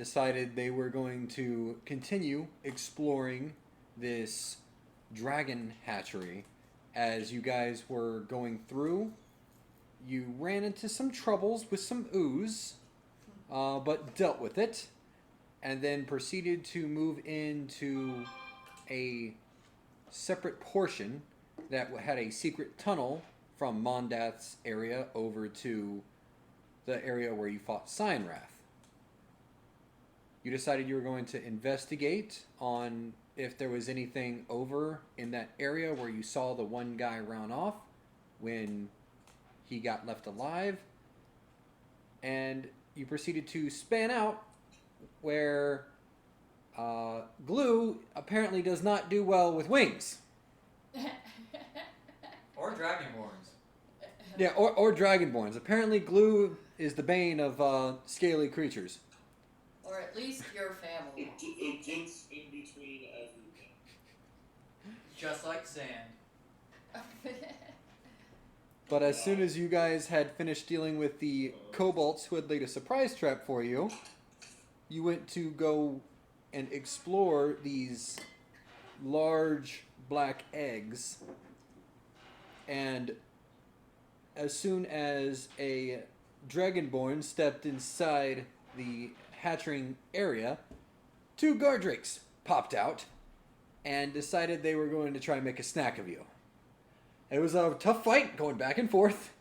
decided they were going to continue exploring this dragon hatchery. As you guys were going through, you ran into some troubles with some ooze, but dealt with it, and then proceeded to move into a separate portion that had a secret tunnel from Mondath's area over to the area where you fought Cyanrath. You decided you were going to investigate on if there was anything over in that area where you saw the one guy run off when he got left alive. And you proceeded to span out where Glue apparently does not do well with wings. Or dragonborns. Yeah, or dragonborns. Apparently Glue is the bane of scaly creatures. Or at least your family. It gets in between everything. Just like sand. But as soon as you guys had finished dealing with the kobolds who had laid a surprise trap for you, you went to go and explore these large black eggs. And as soon as a dragonborn stepped inside the hatching area, two guardrakes popped out and decided they were going to try and make a snack of you. It was a tough fight, going back and forth.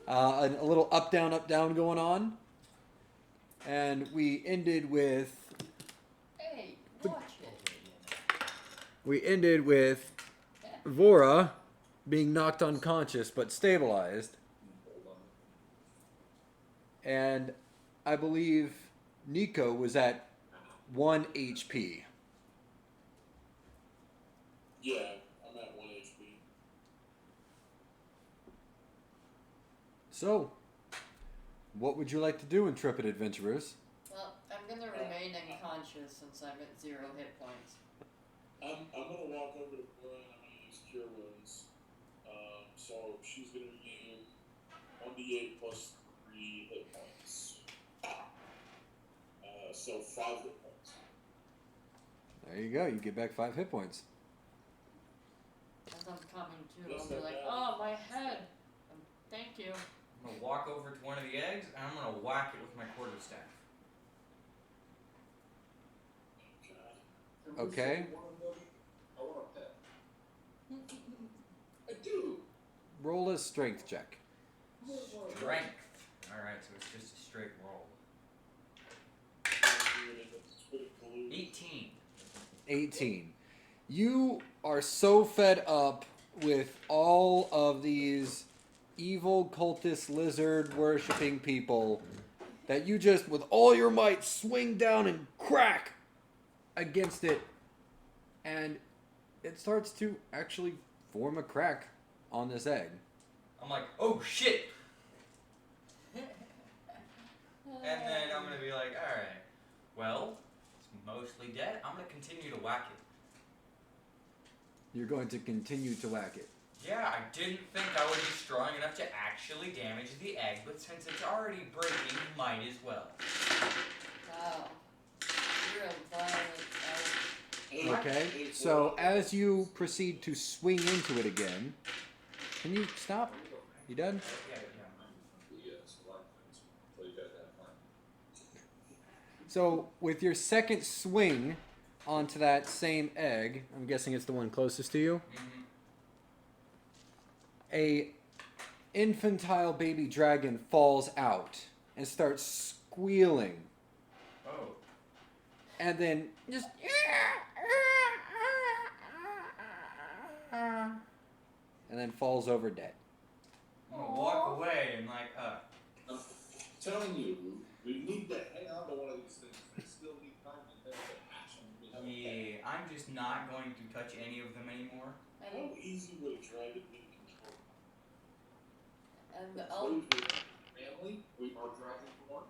A little up, down going on. And we ended with... Hey, watch it. We ended with Vora being knocked unconscious but stabilized. And I believe Nico was at 1 HP. Yeah, I'm at 1 HP. So, what would you like to do, intrepid adventurers? Well, I'm gonna remain unconscious since I'm at 0 hit points. I'm gonna walk over to Bora and I'm gonna use Cure Wounds. So she's gonna regain 1d8 plus 3 hit points. So 5 hit points. There you go. You get back 5 hit points. As I'm coming to, Yes, I'll be that like, bad. oh, my head. Thank you. I'm gonna walk over to one of the eggs and I'm gonna whack it with my quarterstaff. God. Okay. I want a pet. I do. Roll a strength check. Strength. Alright, so it's just a straight roll. 18. 18. You are so fed up with all of these evil cultist lizard worshipping people that you just with all your might swing down and crack against it, and it starts to actually form a crack on this egg. I'm like, oh shit! And then I'm gonna be like, alright, well, it's mostly dead. I'm gonna continue to whack it. You're going to continue to whack it. Yeah, I didn't think I would be strong enough to actually damage the egg, but since it's already breaking, might as well. Wow. You're a violent egg. Okay, so as you proceed to swing into it again, can you stop? You done? Yeah. So with your second swing onto that same egg, I'm guessing it's the one closest to you, Mm-hmm. a infantile baby dragon falls out and starts squealing. Oh. And then just... and then falls over dead. I'm gonna walk away and like, I'm telling you, we need to hang on to one of these things. We still need time to hatch them. yeah, I'm just not going to touch any of them anymore. How easy would a dragon be to control? And It's I'll... always been family, we are dragon born.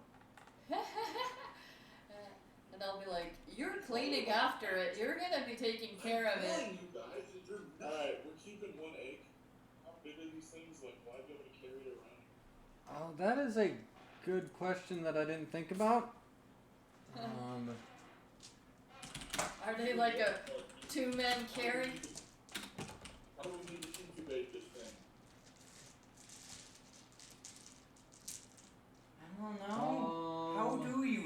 and I'll be like, you're cleaning after it. You're gonna be taking care of it. You guys, alright, we're keeping 1 egg. How big are these things? Like, why be able to carry it around? Oh, that is a good question that I didn't think about. Are they like a two-man carry? How do we need to incubate this thing? I don't know. How do you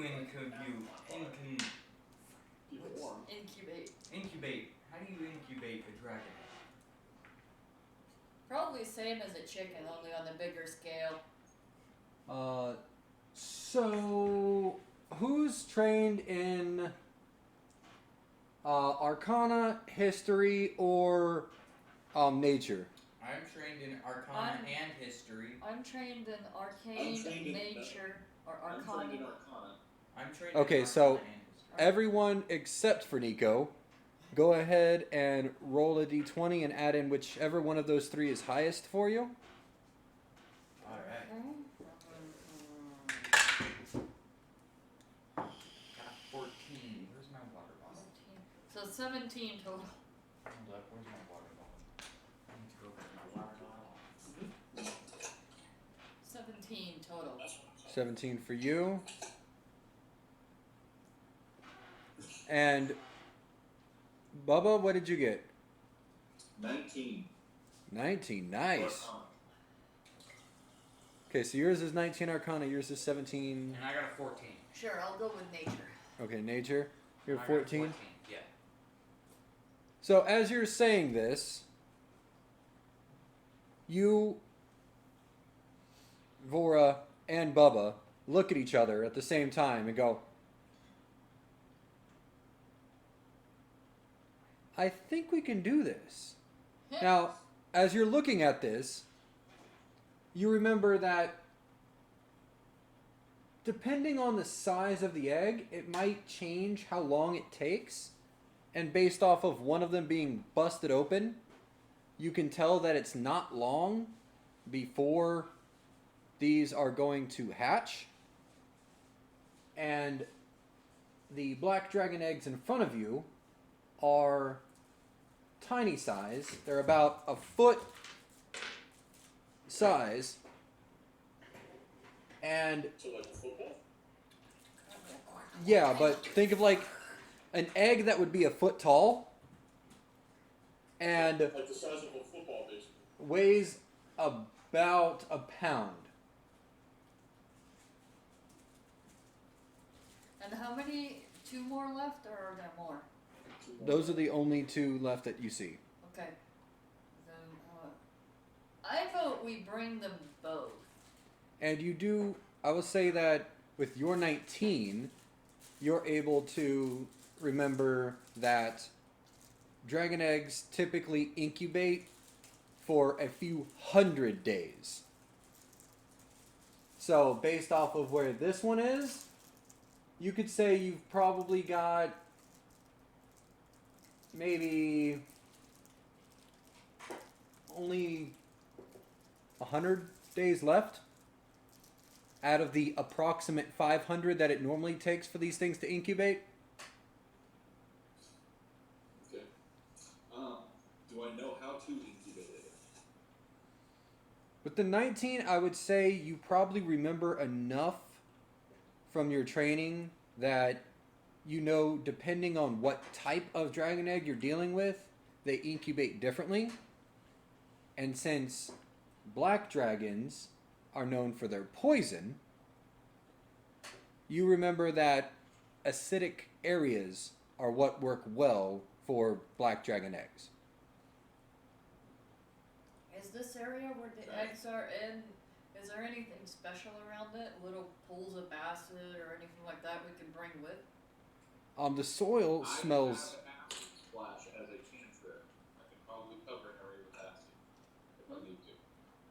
Keep it warm. Incubate. How do you incubate a dragon? Probably same as a chicken, only on the bigger scale. So who's trained in Arcana, History, or nature? I'm trained in Arcana and History. I'm trained in Arcane, Nature, or Arcana. I'm trained in Arcana. I'm trained Okay, in so Arcana and History. everyone except for Nico, go ahead and roll a d20 and add in whichever one of those three is highest for you. Alright. Got 14. Where's my water bottle? 14. So 17 total. Hold up, where's my water bottle? I need to go get my water bottle. 17 total. 17 for you. And Bubba, what did you get? 19. 19, nice. Okay, so yours is 19 Arcana, yours is 17. And I got a 14. Sure, I'll go with Nature. Okay, Nature. You're I got 14. Yeah. So as you're saying this, you, Vora, and Bubba look at each other at the same time and go, I think we can do this. Now, as you're looking at this, you remember that depending on the size of the egg, it might change how long it takes. And based off of one of them being busted open, you can tell that it's not long before these are going to hatch. And the black dragon eggs in front of you are tiny size. They're about a foot size. And So like football? yeah, but think of like an egg that would be a foot tall and Like the size of a football, basically. weighs about a pound. And how many? 2 more left, or are there more? Those are the only two left that you see. Okay. Then, I vote we bring them both. And you do, I will say that with your 19, you're able to remember that dragon eggs typically incubate for a few hundred days. So based off of where this one is, you could say you've probably got maybe only 100 days left out of the approximate 500 that it normally takes for these things to incubate. Okay. Do I know how to incubate it? With the 19, I would say you probably remember enough from your training that you know, depending on what type of dragon egg you're dealing with, they incubate differently. And since black dragons are known for their poison, you remember that acidic areas are what work well for black dragon eggs. Is this area where the eggs are in, is there anything special around it? Little pools of acid or anything like that we can bring with? The soil smells. I have acid splash as a cantrip. I can probably cover an area with acid if I need to.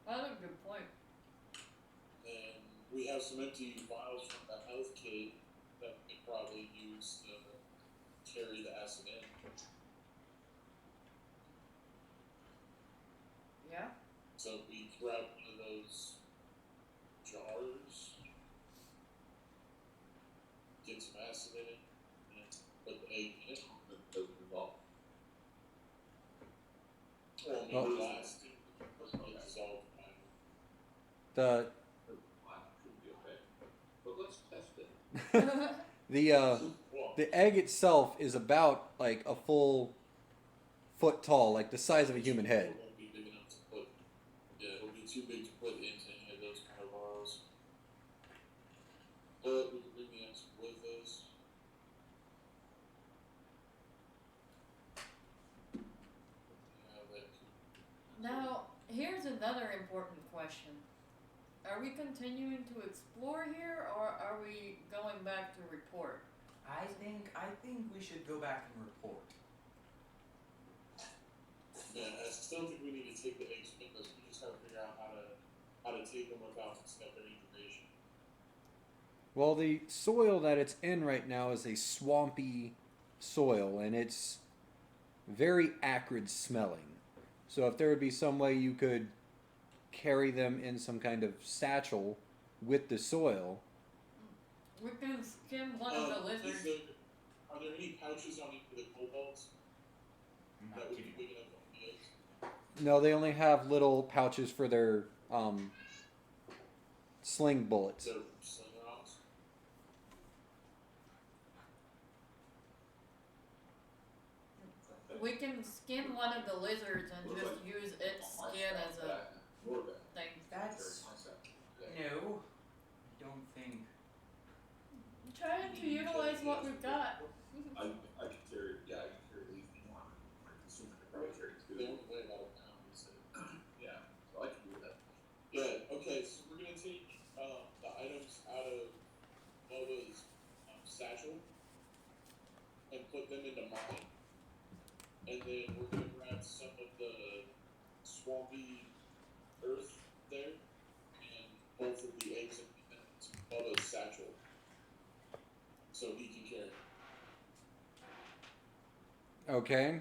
That's a good point. And we have some empty vials from the health kit that we could probably use to carry the acid in. Yeah? So we grab one of those jars, get some acid in it, and put the egg in it, and those dissolve. Well, maybe last get dissolved by The should be okay. But let's test it. Well, the egg itself is about like a full foot tall, like the size of a human head. It won't be big enough to put. Yeah, it'll be too big to put into any of those kind of burrows. But we can bring the eggs with us. Yeah, that. Now, here's another important question. Are we continuing to explore here, or are we going back to report? I think we should go back and report. Yeah, I still think we need to take the eggs with us. We just gotta figure out how to take them without messing up their incubation. Well, the soil that it's in right now is a swampy soil, and it's very acrid smelling. So if there would be some way you could carry them in some kind of satchel with the soil. We can skim one of the lizards. Are there any pouches on any of the kobolds I'm that not would be kidding. big enough on the eggs? No, they only have little pouches for their sling bullets. They're sling rounds. We can skin one of the lizards and just use its skin as a thing. That's no. I don't think. Trying to utilize what we've got. I can carry, I can carry at least one. I'm assuming I probably carry two. They only weigh about a pound, he said. Yeah, so I can do that. Yeah, okay, so we're gonna take the items out of Nova's satchel and put them into mine. And then we're gonna grab some of the swampy earth there and both of the eggs and Bubba's satchel. So he can carry. Okay.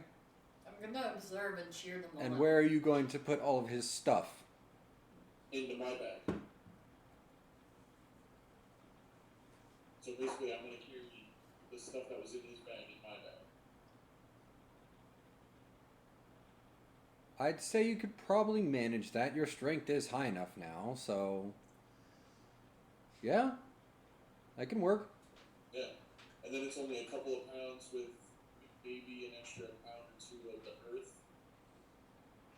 I'm gonna observe and cheer them all And up. where are you going to put all of his stuff? Into my bag. So basically, I'm gonna carry the stuff that was in his bag in my bag. I'd say you could probably manage that. Your strength is high enough now, so yeah, that can work. Yeah, and then it's only a couple of pounds with maybe an extra pound or two of the earth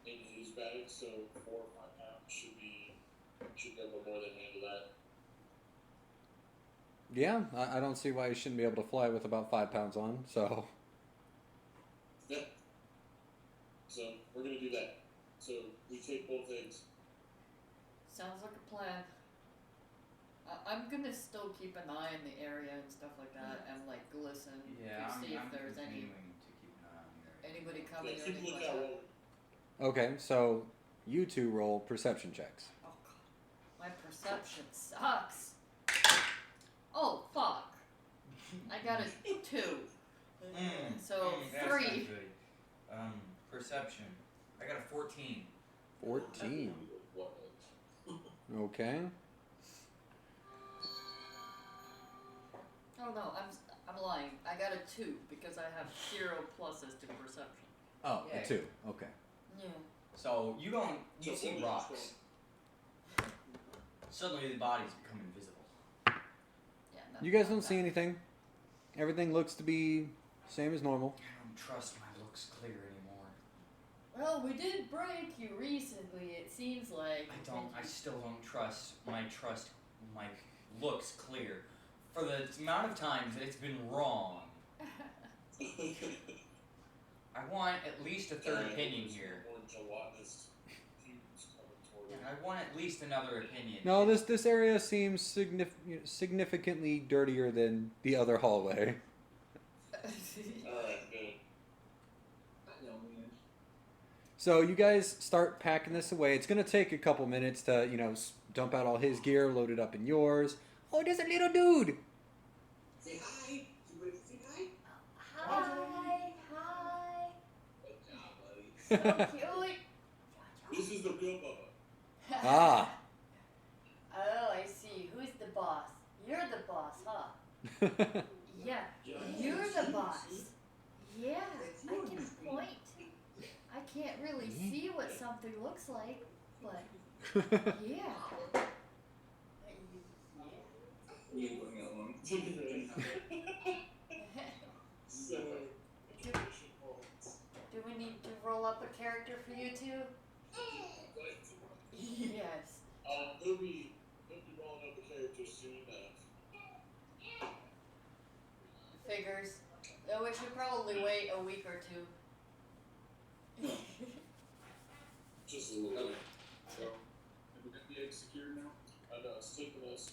in his bag. So 4 or 5 pounds should be able to more than handle that. Yeah, I don't see why you shouldn't be able to fly with about 5 pounds on. So Yeah. So we're gonna do that. So we take both eggs. Sounds like a plan. I'm gonna still keep an eye in the area and stuff like that, and like listen Yeah, to I'm, see I'm if there's continuing to keep an eye on your area. anybody Yeah, coming or keep a anything like lookout. that. okay, so you two roll perception checks. Oh god, my perception sucks. Oh fuck! I got a 2. So That's 3. not good. Perception. I got a 14. 14. Okay. Oh no, I'm lying. I got a 2 because I have 0 pluses to perception. Oh, Yeah. a 2. Okay. Yeah. So you So see only rocks. Suddenly the bodies become invisible. Yeah. You guys don't see anything. Everything looks to be same as normal. I don't trust my looks clear anymore. Well, we did break you recently. It seems like. I still don't trust my looks clear. For the amount of times that it's been wrong. I want at least a third opinion here. More gelatinous fumes coming toward Yeah, it. I want at least another opinion. No, this area seems significantly dirtier than the other hallway. Alright, good. So you guys start packing this away. It's gonna take a couple minutes to, dump out all his gear, load it up in yours. Oh, there's a little dude. Say hi. Somebody say hi. Hi. Good job, buddy. So cute. This is the real Bubba. Ah. Oh, I see. Who's the boss? You're the boss, huh? Yeah. Yeah. You're the boss. Yeah, I can point. I can't really see what something looks like, but yeah. You ain't putting out one. So, intimidation points. Do we need to roll up a character for you two? Yes. He'll be rolling up a character soon enough. Figures. Though we should probably wait a week or two. Just a little bit. So, have we got the egg secured now? I know, it's taking us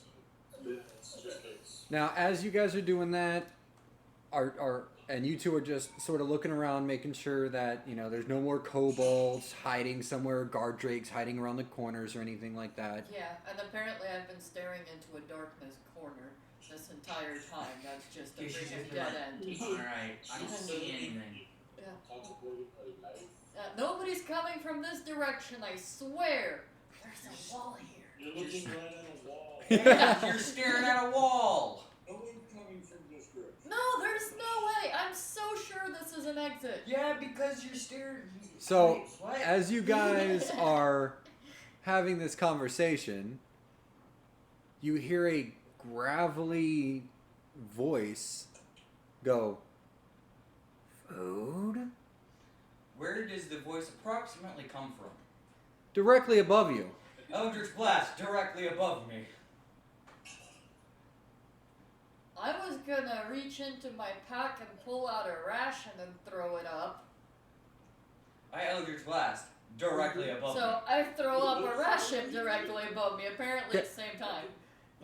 a bit. It's just case. Now, as you guys are doing that, and you two are just sort of looking around, making sure that, you know, there's no more kobolds hiding somewhere, guard drakes hiding around the corners or anything like that. Yeah, and apparently I've been staring into a darkness corner this entire time. That's just a You should freaking just dead be end. Alright, I don't see anything. Contemplating a life. Nobody's coming from this direction, I swear. There's a wall here. You're looking right at a wall. Yeah, you're staring at a wall. No one coming from this direction. No, there's no way. I'm so sure this is an exit. Yeah, because you're staring. So, Wait, what? as you guys are having this conversation, you hear a gravelly voice go, "Food?" Where does the voice approximately come from? Directly above you. Eldritch Blast, directly above me. I was gonna reach into my pack and pull out a ration and throw it up. I Eldritch Blast, directly above me. So I throw up a ration directly above me, apparently at the same time.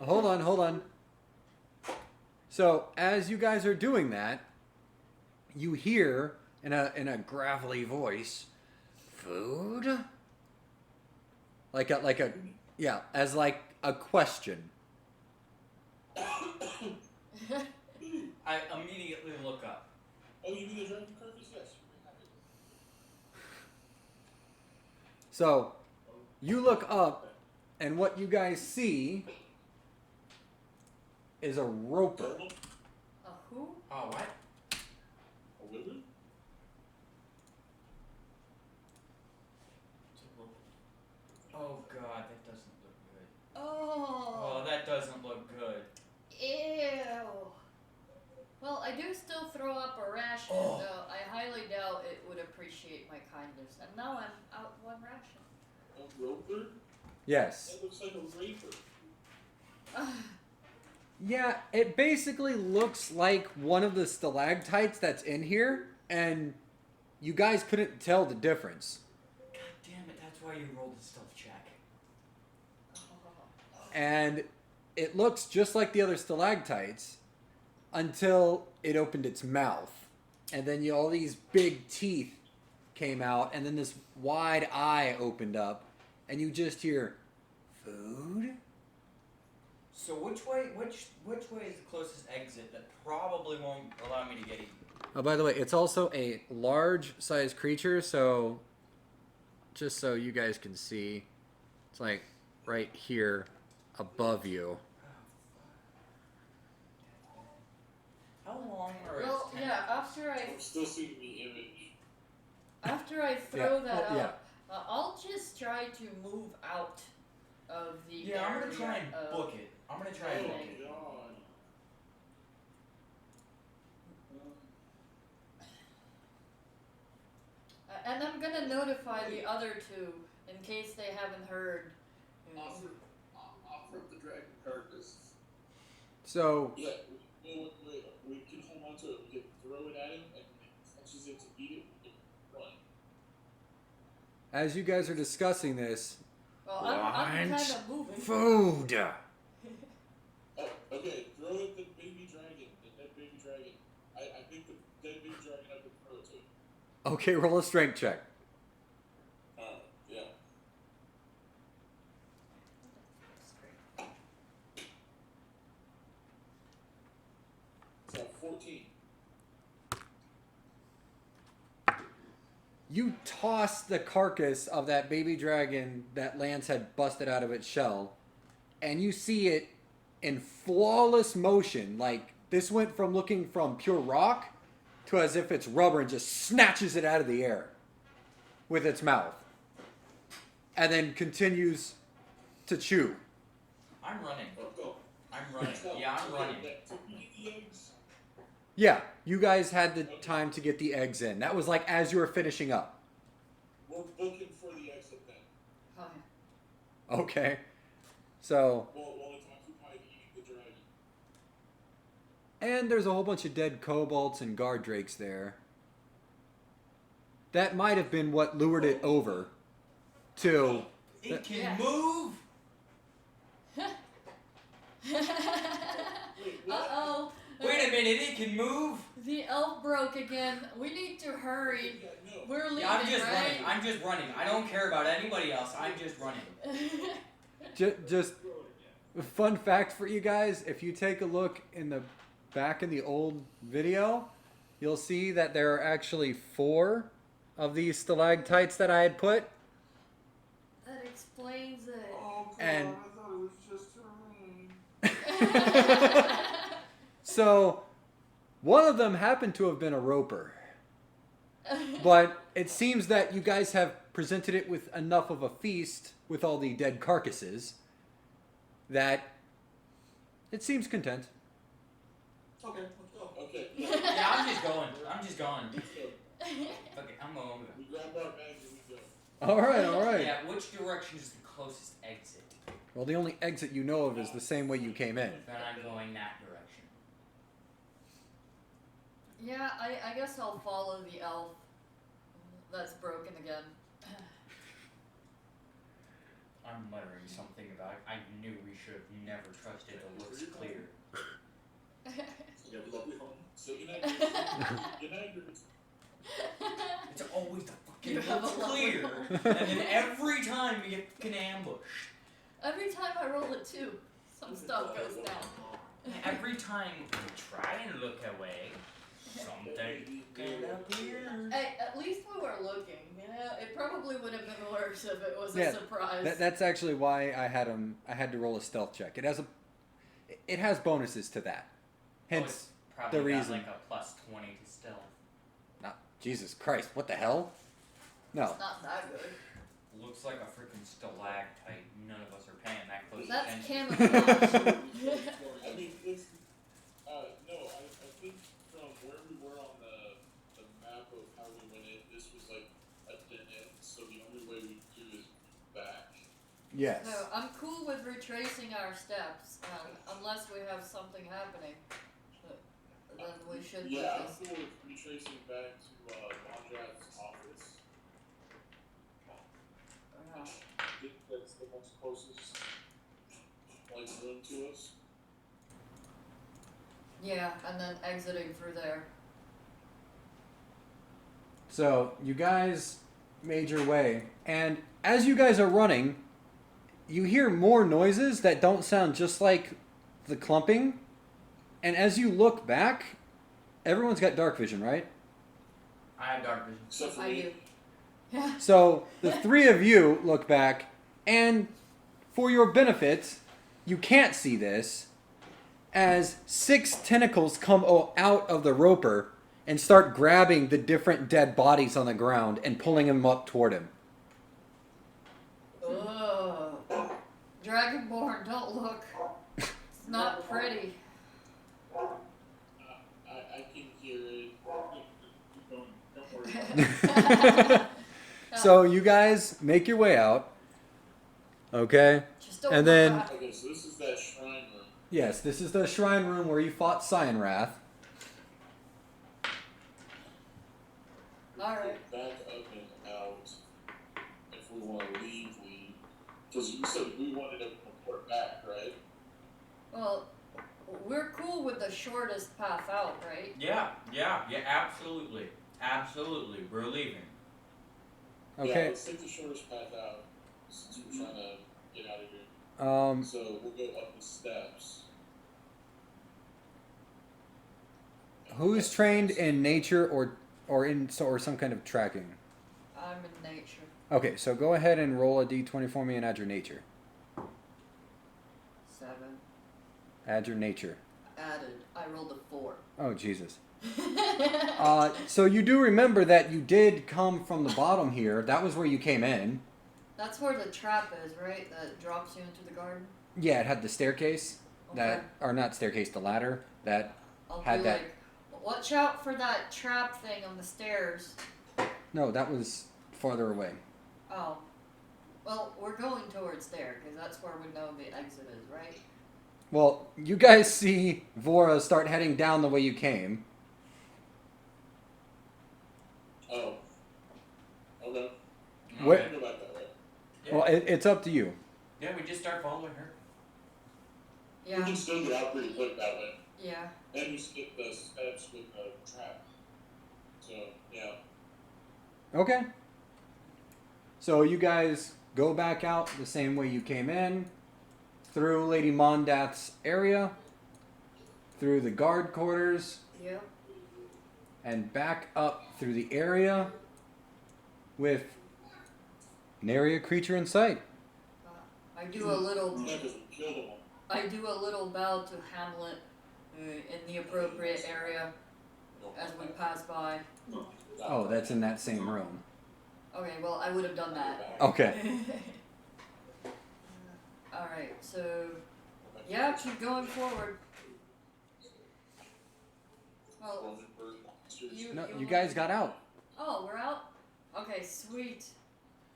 Hold on. So, as you guys are doing that, you hear in a gravelly voice, "Food?" Like a as like a question. I immediately look up. Oh, you mean the dragon carcass? Yes. So, you look up, and what you guys see is a roper. Turtle? A who? Oh, what? A wizard? Oh god, that doesn't look good. Oh. Oh, that doesn't look good. Ew. Well, I do still throw up a ration, Oh. though I highly doubt it would appreciate my kindness. And now I'm out one ration. A roper? Yes. That looks like a raper. Yeah, it basically looks like one of the stalactites that's in here, and you guys couldn't tell the difference. God damn it, that's why you rolled a stealth check. And it looks just like the other stalactites until it opened its mouth. And then all these big teeth came out, and then this wide eye opened up, and you just hear, "Food?" So which way is the closest exit that probably won't allow me to get eaten? Oh, by the way, it's also a large-sized creature, so just so you guys can see, it's like right here above you. How long are Well, its yeah, after I'm still seeing the image. I throw that oh, yeah. up, I'll just try to move out of the Yeah, I'm gonna try and area book it. I'm gonna try and Oh book Okay. it. god. And I'm gonna notify the other two in case they haven't heard. Offer up the dragon carcass. So, Yeah, we can hold on to it. We can throw it at him, and when he touches it to eat it, we can run. as you guys are discussing this, Well, I'm Want kind of moving. food! Oh, okay, throw it the baby dragon, the dead baby dragon. I think the dead baby dragon, I can throw it to him. Okay, roll a strength check. Yeah. So, 14. You toss the carcass of that baby dragon that Lance had busted out of its shell, and you see it in flawless motion. Like, this went from looking from pure rock to as if it's rubber and just snatches it out of the air with its mouth. And then continues to chew. I'm running. Oh, go. I'm running. Yeah, I'm running. To eat the eggs. Yeah, you guys had the time to get the eggs in. That was like as you were finishing up. We're booking for the exit then. Oh, yeah. Okay. So, Well, the times we might be eating the dragon. and there's a whole bunch of dead kobolds and guard drakes there. That might have been what lured it over to. It can Yeah. move. Uh-oh. Wait a minute, it can move. The elf broke again. We need to hurry. Yeah, no. We're leaving, Yeah, I'm just right? running. I'm just running. I don't care about anybody else. I'm just running. Just a fun fact for you guys: if you take a look in the back in the old video, you'll see that there are actually 4 of these stalactites that I had put. That explains it. Oh, God, And- I thought it was just a rain. So, one of them happened to have been a roper. But it seems that you guys have presented it with enough of a feast with all the dead carcasses that it seems content. Okay, let's go. Okay. Yeah, I'm just going. I'm just going. Let's go. Okay, I'm going. We grab our bags and we go. All right, all right. Yeah, which direction is the closest exit? Well, the only exit you know of is the same way you came in. Then I'm going that direction. Yeah, I guess I'll follow the elf that's broken again. I'm muttering something about it. I knew we should have never trusted the looks clear. You have a lovely home. So good night. Good night. It's always the fucking You have a looks lovely clear. home. And then every time we get fucking ambushed. Every time I roll a 2, some stuff goes down. And every time we try and look away, something can appear. Hey, at least we were looking, you know? It probably would have been worse if it was Yeah, a surprise. That's actually why I had to roll a stealth check. It has bonuses to that. Hence, it's probably the reason. got like a plus 20 to stealth. not Jesus Christ, what the hell? No. It's not that good. Looks like a freaking stalactite. None of us are paying that close That's attention. camouflage. I mean, it's. No, I think from where we were on the map of how we went in, this was like a dead end, so the only way we do is back. Yes. So I'm cool with retracing our steps, unless we have something happening. Then we should Yeah, I'm just... cool with retracing back to Mondrat's office. I think that's the most closest, like, room to us. Yeah, and then exiting through there. So you guys made your way, and as you guys are running, you hear more noises that don't sound just like the clumping. And as you look back, everyone's got dark vision, right? I have dark vision. Except for I me. do. Yeah. So the 3 of you look back, and for your benefit, you can't see this, as 6 tentacles come out of the roper and start grabbing the different dead bodies on the ground and pulling them up toward him. Ugh. Dragonborn, don't look. It's not pretty. I can hear it. Keep going. Don't worry about it. So you guys make your way out. Okay. Just don't And look then- back. Okay, so this is that shrine room. Yes, this is the shrine room where you fought Cyanrath. Alright. Back up and out. If we want to leave. Because you said we wanted to report back, right? Well, we're cool with the shortest path out, right? Yeah, absolutely. Absolutely. We're leaving. Yeah, Okay. let's take the shortest path out since we're trying to get out of here. So we'll go up the steps. Who's trained in nature or some kind of tracking? I'm in nature. Okay, so go ahead and roll a d20 for me and add your nature. 7. Add your nature. Added. I rolled a 4. Oh, Jesus. So you do remember that you did come from the bottom here. That was where you came in. That's where the trap is, right? That drops you into the garden? Yeah, it had the staircase. that, or not staircase, the ladder that I'll had be that. like, watch out for that trap thing on the stairs. No, that was farther away. Oh. Well, we're going towards there, because that's where we know the exit is, right? Well, you guys see Vora start heading down the way you came. Oh. Okay. Where- I'll go back that way. Yeah. Well, it's up to you. Yeah, we just start following her. We Yeah. can still get out pretty quick that way. Yeah. And we skip the steps with the trap. So, yeah. Okay. So you guys go back out the same way you came in, through Lady Mondath's area, through the guard quarters, Yep. and back up through the area with nary a creature in sight. I do a little. Yeah, because we killed them all. I do a little bow to Hamlet in the appropriate area as we pass by. Oh, that's in that same room. Okay, well, I would have done that. Okay. Alright, so, yeah, keep going forward. Well, you, No, you want- guys got out. Oh, we're out? Okay, sweet.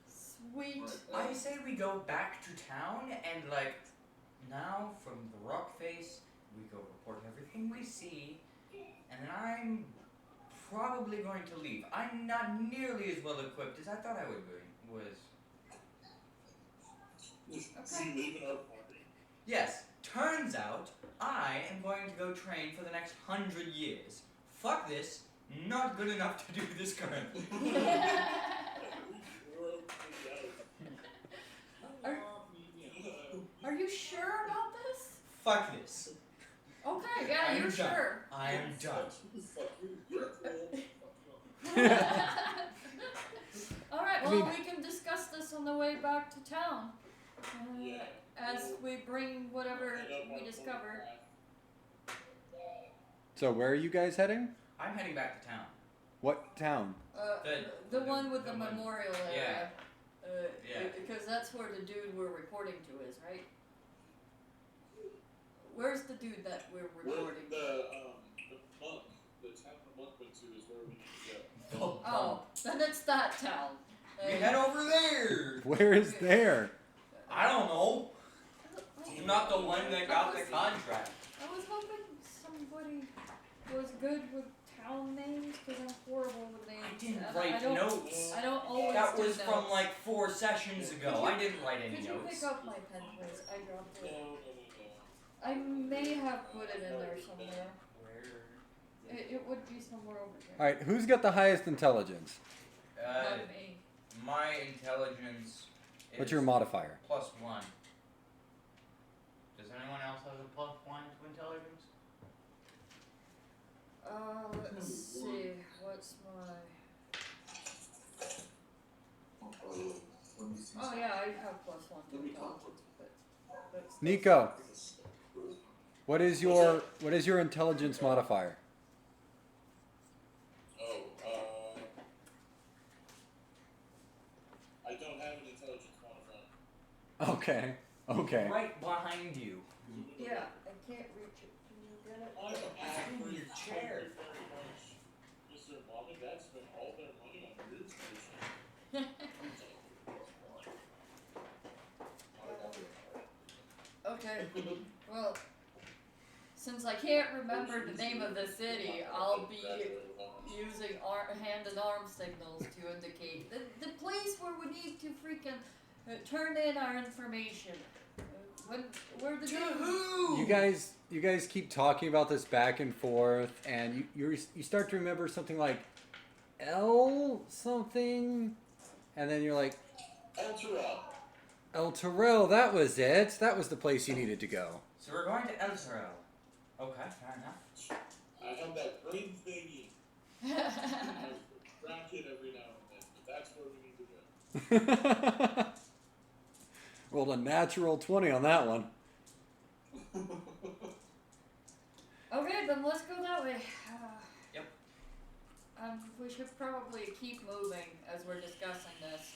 Sweet. I say we go back to town and like now from the rock face we go report everything we see, and then I'm probably going to leave. I'm not nearly as well equipped as I thought I would be. See, leaving our party. Yes, turns out I am going to go train for the next 100 years. Fuck this, not good enough to do this currently. Are you sure about this? Fuck this. Okay, yeah, I am you're done. sure. I am done. Alright, I well, mean- we can discuss this on the way back to town. Yeah. As we bring whatever we discover. So where are you guys heading? I'm heading back to town. What town? The one with the the one- memorial yeah. area. Yeah. Because that's where the dude we're reporting to is, right? Where's the dude that we're reporting? The monk, the town the monk went to is where we need to go. Oh, then it's that town. We head over there. Where is there? I don't know. I'm not the one that got the contract. I was hoping somebody was good with town names because I'm horrible with names. I didn't and write I don't, notes. I don't always That do was notes. from like 4 sessions ago. I didn't write any Could you notes. pick up my pen, please? I dropped No, it. no. I may have put it in there somewhere. Where? It would be somewhere over here. All right, who's got the highest intelligence? Not me. My intelligence is What's your modifier? +1. Does anyone else have a +1 to intelligence? Let's see. What's my? Oh yeah, I have +1 to intelligence, but Nico, what is your intelligence modifier? Oh, I don't have an intelligence modifier. Okay. Okay. Right behind you. yeah, I can't reach it. Can you get it? I'm in your chair. very much. Mr. Mom and Dad spent all their money on room station. Okay. Well, since I can't remember the name of the city, I'll be using hand and arm signals to indicate the place where we need to freaking turn in our information. Where the To dude? who? You guys keep talking about this back and forth, and you start to remember something like L something, and then you're like El Terrell. That was it. That was the place you needed to go. So we're going to El Terrell. Okay, fair enough. I have that brain thingy. I crack it every now and then, but that's where we need to go. Rolled a natural 20 on that one. Okay, then let's go that way. Yep. We should probably keep moving as we're discussing this,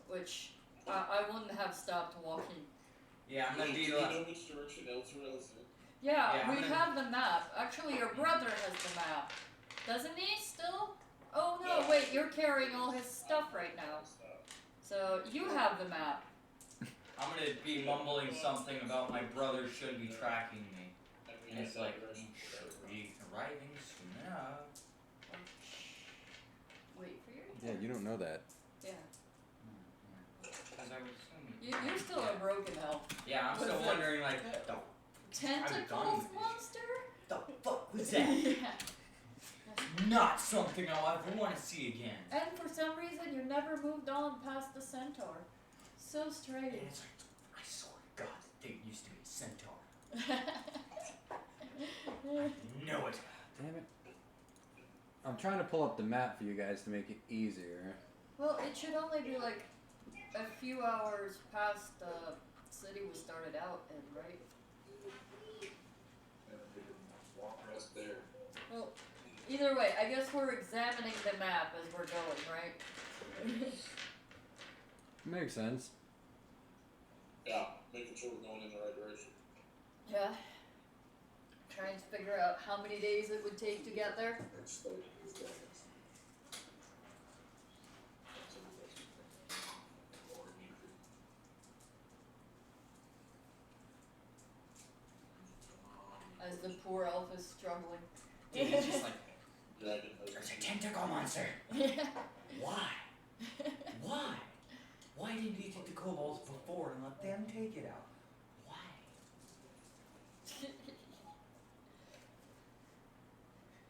which I wouldn't have stopped walking Yeah, I'm gonna Do be you like. know which direction Elturel is in? Yeah, Yeah, I'm we gonna- have the map. Actually, your brother has the map. Doesn't he still? Oh no, No, wait, you're carrying all his stuff right now. So you have the map. I'm gonna be mumbling something about my brother should be tracking me. And we And have it's that like, direction he for should Elturel. be arriving soon enough. Wait for your Yeah, you don't know that. Yeah. Because I was assuming. You're still a broken elf. Yeah, I'm still What's wondering, like, the Tentacles with this. monster? fuck was that? Yeah. Not something I'll ever want to see again. And for some reason, you never moved on past the centaur. So And strange. it's like, I swear to God, that thing used to be a centaur. I know it. Damn it. I'm trying to pull up the map for you guys to make it easier. Well, it should only be like a few hours past the city we started out in, right? And we can walk rest there. Well, either way, I guess we're examining the map as we're going, right? Makes sense. Yeah, making sure we're going in the right direction. Yeah. Trying to figure out how many days it would take to get there. It's 30 days. As the poor elf is struggling. Dude, it's just like, Dragon there's a husband. tentacle monster. Yeah. Why? Why? Why didn't you take the kobolds before and let them take it out? Why?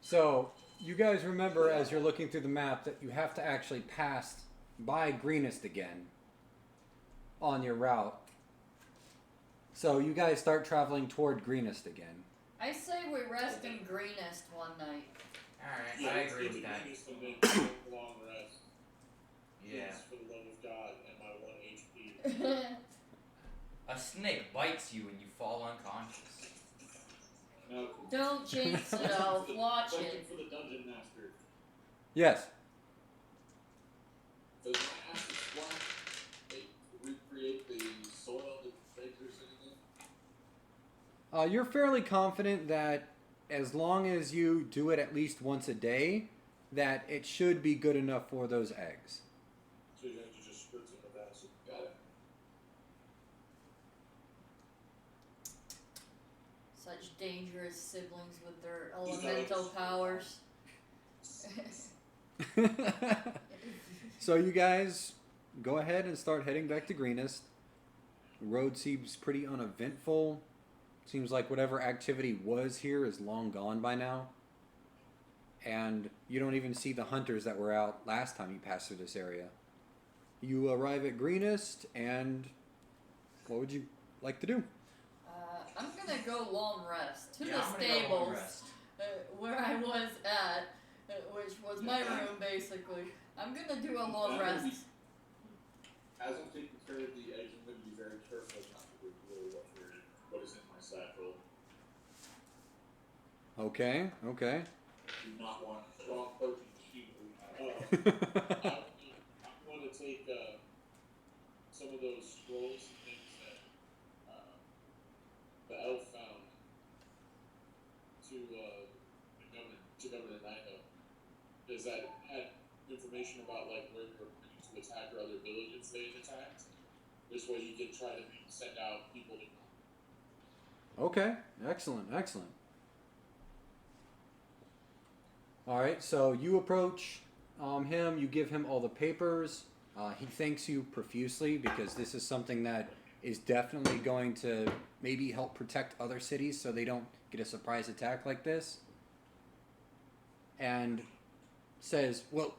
So, you guys remember as you're looking through the map that you have to actually pass by Greenest again on your route. So, you guys start traveling toward Greenest again. I say we rest in Greenest one night. Alright, Yeah, I let's agree get with to that. Venus and then take a long rest. Yeah. Please, for the love of God and my 1 HP. A snake bites you and you fall unconscious. Now, Don't jinx it, elf. Watch question it. for the dungeon master. Yes. Does my acid splash recreate the soil that Baker's sitting in? You're fairly confident that as long as you do it at least once a day, that it should be good enough for those eggs. So you have to just spritz it with acid. Got it. Such dangerous siblings with their These elemental dogs. powers. So you guys go ahead and start heading back to Greenest. The road seems pretty uneventful. Seems like whatever activity was here is long gone by now. And you don't even see the hunters that were out last time you passed through this area. You arrive at Greenest, and what would you like to do? I'm gonna go long rest to Yeah, the I'm gonna go long stables rest. where I was at, which was my room basically. I'm gonna do a long rest. As I'm taking care of the eggs, I'm going to be very careful not to reveal what is in my satchel. Okay, okay. Do not want strong protein sheep. I want to take some of those scrolls and things that the elf found to Governor Naito. Does that had information about like where you're planning to attack or other villages they attacked? This way you can try to send out people to. Okay, excellent, excellent. All right, so you approach him, you give him all the papers. He thanks you profusely because this is something that is definitely going to maybe help protect other cities so they don't get a surprise attack like this. And says, well,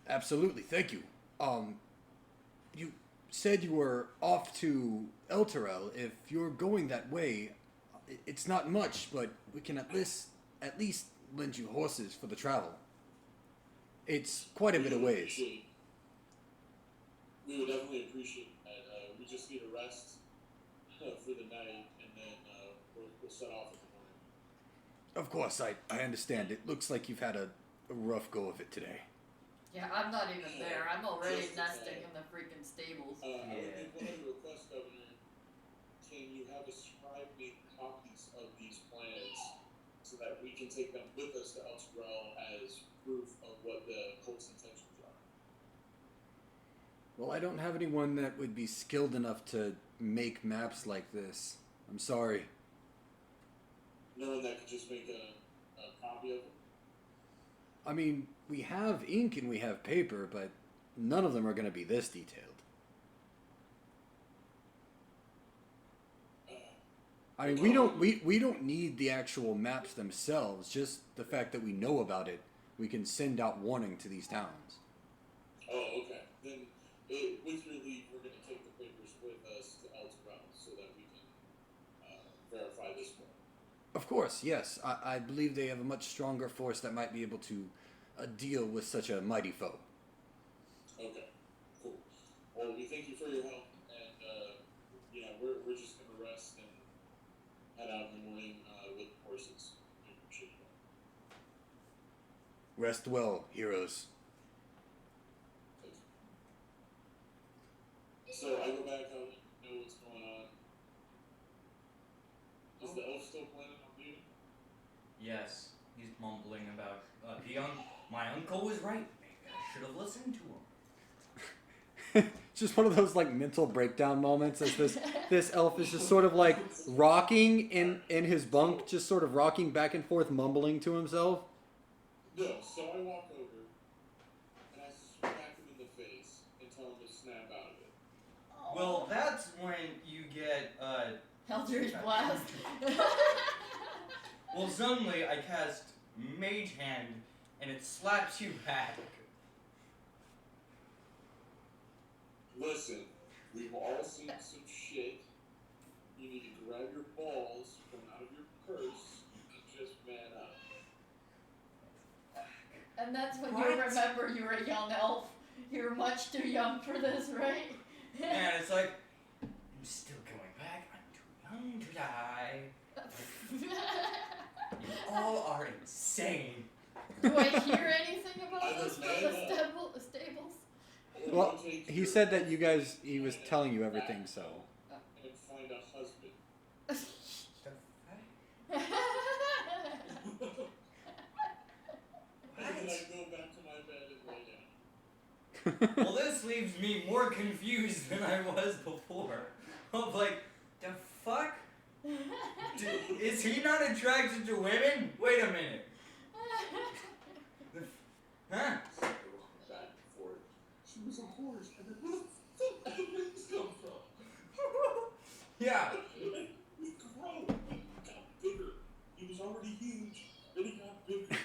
absolutely, thank you. You said you were off to Elturel. If you're going that way, it's not much, but we can at least lend you horses for the travel. It's quite a bit of ways. We would definitely appreciate that. We just need a rest for the night, and then we'll set off in the morning. Of course, I understand. It looks like you've had a rough go of it today. Yeah, I'm not even there. I'm already nesting in the freaking stables. I would make one other request, Governor. can you have a scribe make copies of these plans so that we can take them with us to Elsewell as proof of what the cult's intentions are? Well, I don't have anyone that would be skilled enough to make maps like this. I'm sorry. No one that could just make a copy of it? I mean, we have ink and we have paper, but none of them are going to be this detailed. I mean, we don't need the actual maps themselves. Just the fact that we know about it, we can send out warning to these towns. Oh, okay. Then, with your leave, we're going to take the papers with us to Elsewell so that we can verify this more. Of course, yes. I believe they have a much stronger force that might be able to deal with such a mighty foe. Okay, cool. Well, we thank you for your help, and we're just gonna rest and head out in the morning with the horses. We appreciate it. Rest well, heroes. So I go back out and know what's going on. Is the elf still planning on leaving? Yes, he's mumbling about my uncle was right. Maybe I should have listened to him. Just one of those like mental breakdown moments as this elf is just sort of like rocking in his bunk, just sort of rocking back and forth, mumbling to himself. No, so I walk over and I smack him in the face and tell him to snap out of it. Well, that's when you get Eldritch Blast. Well, suddenly I cast Mage Hand and it slaps you back. Listen, we've all seen some shit. You need to grab your balls from out of your purse and just man up. And that's when What? you remember you were a young elf. You're much too young for this, right? And it's like, I'm still going back. I'm too young to die. You all are insane. Do I hear anything about this from the stables? Well, he said that he was telling you everything, so. And find a husband. And then I go back to my bed and lay down. Well, this leaves me more confused than I was before. Of like, the fuck? Is he not attracted to women? Wait a minute. Huh? So I walk back and forth. She was a horse, and then where the fuck did the wings come from? Yeah. We grow. We got bigger. He was already huge. Then he got bigger.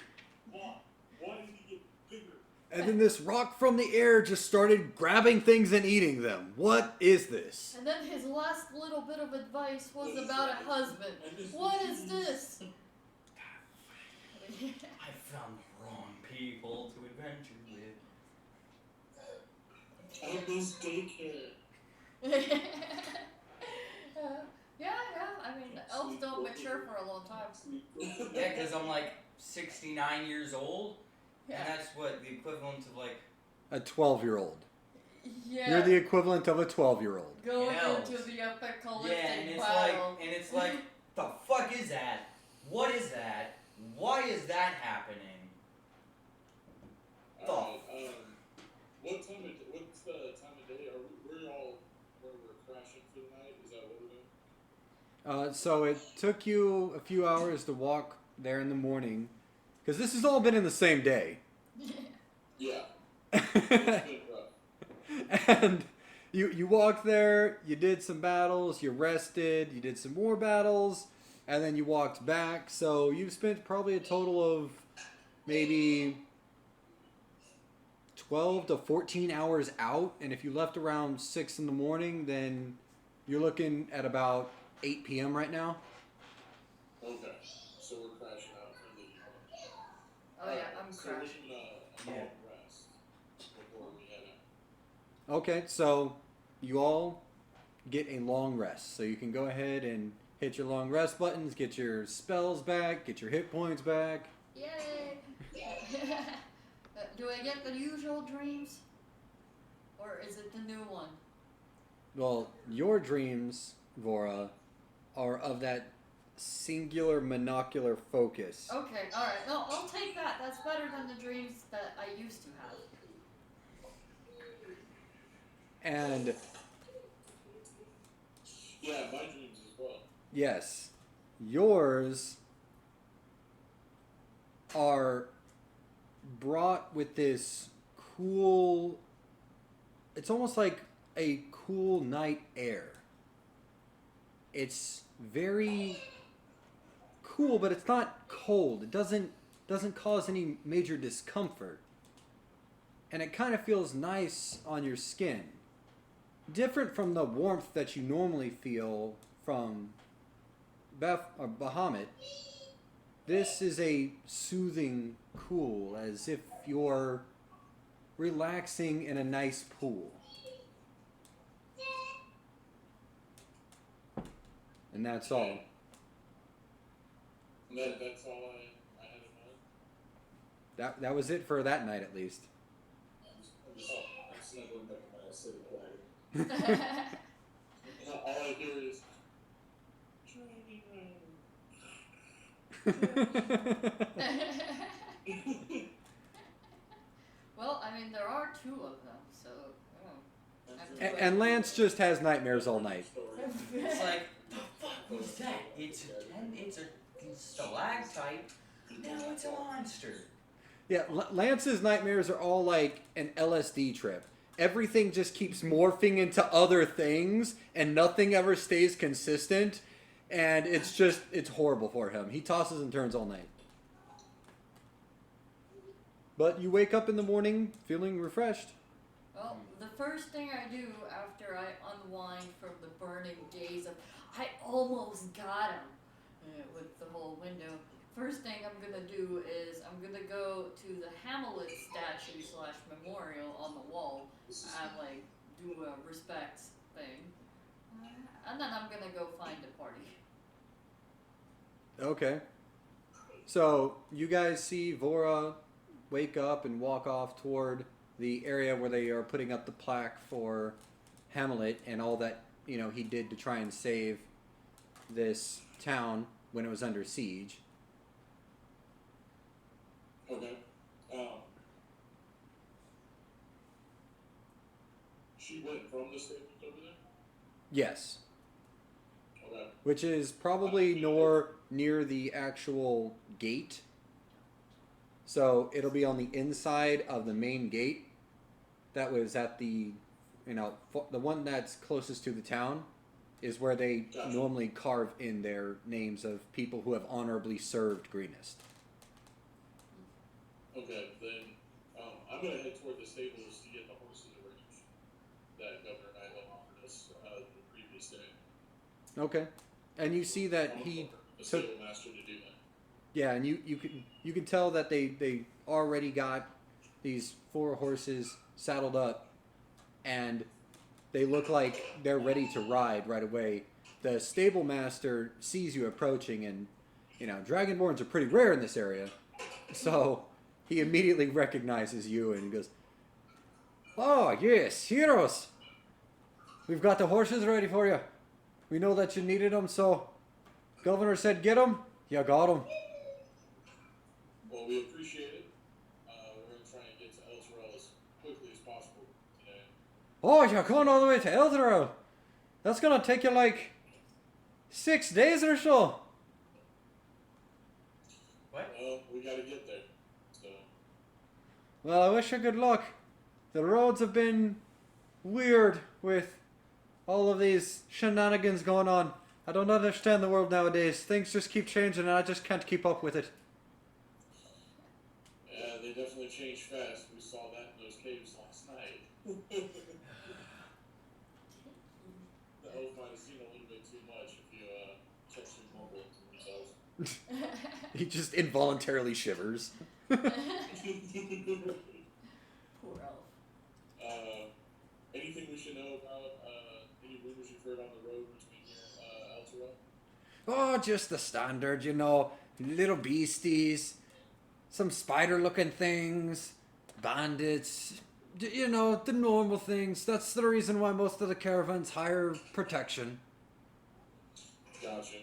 Why did he get bigger? And then this rock from the air just started grabbing things and eating them. What is this? And then his last little bit of advice was about a husband. What is this? I found the wrong people to adventure with. I miss daycare. Yeah. I mean, elves don't mature for a long time. Yeah, because I'm like 69 years old. Yeah. And that's what the equivalent of like A 12-year-old. Yeah. You're the equivalent of a 12-year-old. Going elves. into the apocalyptic and it's battle. like the fuck is that? What is that? Why is that happening? Alright, what's the time of day? We're all where we're crashing for the night? Is that what we're doing? So it took you a few hours to walk there in the morning, because this has all been in the same day. Yeah. It's been rough. And you walked there, you did some battles, you rested, you did some more battles, and then you walked back. So you've spent probably a total of maybe 12 to 14 hours out. And if you left around 6 in the morning, then you're looking at about 8 p.m. right now. Okay. So we're crashing out for the Oh yeah, I'm so crashing. we're gonna long rest before we head out. Okay, so you all get a long rest. So you can go ahead and hit your long rest buttons, get your spells back, get your hit points back. Yay! Do I get the usual dreams? Or is it the new one? Well, your dreams Vora, are of that singular monocular focus. Okay, alright. No, I'll take that. That's better than the dreams that I used to have. And Yeah, my dreams as well. yes, yours are brought with this cool, it's almost like a cool night air. It's very cool, but it's not cold. It doesn't cause any major discomfort. And it kind of feels nice on your skin. Different from the warmth that you normally feel from Bahamut. This is a soothing cool, as if you're relaxing in a nice pool. And that's all. And that's all I had in mind. That was it for that night, at least. I'm snuggling back in my city quiet. And all I hear is, Well, I mean, there are two of them, so. And Lance just has nightmares all night. It's like, the fuck was that? It's a stalactite. Now it's a monster. Yeah, Lance's nightmares are all like an LSD trip. Everything just keeps morphing into other things, and nothing ever stays consistent. And it's horrible for him. He tosses and turns all night. But you wake up in the morning feeling refreshed. Well, the first thing I do after I unwind from the burning gaze of, I almost got him with the whole window. First thing I'm gonna do is I'm gonna go to the Hamlet statue / memorial on the wall and like do a respect thing, and then I'm gonna go find a party. Okay. So you guys see Vora wake up and walk off toward the area where they are putting up the plaque for Hamlet and all that, you know, he did to try and save this town when it was under siege. okay. She went from the stables over there? Yes. Okay. Which is probably near the actual gate. So it'll be on the inside of the main gate. That was at the, the one that's closest to the town is where they Gotcha. normally carve in their names of people who have honorably served Greenest. Okay, then I'm going to head toward the stables to get the horses arranged that Governor Nyla offered us the previous day. Okay. And you see that I'm he looking for the took... stable master to do that. Yeah, and you can tell that they already got these 4 horses saddled up, and they look like they're ready to ride right away. The stable master sees you approaching, and Dragonborns are pretty rare in this area, so he immediately recognizes you and goes, "Oh yes, heroes! We've got the horses ready for you. We know that you needed them, so Governor said get them. You got them." Well, we appreciate it. We're going to try and get to El Terrell as quickly as possible today. Oh, you're going all the way to Elderel. That's going to take you like 6 days or so. What? Well, we got to get there. So, Well, I wish you good luck. The roads have been weird with all of these shenanigans going on. I don't understand the world nowadays. Things just keep changing and I just can't keep up with it. yeah, they definitely changed fast. We saw that in those caves last night. The elf might have seen a little bit too much if you catch him mumbling to himself. He just involuntarily shivers. Poor elf. Anything we should know about any rumors you've heard on the road between here and El Terrell? Oh, just the standard, little beasties, some spider-looking things, bandits, the normal things. That's the reason why most of the caravans hire protection. Gotcha.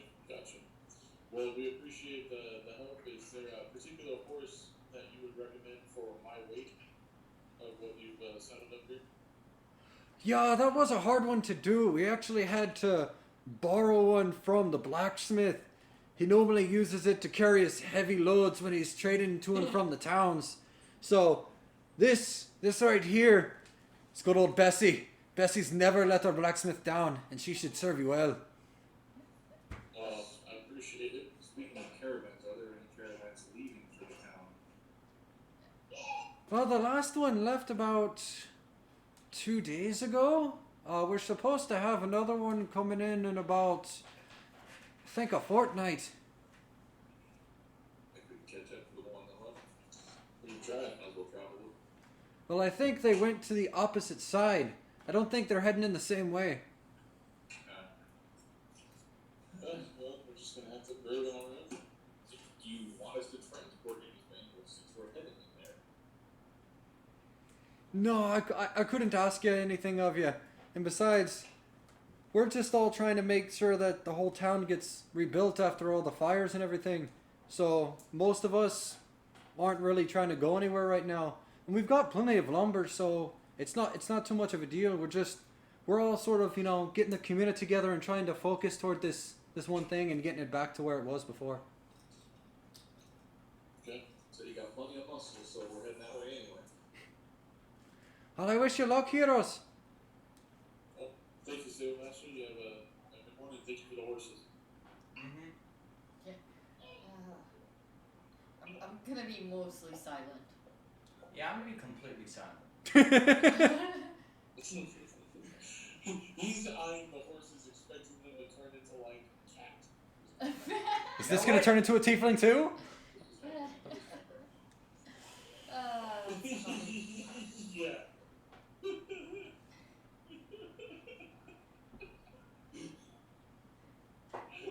Well, we appreciate the help. Is there a particular horse that you would recommend for my weight of what you've settled up here? Yeah, that was a hard one to do. We actually had to borrow one from the blacksmith. He normally uses it to carry his heavy loads when he's trading to and from the towns. So, this right here, it's good old Bessie. Bessie's never let her blacksmith down, and she should serve you well. I appreciate it. Speaking of caravans, are there any caravans leaving for the town? Well, the last one left about 2 days ago. We're supposed to have another one coming in about, I think, a fortnight. I could catch up to the one that left. You try. Might as well travel. Well, I think they went to the opposite side. I don't think they're heading in the same way. Well, we're just gonna have to burn it on around. Do you want us to transport anything since we're heading in there? No, I couldn't ask you anything of you. And besides, we're just all trying to make sure that the whole town gets rebuilt after all the fires and everything. So most of us aren't really trying to go anywhere right now. And we've got plenty of lumber, so it's not too much of a deal. We're all sort of, getting the community together and trying to focus toward this one thing and getting it back to where it was before. Okay. So you got plenty of muscle, so we're heading that way anyway. Well, I wish you luck, heroes. Well, thank you, Sailor Master. You have a good morning. Thank you for the horses. Mm-hmm. I'm gonna be mostly silent. Yeah, I'm gonna be completely silent. He's eyeing the horses, expecting them to turn into like cat. Is this going to turn into a tiefling too? That's funny. Yeah.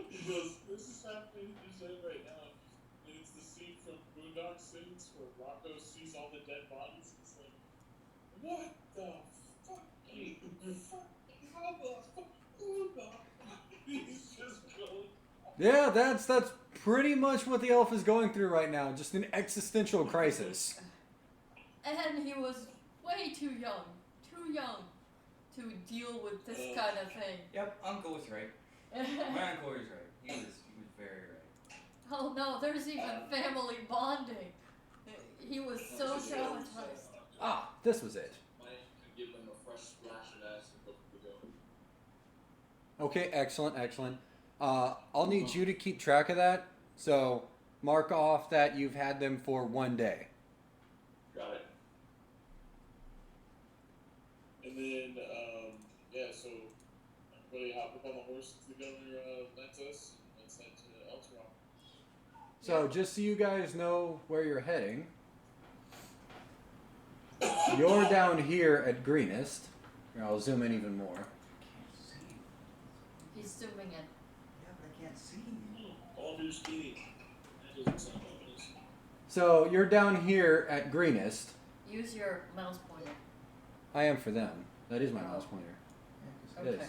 He goes, this is happening in his head right now. And it's the scene from Boondock Saints where Rocco sees all the dead bodies. It's like, what the fuck? How the fuck? He's just going. Yeah, that's pretty much what the elf is going through right now. Just an existential crisis. And he was way too young to deal with this kind of thing. Yep, Uncle was right. My uncle was right. He was very right. Oh no, there's even family bonding. He was so traumatized. Ah, this was it. Might give them a fresh splash of acid before we go. Okay, excellent. I'll need you to keep track of that. So mark off that you've had them for 1 day. Got it. And then, so everybody hop up on the horse the governor lent us, and let's head to Elteron. So just so you guys know where you're heading, you're down here at Greenest. Here, I'll zoom in even more. I can't see. He's zooming in. Yeah, but I can't see. All your speeding. That doesn't sound ominous. So you're down here at Greenest. Use your mouse pointer. I am for them. That is my mouse pointer. It Okay. is.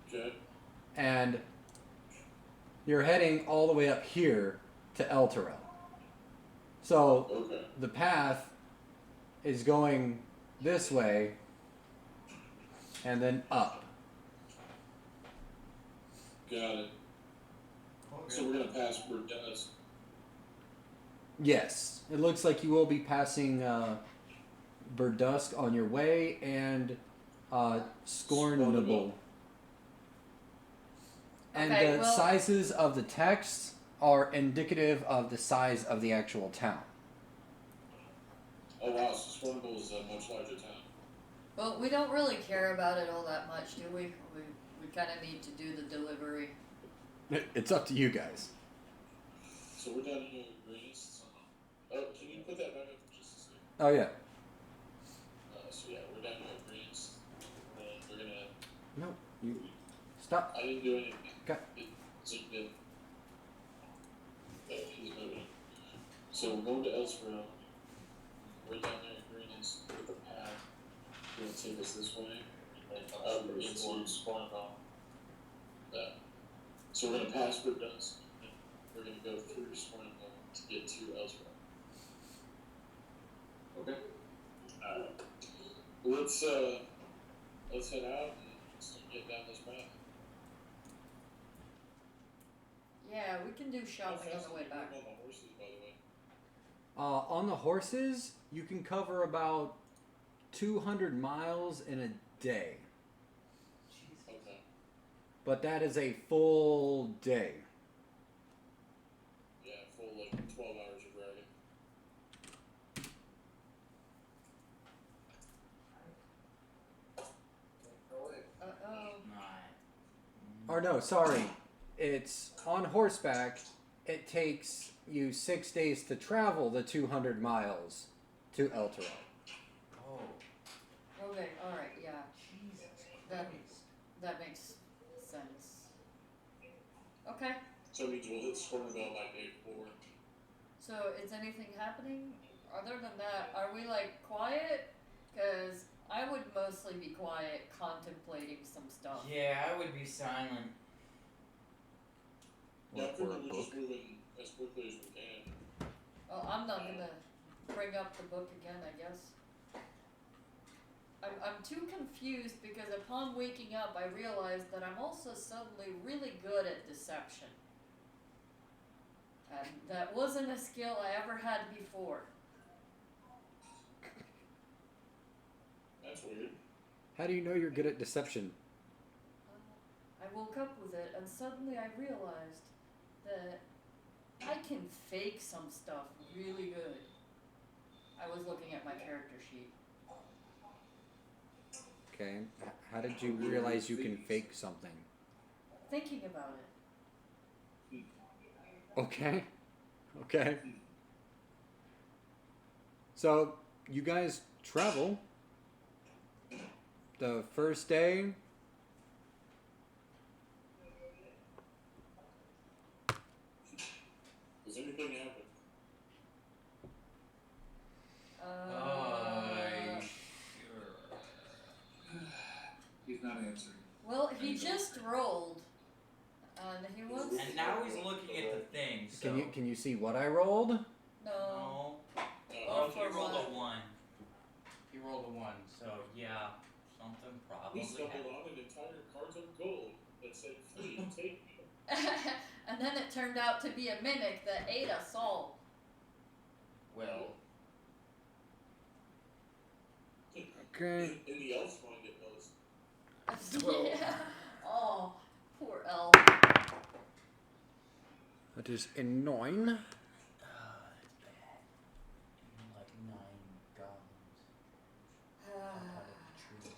Okay. And you're heading all the way up here to Elturel. So Okay. the path is going this way and then up. Got it. So we're gonna pass Burdenas. Yes, it looks like you will be passing Burdusk on your way and Scornable. And Okay, the well- sizes of the texts are indicative of the size of the actual town. Oh wow, so Scornable is a much larger town. Well, we don't really care about it all that much, do we? We kind of need to do the delivery. It's up to you guys. So we're down here in Greece. Oh, can you put that back up for just a second? Oh yeah. So yeah, we're down here in Greece. And we're gonna. No, you stop. I didn't do anything. Okay. Zeke did. Okay, he's moving. So we're going to Elsborough. We're down there in Greece with the path. We're gonna take us this way. And then up into Scornable. So we're gonna pass for dusk, and we're gonna go through Stormville to get to Elsewhere. Okay. Let's head out and start getting down this path. Yeah, we can do How shopping on fast the can way you back. move on the horses, by the way? On the horses, you can cover about 200 miles in a day. Okay. But that is a full day. Yeah, full like 12 hours of riding. Uh-oh. Not. Or no, sorry. It's on horseback. It takes you 6 days to travel the 200 miles to El Toro. Oh, Okay, alright, yeah. Jesus That- Christ. That makes sense. Okay, So it means we'll hit Stormville by day 4. so is anything happening? Other than that, are we like quiet? Because I would mostly be quiet contemplating some stuff. Yeah, I would be silent. Yeah, I Or figure a we're book. just moving as quickly as we can. Well, I'm not gonna bring up the book again, I guess. I'm too confused because upon waking up, I realized that I'm also suddenly really good at deception. And that wasn't a skill I ever had before. That's weird. How do you know you're good at deception? I woke up with it, and suddenly I realized that I can fake some stuff really good. I was looking at my character sheet. Okay. How did you realize you can fake something? Thinking about it. Okay. Okay. So, you guys travel. The first day, Does anything happen? Sure. He's not answering. Well, he just rolled, and he wants. And now he's looking at the thing. So. can you see what I rolled? No. No. Oh, He for rolled what? a 1. He rolled a 1. So yeah, something probably We stumbled happened. on an entire carton of gold that said, "Please take me." And then it turned out to be a mimic that ate us all. Well, Okay. In the elf's mind, it does. Well- Yeah. Oh, poor elf. That is a 9. that's bad. Like 9 goblins out of the trees.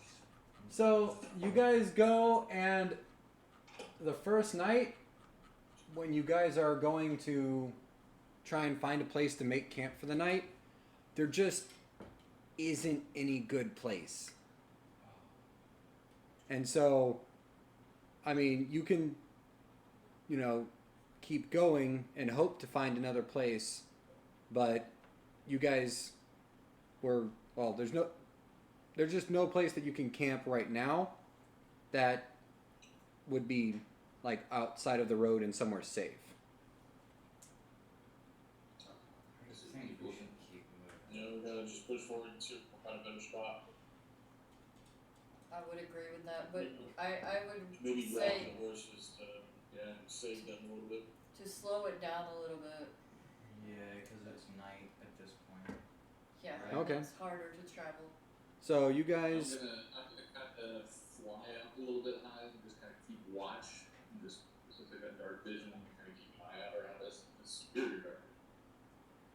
So, you guys go, and the first night, when you guys are going to try and find a place to make camp for the night, there just isn't any good place. And so, I mean, you can, keep going and hope to find another place, but you guys there's just no place that you can camp right now that would be like outside of the road and somewhere safe. I think we should keep moving. You know, we gotta just push forward and see if we'll find a better spot. I would agree with that, but I would Maybe say grab the horses to save them a little bit. to slow it down a little bit. Yeah, because it's night at this point. Yeah, Right. Okay. it's harder to travel. So you guys, I'm gonna kind of fly up a little bit high and just kind of keep watch. And just since I got dark vision, I'm kind of keep an eye out around us. It's really dark.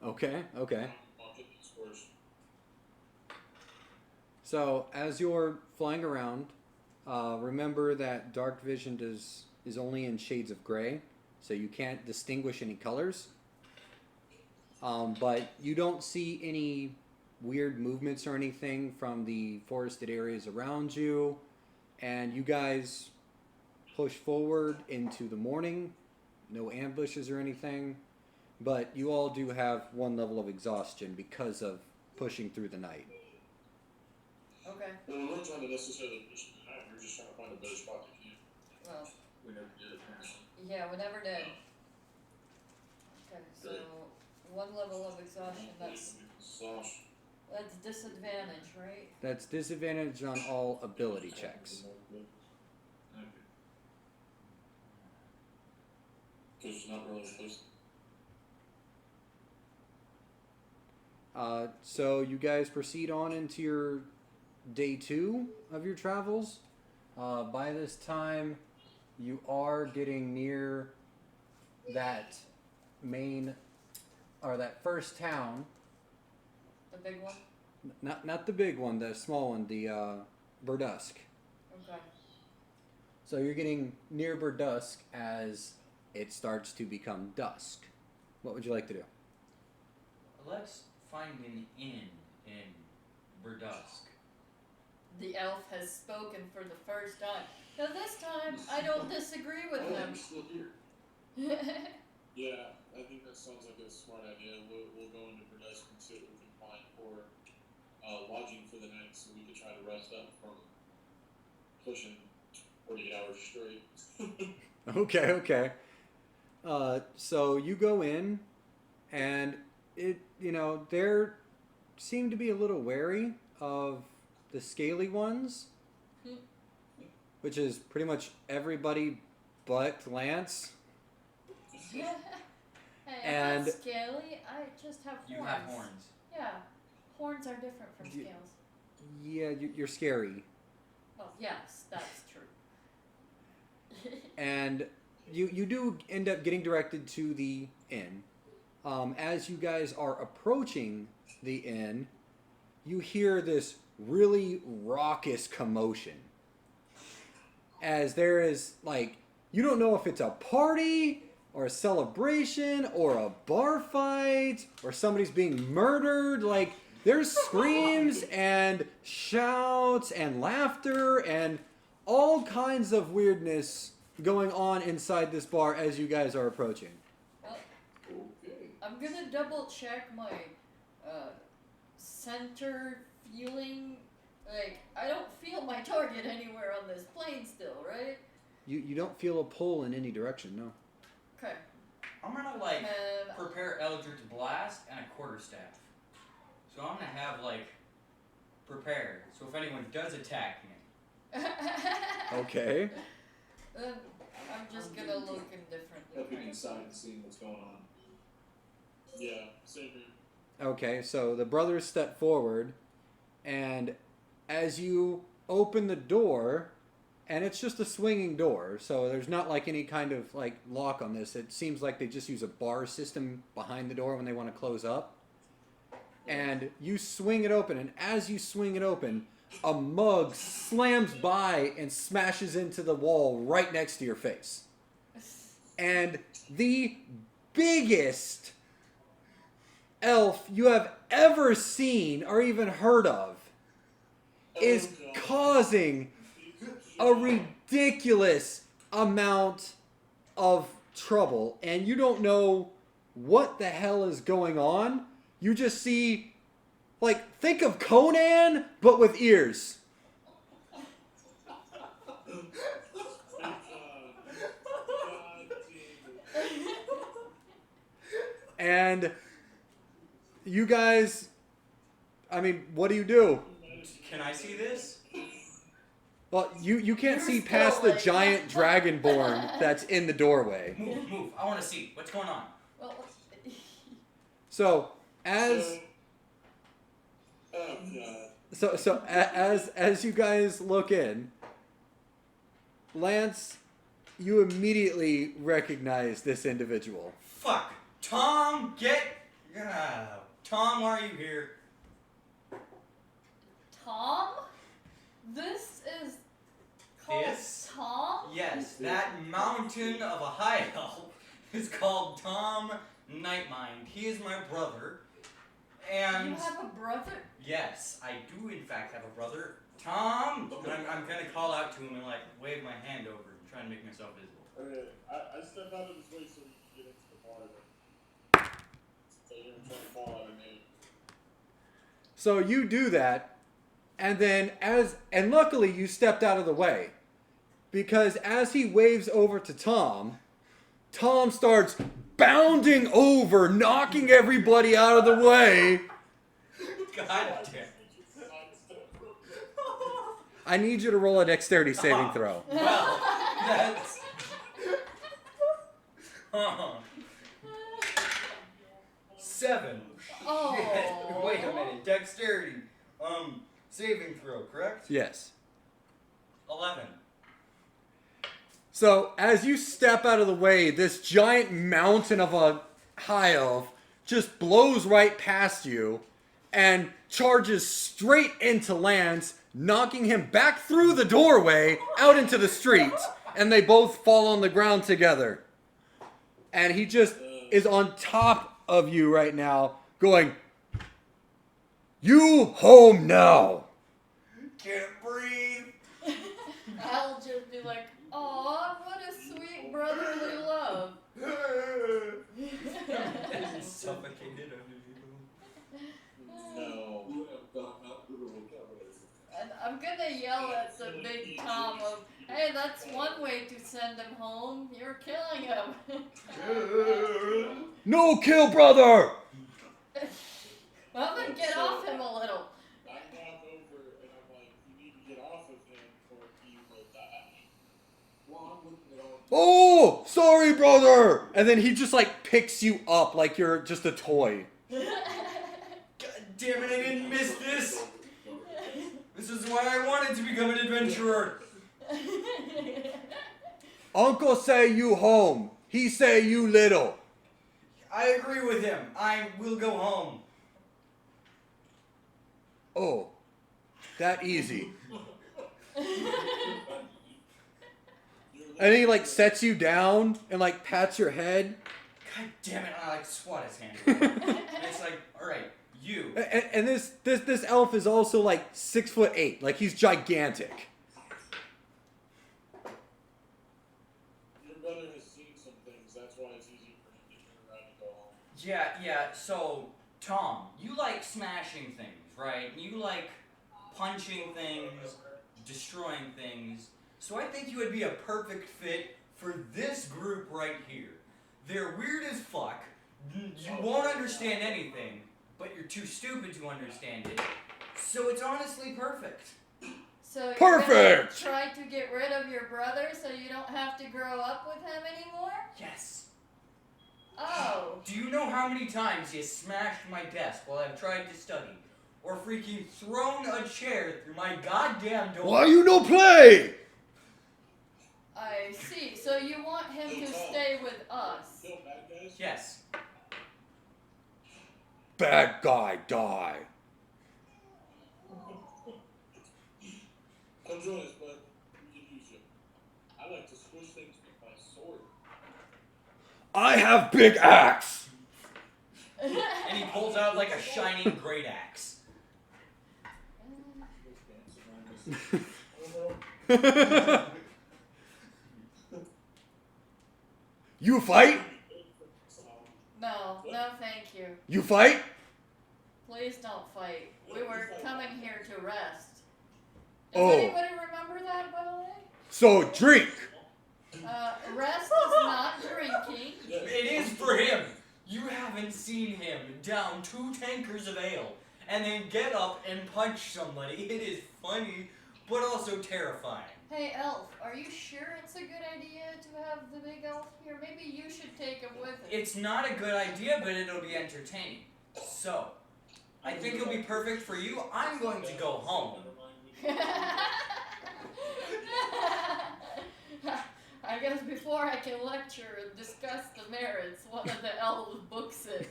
okay. I'll get these horses. So as you're flying around, remember that dark vision is only in shades of gray, so you can't distinguish any colors. But you don't see any weird movements or anything from the forested areas around you, and you guys push forward into the morning. No ambushes or anything, but you all do have one level of exhaustion because of pushing through the night. Okay. Well, we weren't trying to necessarily push the night. We were just trying to find a better spot to camp. Well, We never did apparently. Yeah, we never did. Okay, so Great. 1 level of exhaustion. That's Sauce. disadvantage, right? That's disadvantage on all ability checks. Okay. Because it's not really supposed So you guys proceed on into your day 2 of your travels. By this time, you are getting near that main, or that first town. The big one? Not the big one, the small one, the Burdusk. Okay. So you're getting near Burdusk as it starts to become dusk. What would you like to do? Let's find an inn in Burdusk. The elf has spoken for the first time. Now this time, I don't disagree with Oh, him. I'm still here. Yeah, I think that sounds like a smart idea. We'll go into Burdusk and see what we can find for lodging for the night, so we can try to rest up from pushing 48 hours straight. Okay. So you go in, and there seem to be a little wary of the scaly ones, which is pretty much everybody but Lance. Hey, And- I'm not scaly. I just have horns. You have horns. Yeah, horns are different from Y- scales. Yeah, you're scary. Oh, yes, that's true. And you do end up getting directed to the inn. As you guys are approaching the inn, you hear this really raucous commotion. As there is, you don't know if it's a party or a celebration or a bar fight or somebody's being murdered. There's screams and shouts and laughter and all kinds of weirdness going on inside this bar as you guys are approaching. Well, Okay. I'm gonna double check my center feeling. I don't feel my target anywhere on this plane still, right? You don't feel a pull in any direction, no. Okay. I'm gonna And prepare Eldritch Blast and a quarterstaff. So I'm gonna have prepared. So if anyone does attack me, Okay. then I'm just gonna look Looking indifferently. inside and seeing what's going on. Yeah, same here. Okay, so the brothers step forward, and as you open the door, and it's just a swinging door, so there's not any kind of lock on this. It seems like they just use a bar system behind the door when they want to close up. And you swing it open, and as you swing it open, a mug slams by and smashes into the wall right next to your face. And the biggest elf you have ever seen or even heard of is Oh, God. causing a ridiculous amount of trouble, and you don't know what the hell is going on. You just see, think of Conan, but with ears. God damn it. And you guys, what do you do? can I see this? Well, you can't You're see still past the like- giant dragonborn that's in the doorway. Move. I want to see what's going on. Well, So as Oh, God. as you guys look in, Lance, you immediately recognize this individual. Fuck. Tom, Tom, why are you here? Tom? This is called This? Tom? Yes, that mountain of a high elf is called Tom Nightmind. He is my brother. And You have a brother? yes, I do in fact have a brother. Tom! And I'm gonna call out to him and wave my hand over and try and make myself visible. Okay, I step out of his way so we can get into the bar then. So you're gonna try to call out a name. So you do that, and then and luckily you stepped out of the way, because as he waves over to Tom, Tom starts bounding over, knocking everybody out of the way. God damn. I need you to roll a dexterity saving throw. Well, that's. 7. Oh. Shit. Wait a minute. Dexterity. Saving throw, correct? Yes. 11. So, as you step out of the way, this giant mountain of a high elf just blows right past you and charges straight into Lance, knocking him back through the doorway out into the street, and they both fall on the ground together. And he just is on top of you right now, going, "You home now." Can't breathe. I'll just be like, aw, what a sweet brotherly love. Suffocated under you. No. And I'm gonna yell at the big Tom of, hey, that's one way to send him home. You're killing him. No kill, brother! Well, then get off him a little. I walk over and I'm like, you need to get off of him or he will die. Well, I'm looking at all. Oh, sorry, brother! And then he just like picks you up like you're just a toy. God damn it, I didn't miss this. This is why I wanted to become an adventurer. Uncle say you home. He say you little. I agree with him. I will go home. Oh, that easy. And he like sets you down and like pats your head. God damn it, I like swat his hand away. And it's like, alright, you. And this elf is also like 6'8". Like he's gigantic. Your brother has seen some things, that's why it's easy for him to turn around and go home. Yeah, so, Tom, you like smashing things, right? You like punching things, destroying things. So I think you would be a perfect fit for this group right here. They're weird as fuck. You won't understand anything, but you're too stupid to understand it. So it's honestly perfect. So you're Perfect! gonna try to get rid of your brother so you don't have to grow up with him anymore? Yes. Oh. Do you know how many times you smashed my desk while I've tried to study? Or freaking thrown a chair through my goddamn door? Why you no play? I see. So you want him to stay with us? Kill bad guys? Yes. Bad guy die. Come join us, bud. We can use you. I like to squish things with my sword. I have big axe. And he pulls out like a shining great axe. You fight? No, thank you. You fight? Please don't fight. We were coming here to rest. Does Oh. anybody remember that, by the way? So drink. Rest is not drinking. It is for him. You haven't seen him down 2 tankers of ale and then get up and punch somebody. It is funny, but also terrifying. Hey, Elf, are you sure it's a good idea to have the big elf here? Maybe you should take him with us. It's not a good idea, but it'll be entertaining. So, I think it'll be perfect for you. I'm going to go home. I guess before I can lecture and discuss the merits, one of the elves books it.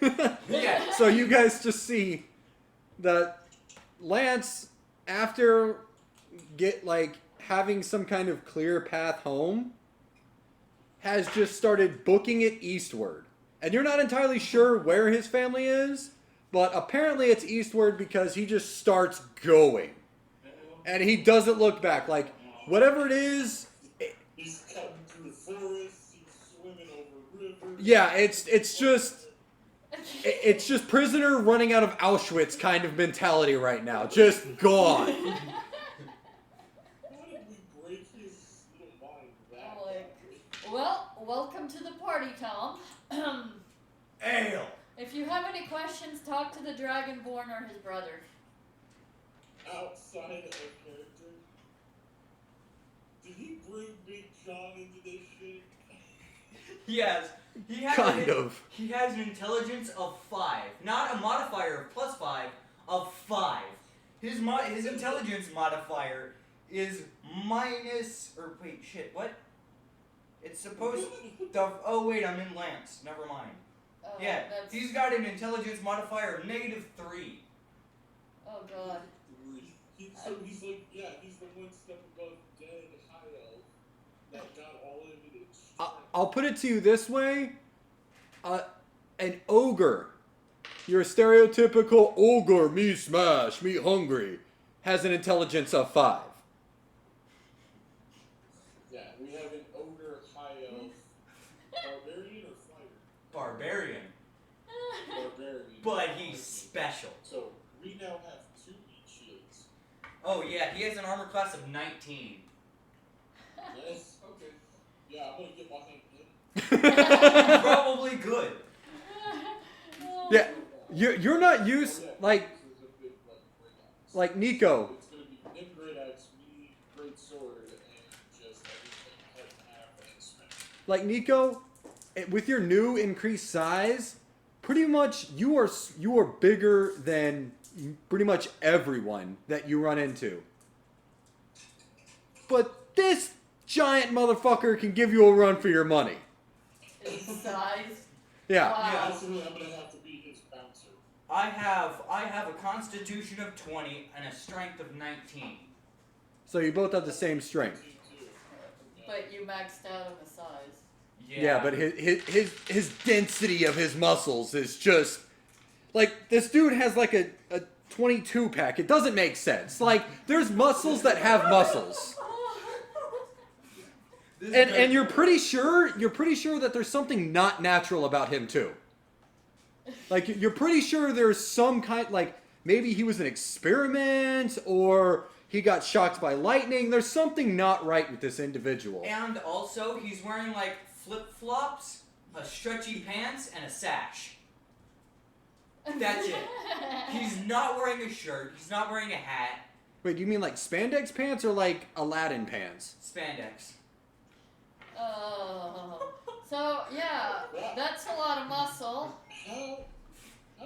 Yeah. So you guys just see that Lance, after having some kind of clear path home, has just started booking it eastward. And you're not entirely sure where his family is, but apparently it's eastward because he just starts going. And he doesn't look back. Like, whatever it is... He's cutting through the forest, he's swimming over rivers. Yeah, it's just prisoner running out of Auschwitz kind of mentality right now. Just gone. Why did we break his little mind that I'm like, way? well, welcome to the party, Tom. Ale! If you have any questions, talk to the Dragonborn or his brother. Outside of character, did he bring Big John into this shit? Yes. He has Kind of. He has an intelligence of 5. Not a modifier of +5, of 5. His intelligence modifier is minus... Or wait, shit, what? It's supposed to... Oh wait, I'm in Lance. Never mind. Yeah, That's... he's got an intelligence modifier of -3. Oh god. So he's like, yeah, he's the one step above dead high elf that got all of it. I'll put it to you this way. An ogre. Your stereotypical ogre, me smash, me hungry, has an intelligence of 5. Yeah, we have an ogre high elf. Barbarian or fighter? Barbarian. Barbarian. But he's special. So we now have 2 meat shields. Oh yeah, he has an armor class of 19. Yes? Okay. Yeah, I'm gonna get behind him. Probably good. Yeah, you're not used like Nico. It's gonna be him great axe, me great sword, and just everything cut in half and strength. Like Nico, with your new increased size, pretty much you are bigger than pretty much everyone that you run into. But this giant motherfucker can give you a run for your money. His size. Yeah. Wow. Absolutely, I'm gonna have to be his bouncer. I have a constitution of 20 and a strength of 19. So you both have the same strength. But you maxed out on the size. Yeah, but his density of his muscles is just like this dude has like a 22 pack. It doesn't make sense. Like there's muscles that have muscles. And you're pretty sure that there's something not natural about him too. Like you're pretty sure there's some kind, like maybe he was an experiment or he got shocked by lightning. There's something not right with this individual. And also, he's wearing like flip-flops, a stretchy pants, and a sash. That's it. He's not wearing a shirt. He's not wearing a hat. Wait, do you mean like spandex pants or like Aladdin pants? Spandex. Oh. So, yeah, that's a lot of muscle. How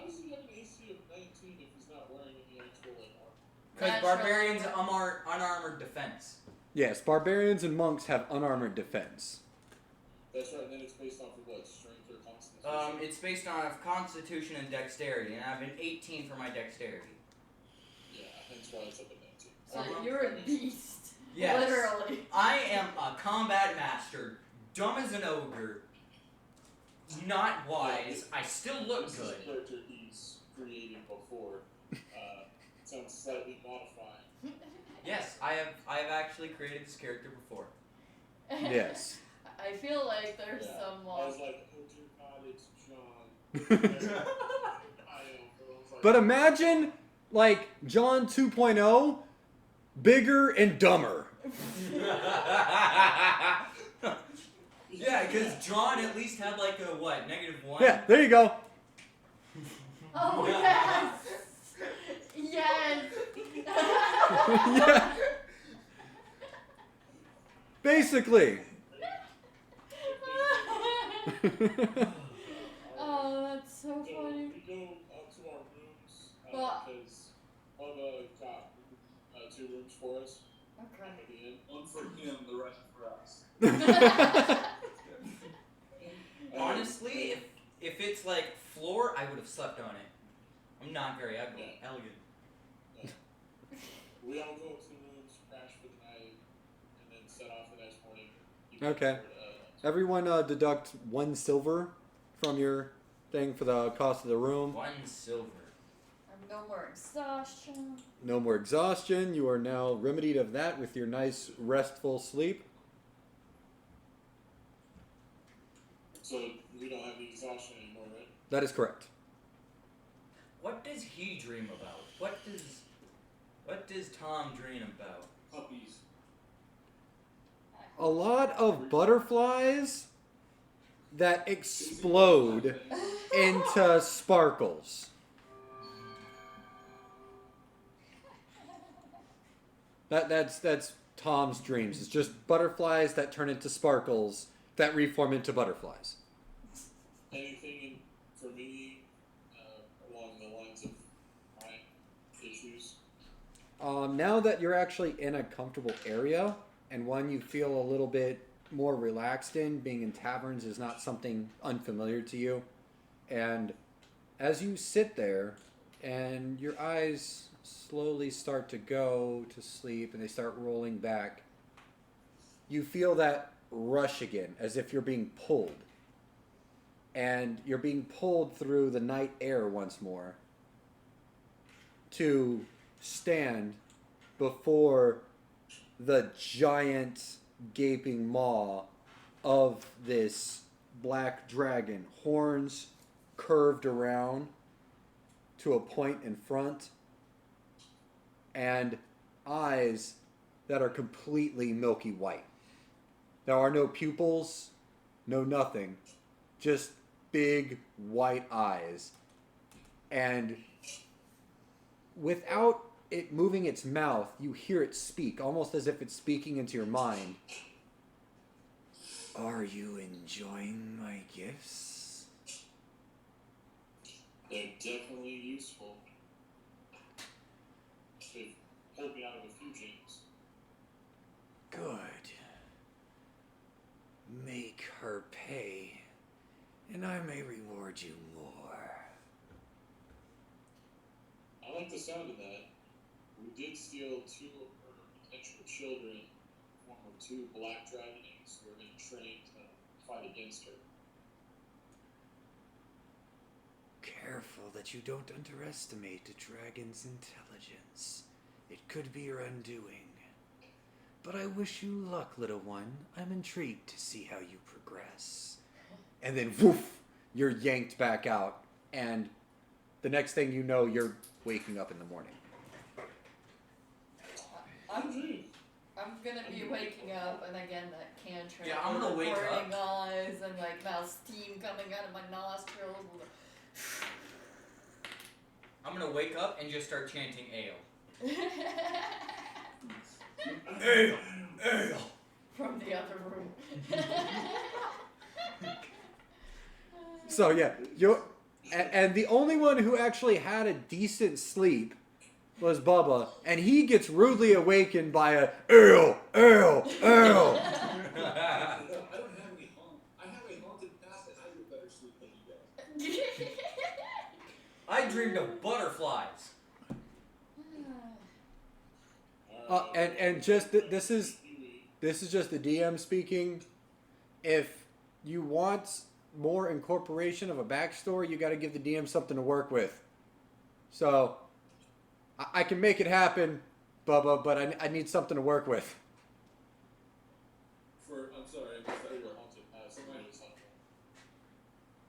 does he have an AC of 19 if he's not wearing any actual like armor? Because Natural barbarians armor. unarmored defense. Yes, barbarians and monks have unarmored defense. That's right, and then it's based off of what, strength or constitution? It's based on constitution and dexterity, and I have an 18 for my dexterity. Yeah, hence why it's up at 19. So you're a beast. Yes. Literally. I am a combat master, dumb as an ogre, not wise. I still look This is good. the character he's creating before. Sounds slightly modified. Yes, I have actually created this character before. Yes. I feel like there's Yeah. some I was like, oh dear God, it's John. But imagine like John 2.0, bigger and dumber. Yeah, because John at least had like a what, -1? Yeah, there you go. Oh, yes! Yes! Yeah. Basically. Oh, that's so So funny. we go up to our rooms Well- because Bubba got 2 rooms for us Okay. at the end. One for him, the rest for us. Honestly, if it's like floor, I would have slept on it. I'm not very ugly, elegant. We all go up to the rooms, crash for the night, and then set off the next morning. Okay. Everyone deduct 1 silver from your thing for the cost of the room. 1 silver. I'm no more exhaustion. No more exhaustion. You are now remedied of that with your nice restful sleep. So we don't have the exhaustion anymore, right? That is correct. What does he dream about? What does Tom dream about? Puppies. A lot of butterflies that explode into sparkles. That's Tom's dreams. It's just butterflies that turn into sparkles that reform into butterflies. Anything for me along the lines of my issues? Now that you're actually in a comfortable area and one you feel a little bit more relaxed in, being in taverns is not something unfamiliar to you. And as you sit there and your eyes slowly start to go to sleep and they start rolling back, you feel that rush again, as if you're being pulled. And you're being pulled through the night air once more to stand before the giant gaping maw of this black dragon, horns curved around to a point in front, and eyes that are completely milky white. There are no pupils, no nothing, just big white eyes. And without it moving its mouth, you hear it speak, almost as if it's speaking into your mind. Are you enjoying my gifts? They're definitely useful. They've pulled me out of a few jams. Good. Make her pay, and I may reward you more. I like the sound of that. We did steal 2 of her potential children in the form of 2 black dragonings who are going to train to fight against her. Careful that you don't underestimate a dragon's intelligence. It could be your undoing. But I wish you luck, little one. I'm intrigued to see how you progress. And then, woof, you're yanked back out. And the next thing you know, you're waking up in the morning. I'm gonna be waking up, and again that cantrip. Yeah, I'm gonna wake up. Burning eyes and like now steam coming out of my nostrils. I'm gonna wake up and just start chanting ale. Ale! From the other room. So yeah, and the only one who actually had a decent sleep was Bubba, and he gets rudely awakened by a ale, ale, ale. I don't have any I have a haunted past and I get better sleep than you guys. I dreamed of butterflies. And just this is just the DM speaking. If you want more incorporation of a backstory, you got to give the DM something to work with. So I can make it happen, Bubba, but I need something to work with. I'm sorry, I missed that your haunted past. Somebody was helpful.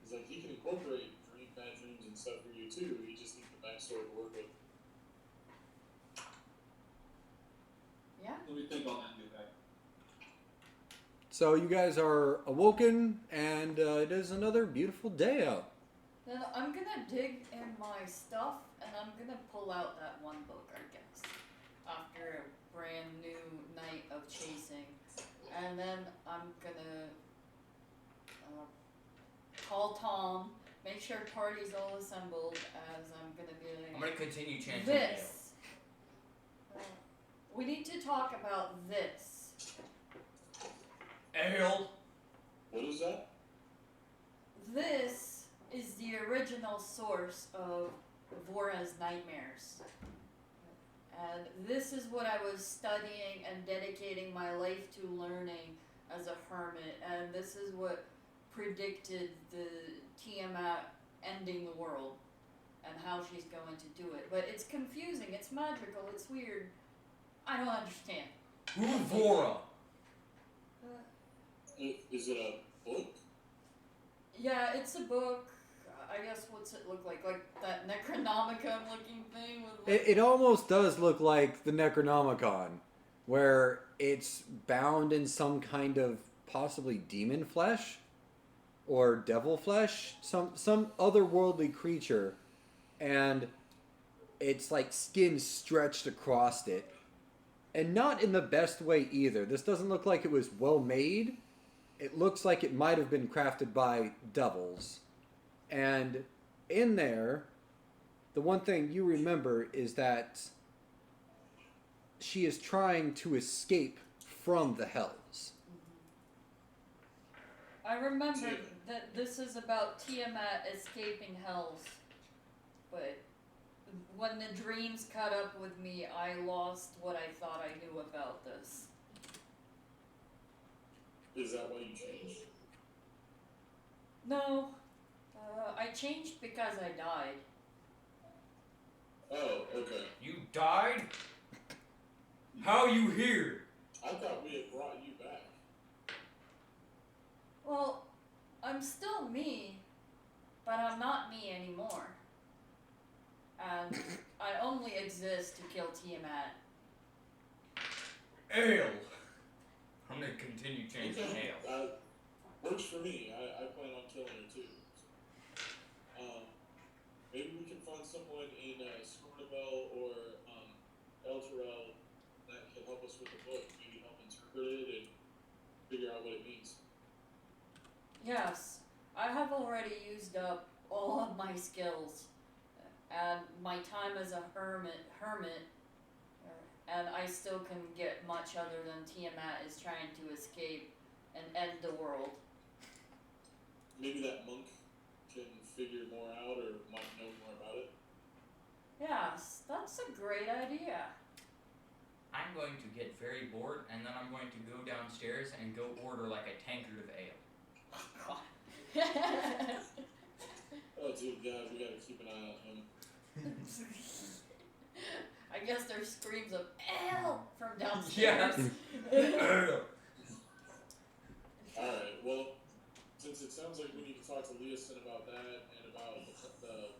He's like, he can incorporate bad dreams and stuff for you too. You just need the backstory to work with. Yeah. Let me think on that new guy. So you guys are awoken, and it is another beautiful day out. Then I'm gonna dig in my stuff, and I'm gonna pull out that one book, I guess, after a brand new night of chasing, and then I'm gonna call Tom, make sure party's all assembled, as I'm gonna be like, I'm gonna continue chanting this. We need to talk about this. ale. Ale! What is that? This is the original source of Vora's nightmares. And this is what I was studying and dedicating my life to learning as a hermit. And this is what predicted the Tiamat ending the world and how she's going to do it. But it's confusing, it's magical, it's weird. I don't understand. Who's Vora? Is it a book? Yeah, it's a book. I guess what's it look like? Like that Necronomicon looking thing with like... It almost does look like the Necronomicon, where it's bound in some kind of possibly demon flesh, or devil flesh, some otherworldly creature, and it's like skin stretched across it, and not in the best way either. This doesn't look like it was well made. It looks like it might have been crafted by devils, and in there, the one thing you remember is that she is trying to escape from the hells. I remember that this is about Tiamat escaping hells, but when the dreams caught up with me, I lost what I thought I knew about this. Is that why you changed? No, I changed because I died. Oh, okay. You died? How you here? I thought we had brought you back. Well, I'm still me, but I'm not me anymore. And I only exist to kill Tiamat. Ale. I'm gonna continue changing ale. Works for me. I plan on killing her too. Maybe we can find someone in Scornabel or Elturel that can help us with the book. Maybe help interpret it and figure out what it means. Yes, I have already used up all of my skills, and my time as a hermit, and I still can get much other than Tiamat is trying to escape and end the world. Maybe that monk can figure more out or might know more about it. Yes, that's a great idea. I'm going to get very bored, and then I'm going to go downstairs and go order like a tankard of ale. Oh, dude, guys, we gotta keep an eye on him. I guess there's screams of "L" from downstairs. Ale. Alright, well, since it sounds like we need to talk to Leosin about that and about the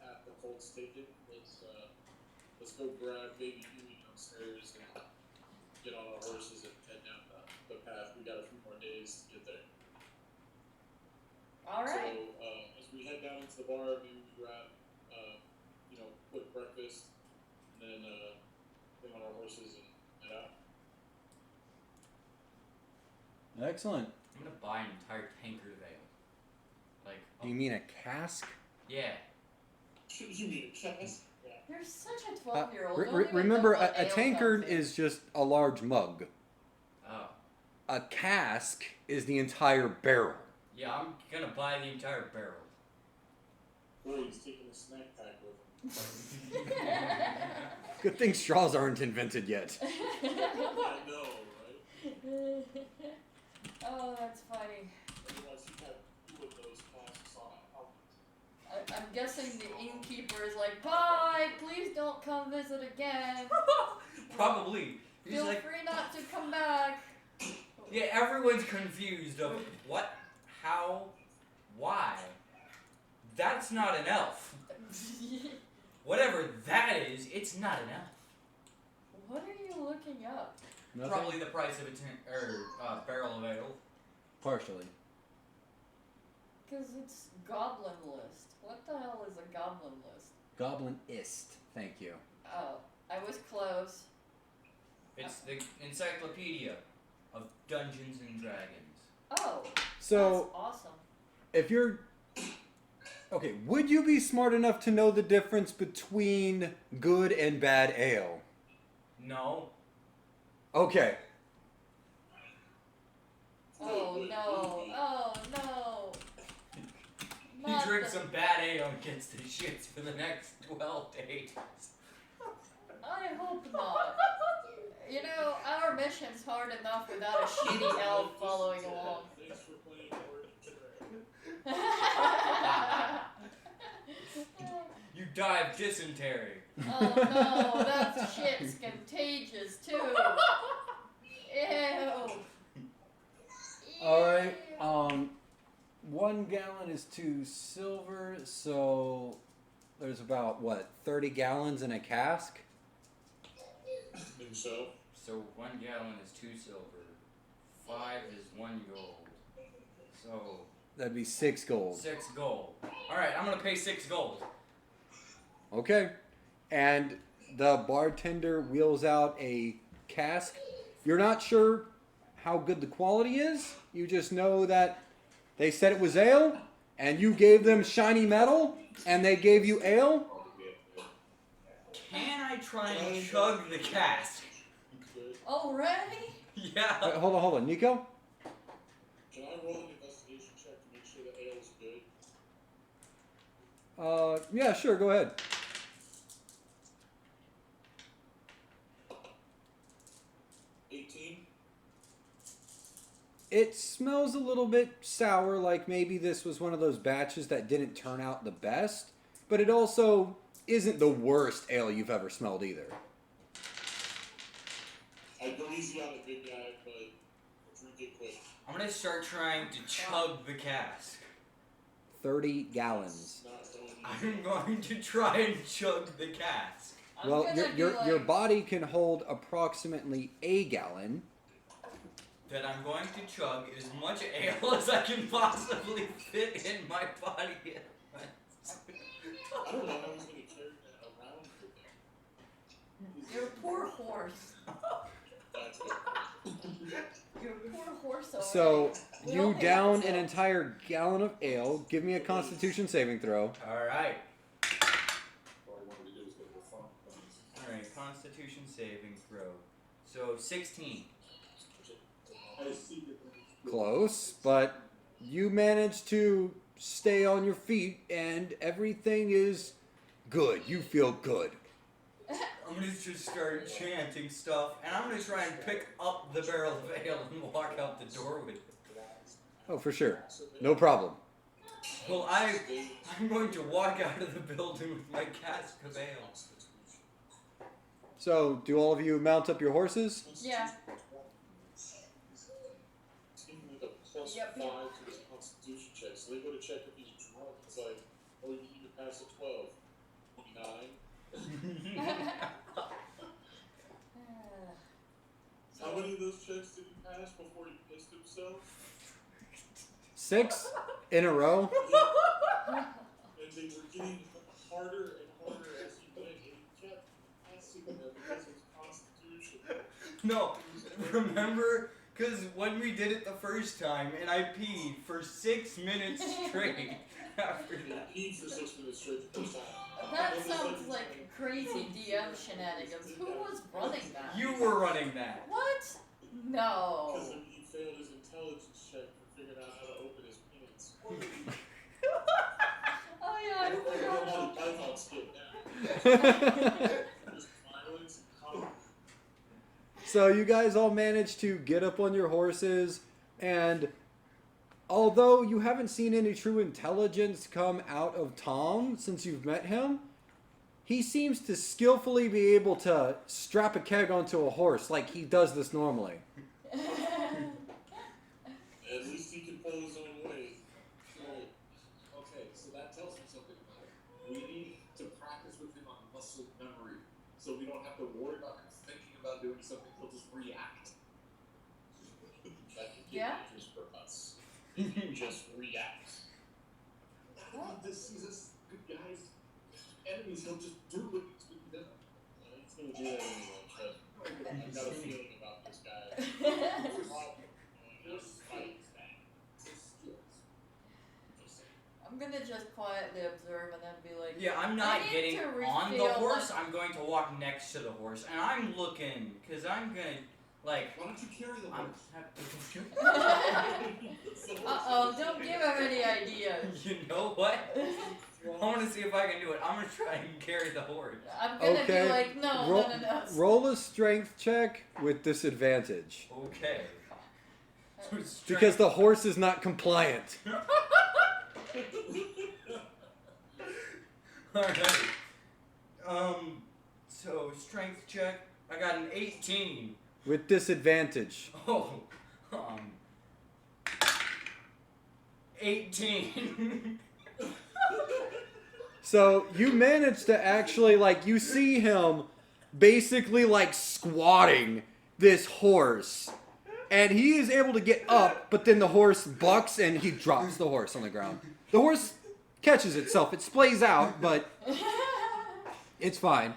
path the Colt's taken, let's go grab baby Huey downstairs and get on our horses and head down the path. We got a few more days to get there. Alright. So, as we head down into the bar, maybe we grab, quick breakfast, and then, get on our horses and head out. Excellent. I'm gonna buy an entire tankard of ale. Like. Do you mean a cask? Yeah. You mean a chest? Yeah. You're such a 12-year-old. Remember, a tankard is just a large mug. Oh. A cask is the entire barrel. Yeah, I'm gonna buy the entire barrel. Boy, he's taking a snack pack with him. Good thing straws aren't invented yet. I know, right? Oh, that's funny. Otherwise, he'd have two of those casks on a helmet. I'm guessing the innkeeper is like, bye, please don't come visit again. Probably. He's Feel like, free not to come back. yeah, everyone's confused of what, how, why. That's not an elf. Whatever that is, it's not an elf. What are you looking up? Nothing? Probably the price of a barrel of ale. Partially. Because it's goblin list. What the hell is a goblin list? Goblinist. Thank you. Oh, I was close. It's the encyclopedia of Dungeons and Dragons. Oh, So, that's awesome. if you're... Okay, would you be smart enough to know the difference between good and bad ale? No. Okay. Oh no, oh no. He Not drinks the- some bad ale and gets the shits for the next 12 days. I hope not. You know, our mission's hard enough without a shitty elf following along. Thanks for playing Hoard today. You die of dysentery. Oh no, that shit's contagious too. Ew. Alright, Ew. 1 gallon is 2 silver, so there's about, 30 gallons in a cask? And so, So 1 gallon is 2 silver. 5 is 1 gold. So That'd be 6 gold. 6 gold. Alright, I'm gonna pay 6 gold. Okay. And the bartender wheels out a cask. You're not sure how good the quality is. You just know that they said it was ale, and you gave them shiny metal, and they gave you ale. Can I try and chug the cask? Already? Yeah. Wait, hold on. Nico? Can I roll an investigation check to make sure the ale's good? Yeah, sure, go ahead. 18. It smells a little bit sour, like maybe this was one of those batches that didn't turn out the best, but it also isn't the worst ale you've ever smelled either. I go easy on the big guy, but drink it quick. I'm gonna start trying to chug the cask. 30 gallons. Not going easy. I'm going to try and chug the cask. I'm Well, gonna your be like, your body can hold approximately a gallon. That I'm going to chug as much ale as I can possibly fit in my body. I don't know how he's going to carry that around with him. your poor horse. That's good. Your poor horse already. So We you only down have an some. entire gallon of ale. Give me a Constitution saving throw. Alright. All I wanted to do was go for fun. Alright, Constitution saving throw. So 16. I see that. Close, but you managed to stay on your feet, and everything is good. You feel good. I'm gonna just start chanting stuff, and I'm gonna try and pick up the barrel of ale and walk out the door with it. Oh, for sure. No problem. Well, I'm going to walk out of the building with my cask of ale. So, do all of you mount up your horses? Yeah. It's giving like a plus Yep. 5 to his constitution check. So they go to check if he's drunk. It's like, oh, you need to pass a 12. 29. How many of those checks did he pass before he pissed himself? 6 in a row. And they were getting harder and harder as he went, and he kept passing them because of his constitution. No, remember? Because when we did it the first time, and I peed for 6 minutes straight after that. He peed for 6 minutes straight the first time. That sounds like crazy DM shenanigans. Who was running that? You were running that. What? No. Because he failed his intelligence check for figuring out how to open his pants. Oh yeah, I forgot about that. Python skip now. Just violence and comedy. So you guys all managed to get up on your horses, and although you haven't seen any true intelligence come out of Tom since you've met him, he seems to skillfully be able to strap a keg onto a horse like he does this normally. At least he can pull his own weight. Right. Okay, so that tells me something about it. We need to practice with him on muscle memory, so we don't have to worry about him thinking about doing something. He'll just react. That could get Yeah? dangerous for us. If you just react. This is us good guys. Enemies, he'll just do what needs to be done. He's gonna do that anyway, trust me. I've got a feeling about this guy. Just fight that. It's skills. Just saying. I'm gonna just quietly observe and then be like, Yeah, I'm I not need getting to on the refill horse. my- I'm going to walk next to the horse, and I'm looking, because I'm going to, like, Why don't you carry the I'm. horse? Uh-oh, don't give him any ideas. You know what? I want to see if I can do it. I'm going to try and carry the horse. I'm gonna Okay. be like, no, Roll, no, no, no. roll a strength check with disadvantage. Okay. So Because the horse is not compliant. Alright. So strength check. I got an 18. With disadvantage. Oh. 18. So you manage to actually, like, you see him basically, like, squatting this horse. And he is able to get up, but then the horse bucks and he drops the horse on the ground. The horse catches itself. It splays out, but it's fine.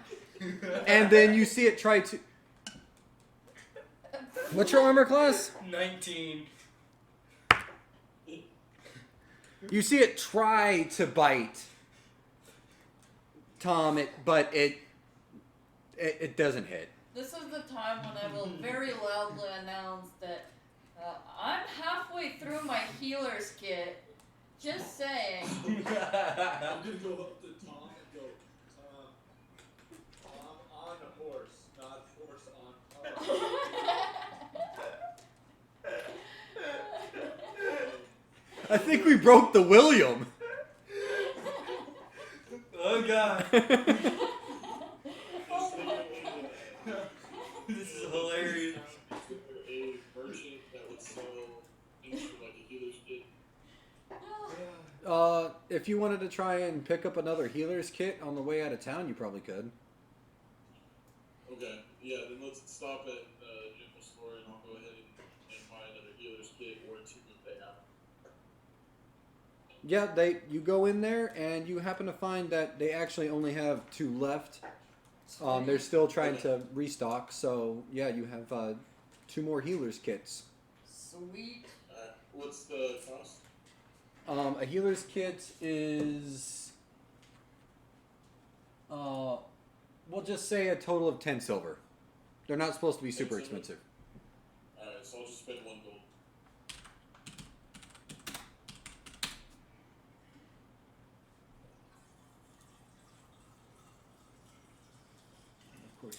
And then you see it try to... What's your armor class? 19. You see it try to bite Tom, but it doesn't hit. This is the time when I will very loudly announce that I'm halfway through my healer's kit. Just saying. I'm gonna go up to Tom and go, Tom on a horse, not horse on Tom. I think we broke the William. Oh god. Just think of This is hilarious. a merchant that would sell things for like a healer's kit. If you wanted to try and pick up another healer's kit on the way out of town, you probably could. Okay, yeah, then let's stop at the general store and I'll go ahead and buy another healer's kit or two if they have. Yeah, you go in there and you happen to find that they actually only have 2 left. They're still trying to restock, so yeah, you have 2 more healer's kits. Sweet. Alright, what's the cost? A healer's kit is, we'll just say a total of 10 silver. They're not supposed to be 10 super silver? expensive. Alright, so I'll just spend 1 gold. Of course.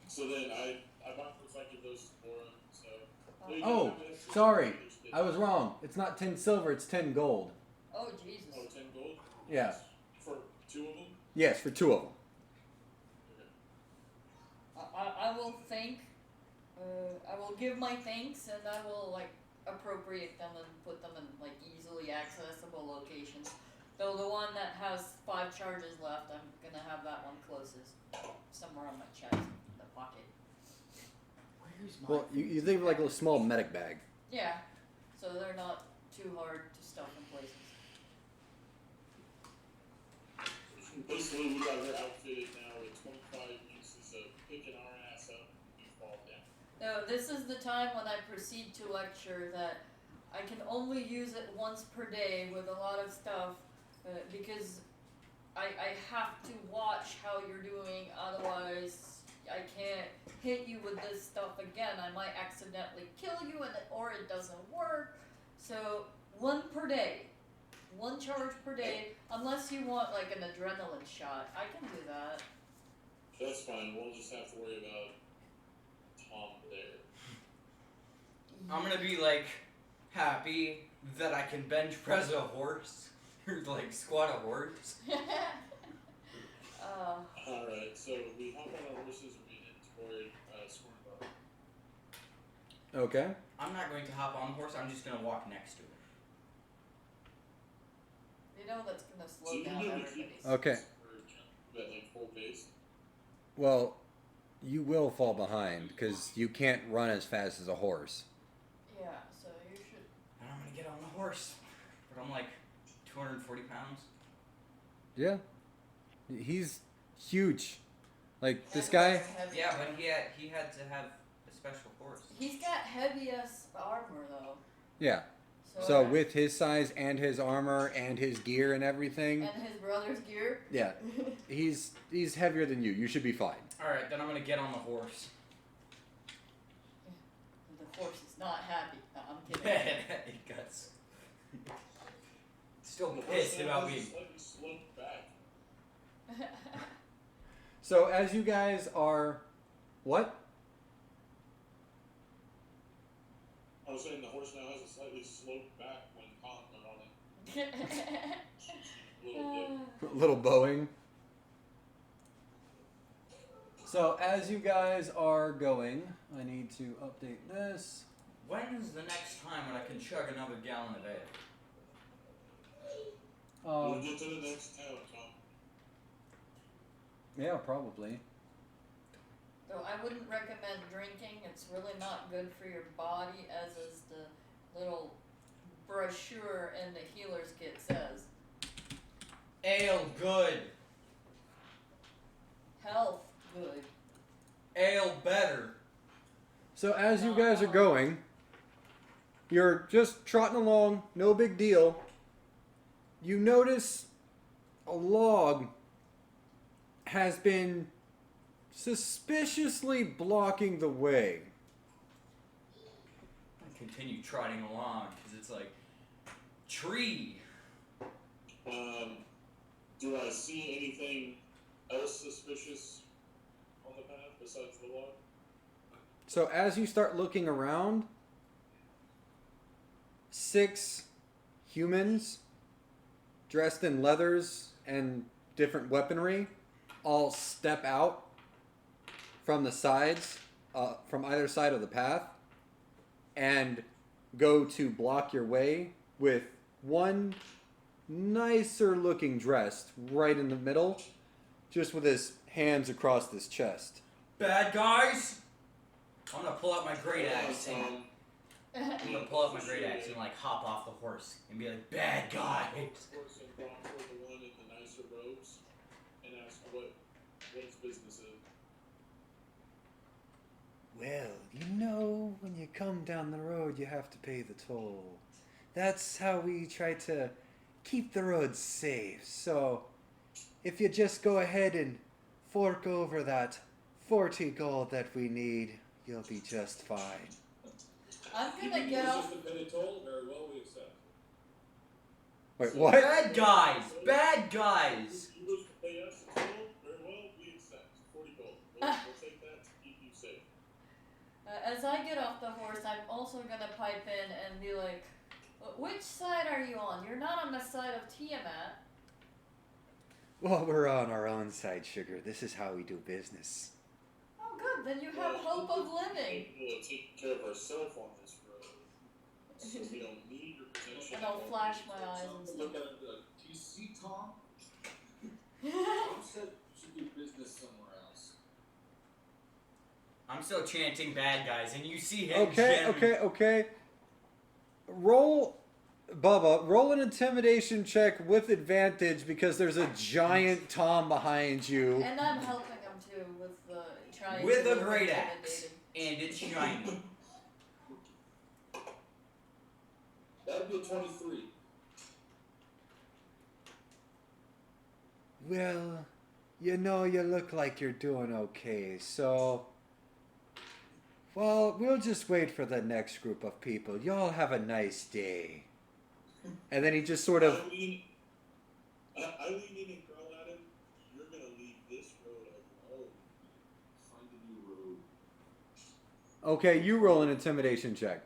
So then I might if I give those to Laura, so. There you go, Oh, I'm gonna switch sorry. to healer's kit. I was wrong. It's not 10 silver, it's 10 gold. Oh, Jesus. Oh, 10 gold? Yeah. For 2 of them? Yes, for 2 of them. I will thank, I will give my thanks and I will, like, appropriate them and put them in, like, easily accessible locations. Though the one that has 5 charges left, I'm gonna have that one closest. Somewhere on my chest, in the pocket. Where's my Well, you leave like a little small medic bag. Yeah, so they're not too hard to stuff in places. Basically, we got her outfitted now with 25 uses of picking our ass up and we fall down. No, this is the time when I proceed to lecture that I can only use it once per day with a lot of stuff because I have to watch how you're doing, otherwise I can't hit you with this stuff again. I might accidentally kill you or it doesn't work. So 1 per day. 1 charge per day, unless you want like an adrenaline shot. I can do that. That's fine, we'll just have to worry about Tom there. I'm gonna be like happy that I can bench press a horse or like squat a horse. Alright, so we hop on our horses and we head toward Scornborough. Okay. I'm not going to hop on the horse, I'm just gonna walk next to it. You know that's gonna So slow you down know everybody's. Okay. At like full pace. Well, you will fall behind because you can't run as fast as a horse. Yeah, so you should. And I'm gonna get on the horse. But I'm like 240 pounds. Yeah. He's huge. Like this guy. Heavy. Yeah, but he had to have a special horse. He's got heavy ass armor though. Yeah. So with his size and his armor and his gear and everything, and his brother's gear. yeah, he's heavier than you. You should be fine. Alright, then I'm gonna get on the horse. The horse is not happy. No, I'm kidding. It guts. Still pissed about me. Slightly sloped back. So as you guys are, what? I was saying the horse now has a slightly sloped back when Tom went on it. Little dip. Little bowing. So as you guys are going, I need to update this. When's the next time when I can chug another gallon of ale? We'll get to the next town, Tom. Yeah, probably. Though I wouldn't recommend drinking. It's really not good for your body, as is the little brochure in the healer's kit says. Ale good. Health good. Ale better. So as you guys are going, you're just trotting along, no big deal. You notice a log has been suspiciously blocking the way. I continue trotting along because it's like tree. Do I see anything else suspicious on the path besides the log? So as you start looking around, 6 humans dressed in leathers and different weaponry all step out from the sides, from either side of the path, and go to block your way with one nicer looking dressed right in the middle, just with his hands across his chest. Bad guys. I'm gonna pull out my great axe. I'm gonna pull out my great axe and like hop off the horse and be like, bad guys. Horse and brought for the one in the nicer robes and ask what his business is. Well, you know, when you come down the road, you have to pay the toll. That's how we try to keep the roads safe. So, if you just go ahead and fork over that 40 gold that we need, you'll be just fine. I'm gonna get off. To pay the toll, very well, we accept. Wait, So what? Bad guys. Bad guys. You wish to pay us a toll? Very well, we accept. 40 gold. We'll take that to keep you safe. As I get off the horse, I'm also gonna pipe in and be like, which side are you on? You're not on the side of Tiamat. Well, we're on our own side, sugar. This is how we do business. Oh, good. Then you have hope of living. We'll take care of ourselves on this road. So we don't need your protection. And I'll flash my eyes and Look stuff. at him and be like, do you see Tom? Tom said you should do business somewhere else. I'm still chanting bad guys, and you see him. Okay. Roll, Bubba, roll an intimidation check with advantage because there's a giant Tom behind you. And I'm helping him too with the trying With to a look great axe, intimidating. and it's shiny. That would be a 23. Well, you know, you look like you're doing okay, so... Well, we'll just wait for the next group of people. Y'all have a nice day. And then he just sort of... I lean in and growl at him. You're gonna leave this road alone. Find a new road. Okay, you roll an intimidation check.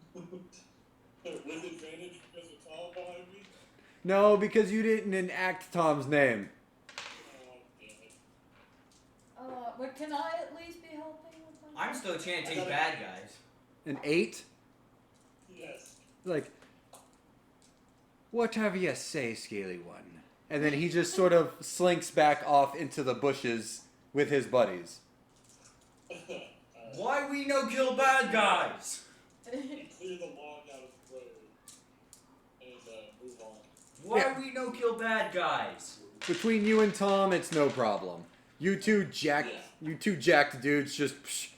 With advantage because of Tom behind me? No, because you didn't enact Tom's name. Oh, damn it. But can I at least be helping with my... I'm still chanting bad guys. An 8? Yes. Like, whatever you say, Scaly One. And then he just sort of slinks back off into the bushes with his buddies. Why we no kill bad guys? Clear the log out of the road and move on. Why Yeah. we no kill bad guys? Between you and Tom, it's no problem. You two jacked dudes just... Psh.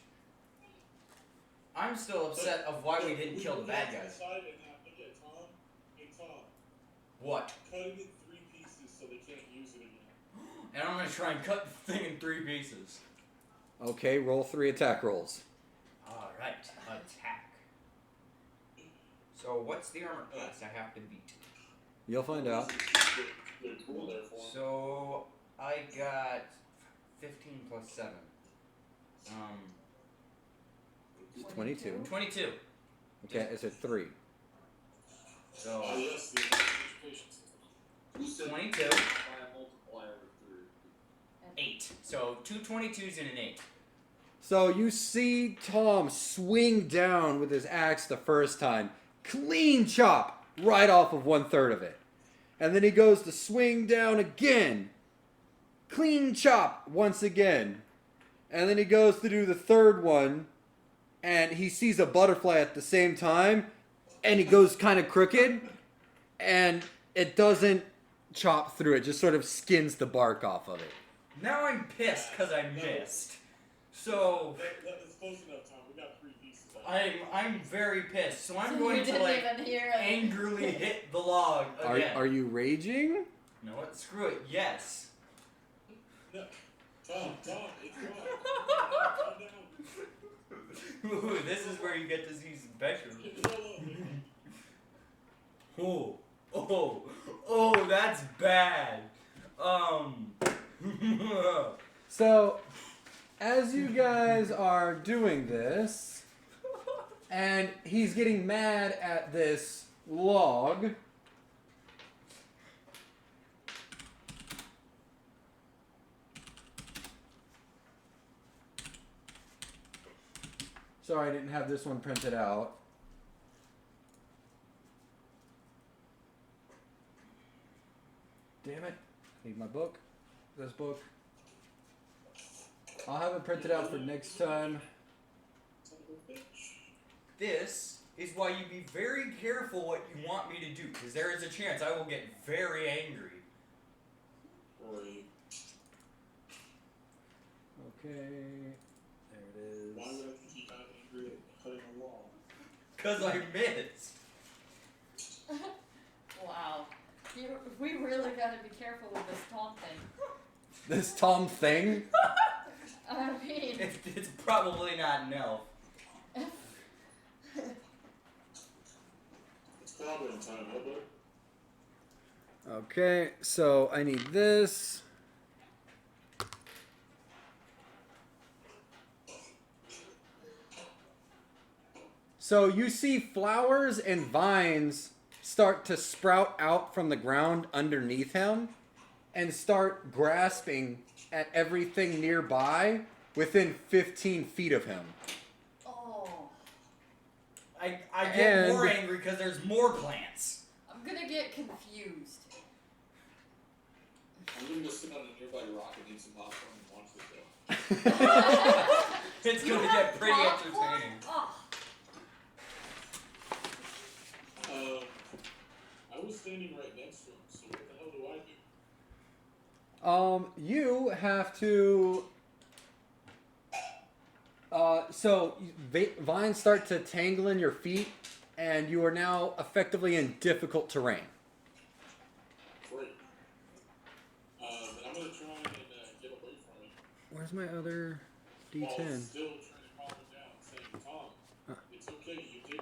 I'm still upset of why we didn't kill the bad Go to guys. side and now look at Tom. Hey Tom, What? cut it in 3 pieces so they can't use it again. And I'm gonna try and cut the thing in 3 pieces. Okay, roll 3 attack rolls. Alright, attack. So what's the armor class I have to beat? You'll find out. They're cool there for him. So I got 15 plus 7. 22. 22. Okay, it's a 3. So Oh yes, the education system. You said 22. by a multiplier of 3. 8. So 2 22s and an 8. So you see Tom swing down with his axe the first time. Clean chop right off of 1/3 of it. And then he goes to swing down again. Clean chop once again. And then he goes to do the third one, and he sees a butterfly at the same time, and he goes kind of crooked, and it doesn't chop through it, just sort of skins the bark off of it. Now I'm pissed because I missed. So That's close enough, Tom. We got 3 pieces. I'm very pissed. So I'm So going you to didn't like even hear it. angrily hit the log again. Are you raging? You know what? Screw it. Yes. No. Tom, it's Tom. Calm down. Ooh, this is where you get to see some pictures. Oh, that's bad. So, as you guys are doing this, and he's getting mad at this log, sorry, I didn't have this one printed out. Damn it. Need my book. This book. I'll have it printed out for next time. This is why you be very careful what you want me to do, because there is a chance I will get very angry. Okay. There it is. Why would I think he got angry at cutting a wall? Because I missed. Wow. We really gotta be careful with this Tom thing. This Tom thing? I mean, It's probably not an elf. It's goblin time, huh, bud? Okay, so I need this. So you see flowers and vines start to sprout out from the ground underneath him and start grasping at everything nearby within 15 feet of him. oh, I get And- more angry because there's more plants. I'm gonna get confused. I'm gonna go sit on a nearby rock and eat some popcorn and watch the show. It's You gonna have get pretty popcorn? entertaining. Oh, I was standing right next to him, so what the hell do I do? You have to. So vines start to tangle in your feet, and you are now effectively in difficult terrain. Great. Then I'm gonna try and get away from him. Where's my other While D10? still trying to calm him down, saying, Tom, it's okay. You did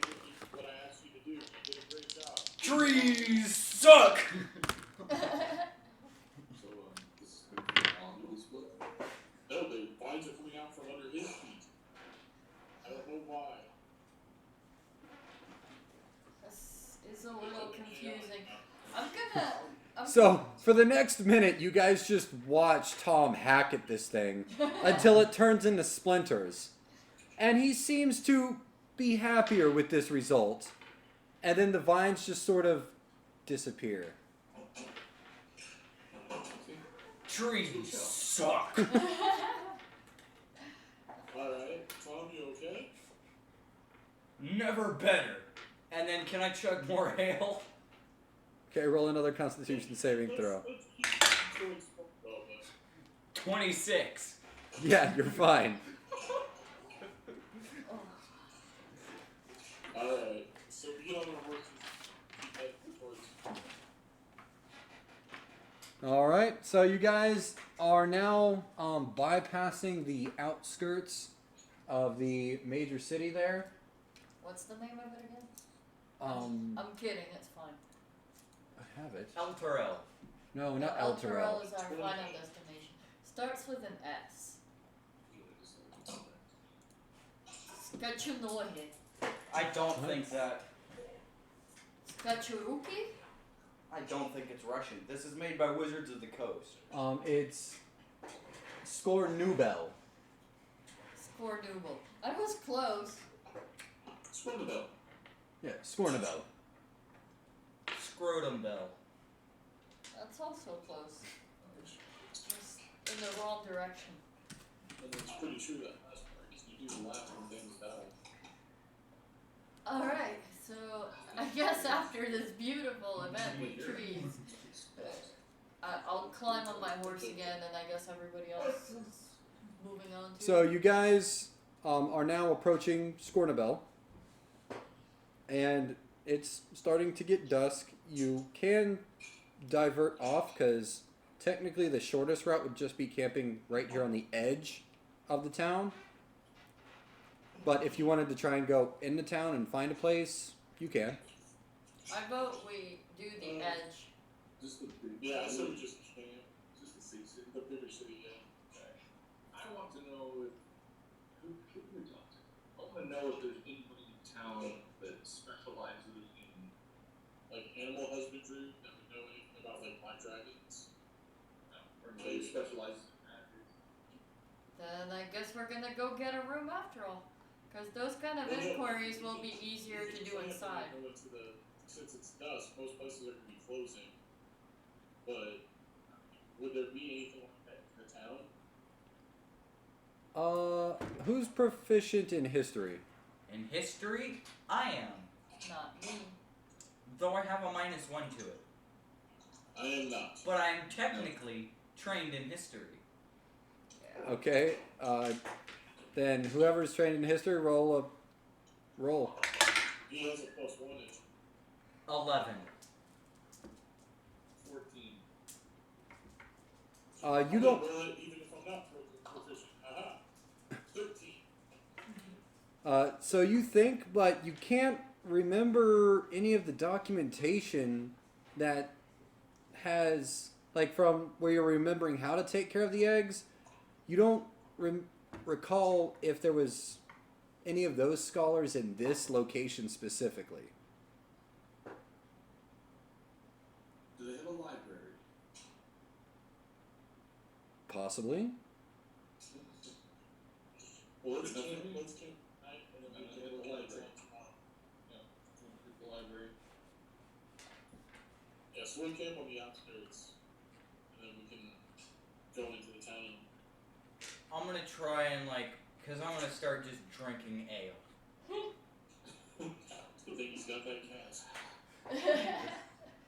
what I asked you to do. You did a great job. Trees suck! So, this is going to be a long split. No, the vines are coming out from under his feet. I don't know why. this is a little confusing. I'm So, for the next minute, you guys just watch Tom hack at this thing until it turns into splinters. And he seems to be happier with this result. And then the vines just sort of disappear. Trees suck. Alright, Tom, you okay? Never better. And then can I chug more ale? Okay, roll another Constitution saving throw. Let's keep going well, then. 26. Yeah, you're fine. Alright, so we get on our horses and head towards. Alright, so you guys are now bypassing the outskirts of the major city there. What's the name of it again? I'm I'm kidding. It's fine. I have it. El Torel. No, not El El Torel. Torel is our final destination. Starts with an S. Skachunohe. I don't think that. Skachuruki? I don't think it's Russian. This is made by Wizards of the Coast. It's Skornubel. Skornubel. I was close. Scroll the bell. Yeah, Skornubel. Scrotum Bell. That's also close. Just in the wrong direction. And it's pretty true that last part, 'cause you do laugh when things die. Alright, so I guess after this beautiful event with trees, I'll climb on my horse again, and I guess everybody else is moving on to. So you guys are now approaching Scornabel, and it's starting to get dusk. You can divert off because technically the shortest route would just be camping right here on the edge of the town. But if you wanted to try and go into town and find a place, you can. I vote we do the edge. Just the big. Yeah, I said we just camp. Just the city. The bigger city, yeah. I want to know if who we talk to. I want to know if there's anybody in town that specializes in Like animal husbandry, that we know anything about, like black dragons. or maybe specializes in magic. Then I guess we're gonna go get a room after all. Because those kind of inquiries will be easier to do inside. Since it's dusk, most places are going to be closing. But would there be anything like that in the town? Who's proficient in history? In history, I am. Not me. Though I have a -1 to it. I am not. But I am technically trained in history. Yeah. Okay. Then whoever's trained in history, roll. He has a +1 in 11. 14. You don't. Well, even if I'm not proficient. Aha. 13. So you think, but you can't remember any of the documentation that has, like, from where you're remembering how to take care of the eggs. You don't recall if there was any of those scholars in this location specifically. Do they have a library? Possibly. Well, let's camp tonight, and then we can Yeah. look at it tomorrow. Yeah. The library. Yeah, so we'll camp on the outskirts, and then we can go into the town. I'm gonna try and, because I'm gonna start just drinking ale. Good thing he's got that cat.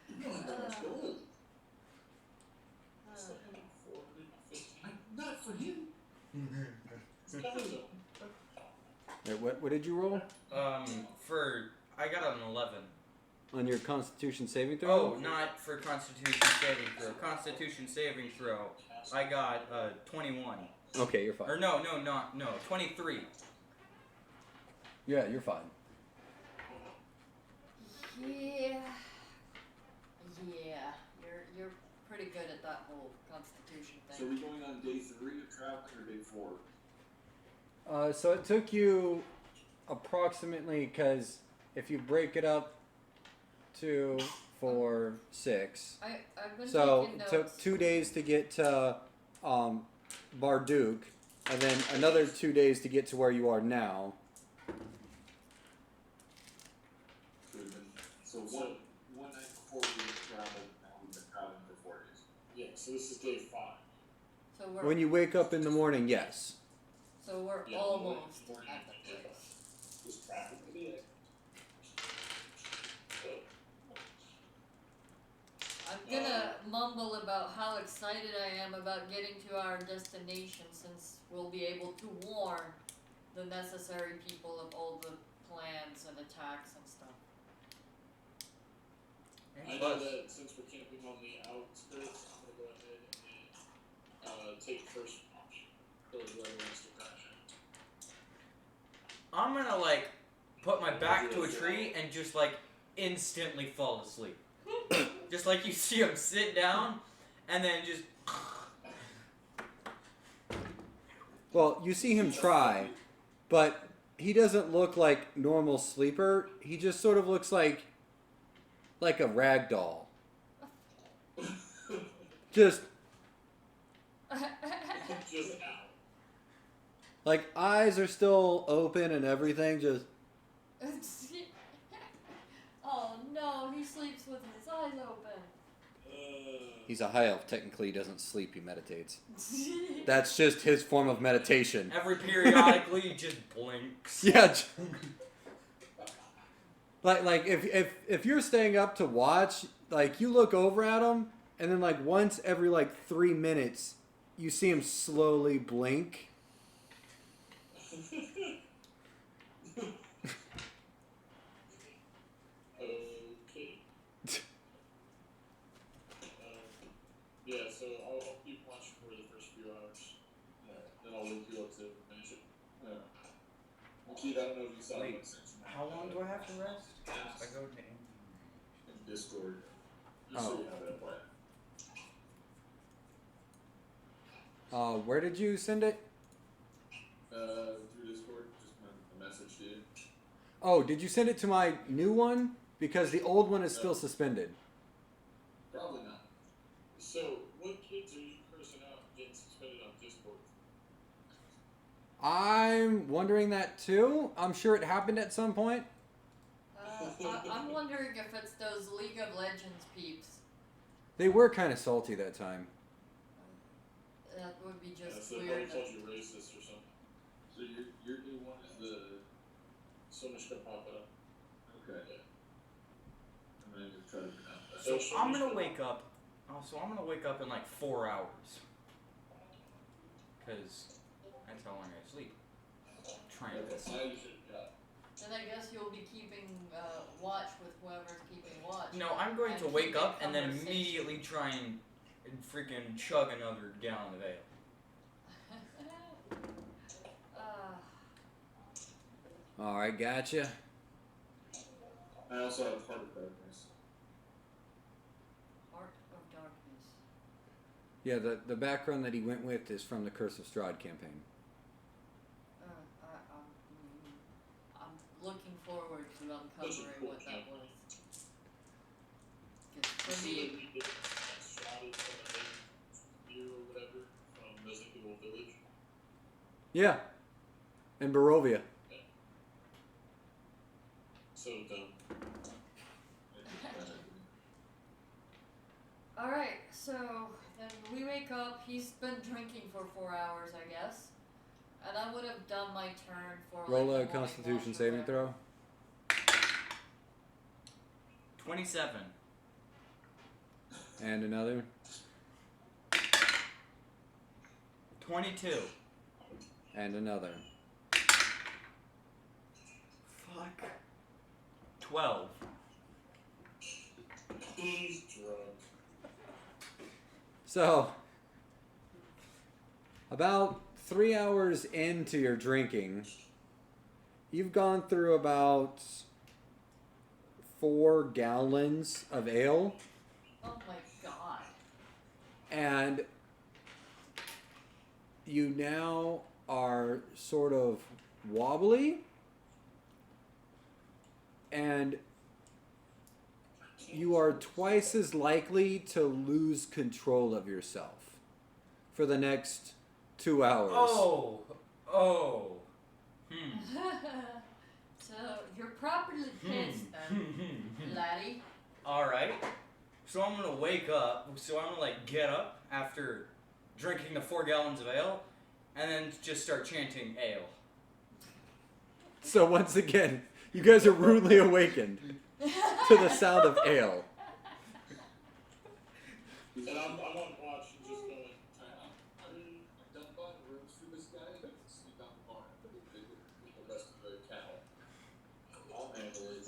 You don't have that much gold. It's like 450. Not for him. It's kind of though. What did you roll I got an 11. on your Constitution saving throw? Oh, not for Constitution saving throw. Constitution saving throw. I got 21. Okay, you're fine. Or no, 23. Yeah, you're fine. Yeah. You're pretty good at that whole constitution So are thing. we going on day 3 of traveling or day 4? So it took you approximately, because if you break it up 2, 4, 6. I've been So taking it notes. took 2 days to get to Barduke, and then another 2 days to get to where you are now. Could have been. So one night before we traveled, now we've been traveling for 4 days. Yeah, so this is day 5. So we're When you wake up in the morning, yes. almost Yeah, at the morning. place. Just traffic to the egg. I'm gonna mumble about how excited I am about getting to our destination, since we'll be able to warn the necessary people of all the plans and attacks and stuff. I know that since we're camping on the outskirts, I'm gonna go ahead and take first watch. Go to where wants to crash in. I'm gonna put my back to a tree and just instantly fall asleep. Just like you see him sit down and then just. Well, you see him try, but he doesn't look like normal sleeper. He just sort of looks like a rag doll. Just Just out. like eyes are still open and everything. Just Oh no, he sleeps with his eyes open. He's a high elf. Technically, he doesn't sleep. He meditates. That's just his form of meditation. Every periodically, he just blinks. Yeah. Like if you're staying up to watch, like you look over at him, and then like once every like 3 minutes, you see him slowly blink. Okay. Yeah, so I'll keep watch for the first few hours. Then I'll link you up to finish it. Keith, I don't know if you saw Wait, it since How long do I have to rest? I go to in Discord. Just so you have that plan. Where did you send it? Through Discord, just a message to you. Oh, did you send it to my new one? Because the old one is still suspended. Probably not. So, what kids are you cursing out getting suspended on Discord? I'm wondering that too. I'm sure it happened at some point. I'm wondering if it's those League of Legends peeps. They were kind of salty that time. That would be just So they weird. probably called you racist or something. So your new one is the Sonishka Papa. Okay. Yeah. I'm gonna try to pronounce that. So I'm gonna wake up. So I'm gonna wake up in like 4 hours. Cause that's how long I sleep. Trying this. Now you should, yeah. Then I guess you'll be keeping watch with whoever's keeping watch. No, I'm going to And wake keeping up and then conversation. immediately try and freaking chug another gallon of ale. Alright, gotcha. I also have Heart of Darkness. Heart of Darkness. Yeah, the background that he went with is from the Curse of Strahd campaign. I'm looking forward to uncovering what that was. 'Cause for me, We did shouted from a view or whatever from Resident Evil Village. Yeah. In Barovia. So dumb. alright, so then we wake up, he's been drinking for 4 hours, I guess. And I would have done my turn for Roll like a the morning Constitution watch or saving whatever. throw. 27. And another. 22. And another. Fuck. 12. He's drunk. So, about 3 hours into your drinking, you've gone through about 4 gallons of ale, Oh my god. and you now are sort of wobbly, and you are twice as likely to lose control of yourself for the next 2 hours. Oh. So you're properly pissed then, laddie. Alright. So I'm gonna wake up. So I'm gonna like get up after drinking the 4 gallons of ale and then just start chanting ale. So once again, you guys are rudely awakened to the sound of ale. And I'm on watch and just going, I'm done buying rooms for this guy. I can sleep out the barn. the rest of the cattle. I'll handle it.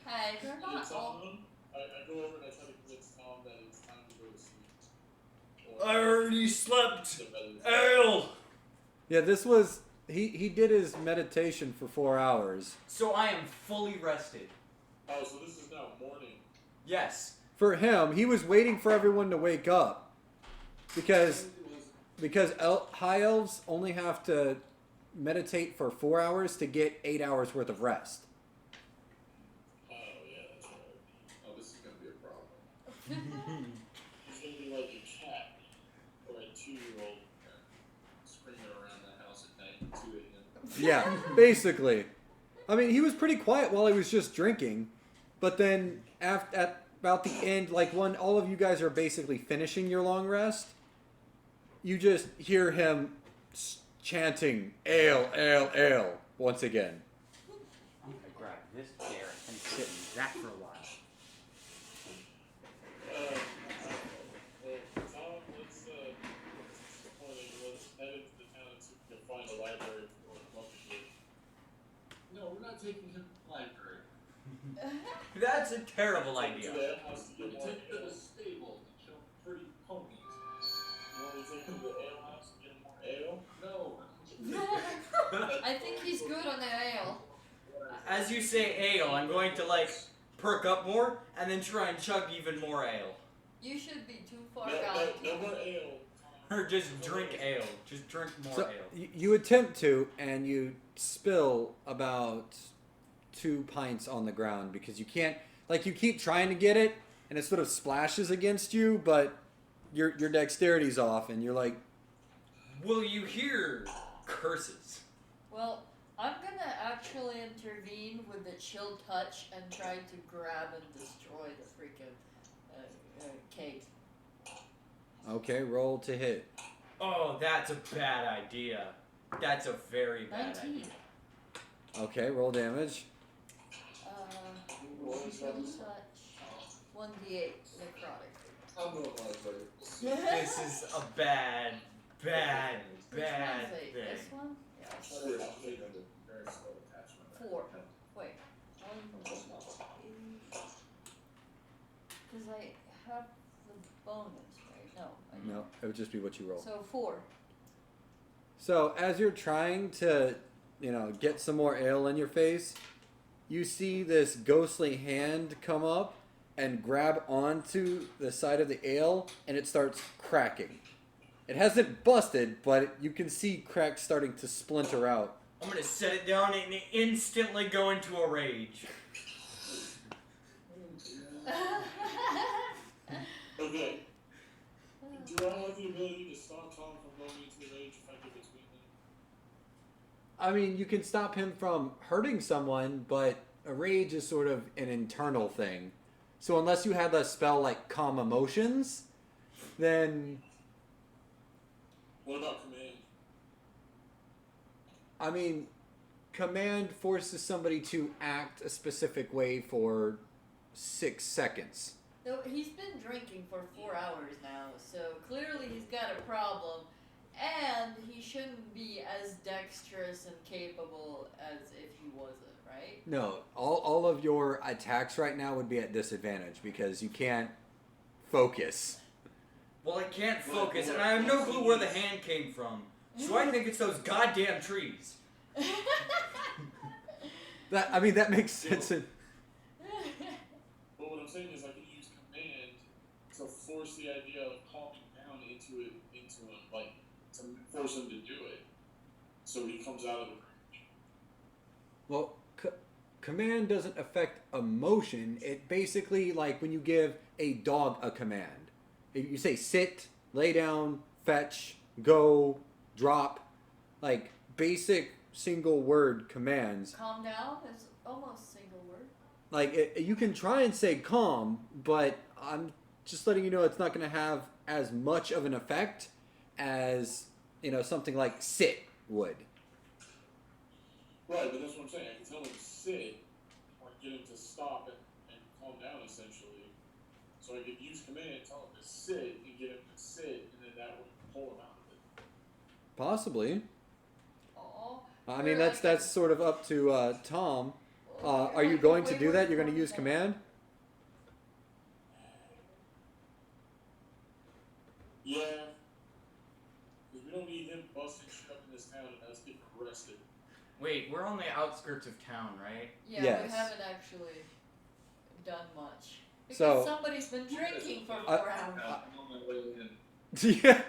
Hey, they're You not tell all. him, I go over and I try to convince Tom that it's time to go to sleep. I already slept. The medicine. Ale. Yeah, this was he did his meditation for 4 hours. So I am fully rested. Oh, so this is now morning. Yes. For him, he was waiting for everyone to wake up because high elves only have to meditate for 4 hours to get 8 hours worth of rest. Oh, yeah, that's right. Oh, this is gonna be a problem. He's gonna be like a cat or a 2-year-old screaming around the house at night at 2 a.m. Yeah, basically. I mean, he was pretty quiet while he was just drinking, but then about the end, like when all of you guys are basically finishing your long rest, you just hear him chanting, "Ale, ale, ale," once again. I'm gonna grab this chair and sit in that for a while. Tom, let's head into the town and see if we can find a library for Plunged. No, we're not taking him to the library. That's a terrible To idea. the alehouse to We get more take him to ale. the stable and show him pretty ponies. You want me to take him to the alehouse and get him more ale? No. I think he's good on that ale. As you say ale, I'm going to like perk up more and then try and chug even more ale. You should be too far No, gone. no more ale. Tom. Or just drink ale. Just drink more So ale. you attempt to, and you spill about 2 pints on the ground because you can't. Like you keep trying to get it, and it sort of splashes against you, but your dexterity's off, and you're like, Will you hear curses? Well, I'm gonna actually intervene with the chill touch and try to grab and destroy the freaking cake. okay, roll to hit. Oh, that's a bad idea. That's a very bad 19. idea. Okay, roll damage. Chill touch. 1d8 necrotic. I'm going to library. This is a bad, bad, Which bad one's it? thing. This one? Yes. Very slow attachment. 4. Wait. Because I have the bonus, right? No. I don't. No, it would just be what you roll. So 4. So as you're trying to, get some more ale in your face, you see this ghostly hand come up and grab onto the side of the ale, and it starts cracking. It hasn't busted, but you can see cracks starting to splinter out. I'm gonna set it down and instantly go into a rage. Okay. Do I have the ability to stop Tom from going into the rage if I give it to him? I mean, you can stop him from hurting someone, but a rage is sort of an internal thing. So unless you have a spell like Calm Emotions, then, What about command? I mean, command forces somebody to act a specific way for 6 seconds. So he's been drinking for 4 hours now, so clearly he's got a problem, and he shouldn't be as dexterous and capable as if he wasn't, right? No, all of your attacks right now would be at disadvantage because you can't focus. Well, I can't focus, and I have no clue where the hand came from. So I think it's those goddamn trees. That makes sense. But what I'm saying is I can use command to force the idea of calming down into him, like to force him to do it, so he comes out of the rage. Well, command doesn't affect emotion. It basically, like when you give a dog a command. If you say sit, lay down, fetch, go, drop, like basic single word commands. Calm down is almost single word. Like you can try and say calm, but I'm just letting you know it's not going to have as much of an effect as something like sit would. Right, but that's what I'm saying. I can tell him to sit, or get him to stop and calm down, essentially. So I could use command, tell him to sit, and get him to sit, and then that would pull him out of it. Possibly. Aw. I mean, that's sort of up to Tom. Are you going to do that? You're going to use command? Yeah. Because we don't need him busting shit up in this town and us getting arrested. Wait, we're on the outskirts of town, right? Yeah, Yes. we haven't actually done much. Because So- somebody's been drinking for 4 hours. I'm on my way in. Yeah.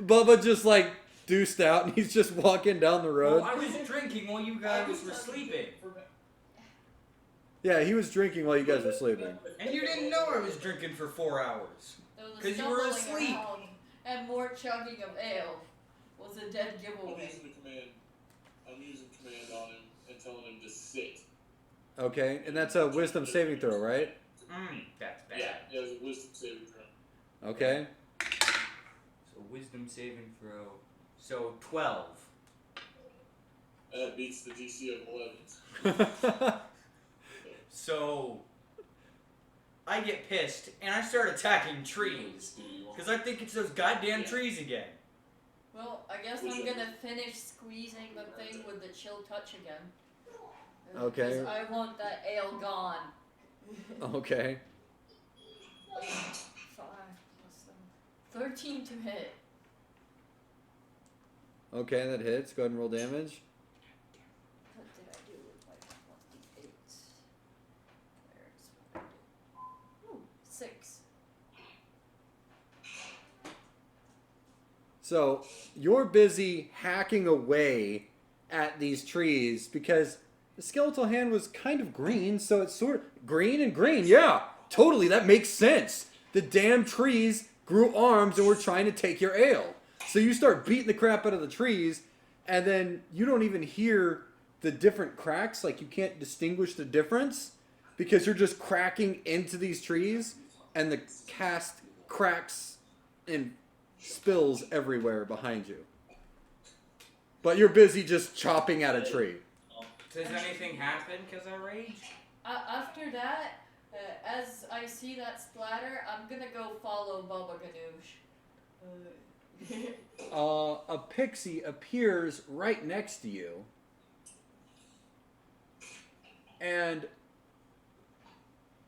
Bubba just like deuced out and he's just walking down the road. Well, I was drinking while you guys were sleeping. Yeah, he was drinking while you guys were sleeping. And you didn't know I was drinking for 4 hours. There was a 'Cause you were stumbling asleep. around, and more chugging of ale was a dead I'm giveaway. using the command. I'm using command on him and telling him to sit. Okay, and that's a wisdom saving throw, right? That's bad. Yeah, it's a wisdom saving throw. Okay. So wisdom saving throw. So 12. That beats the DC of 11. So I get pissed and I start attacking trees because I think it's those goddamn trees again. Well, I guess I'm gonna finish squeezing the thing with the chill touch again. Okay. 'Cause I want that ale gone. Okay. 5 plus 7. 13 to hit. Okay, that hits. Go ahead and roll damage. What did I do with my 28? Where is it? Ooh, 6. So you're busy hacking away at these trees because the skeletal hand was kind of green, so it's sort of green and green. Yeah, totally. That makes sense. The damn trees grew arms and were trying to take your ale. So you start beating the crap out of the trees, and then you don't even hear the different cracks. Like, you can't distinguish the difference because you're just cracking into these trees, and the cast cracks and spills everywhere behind you. But you're busy just chopping at a tree. Does anything happen because I rage? After that, as I see that splatter, I'm gonna go follow Baba Ganoush. A pixie appears right next to you. And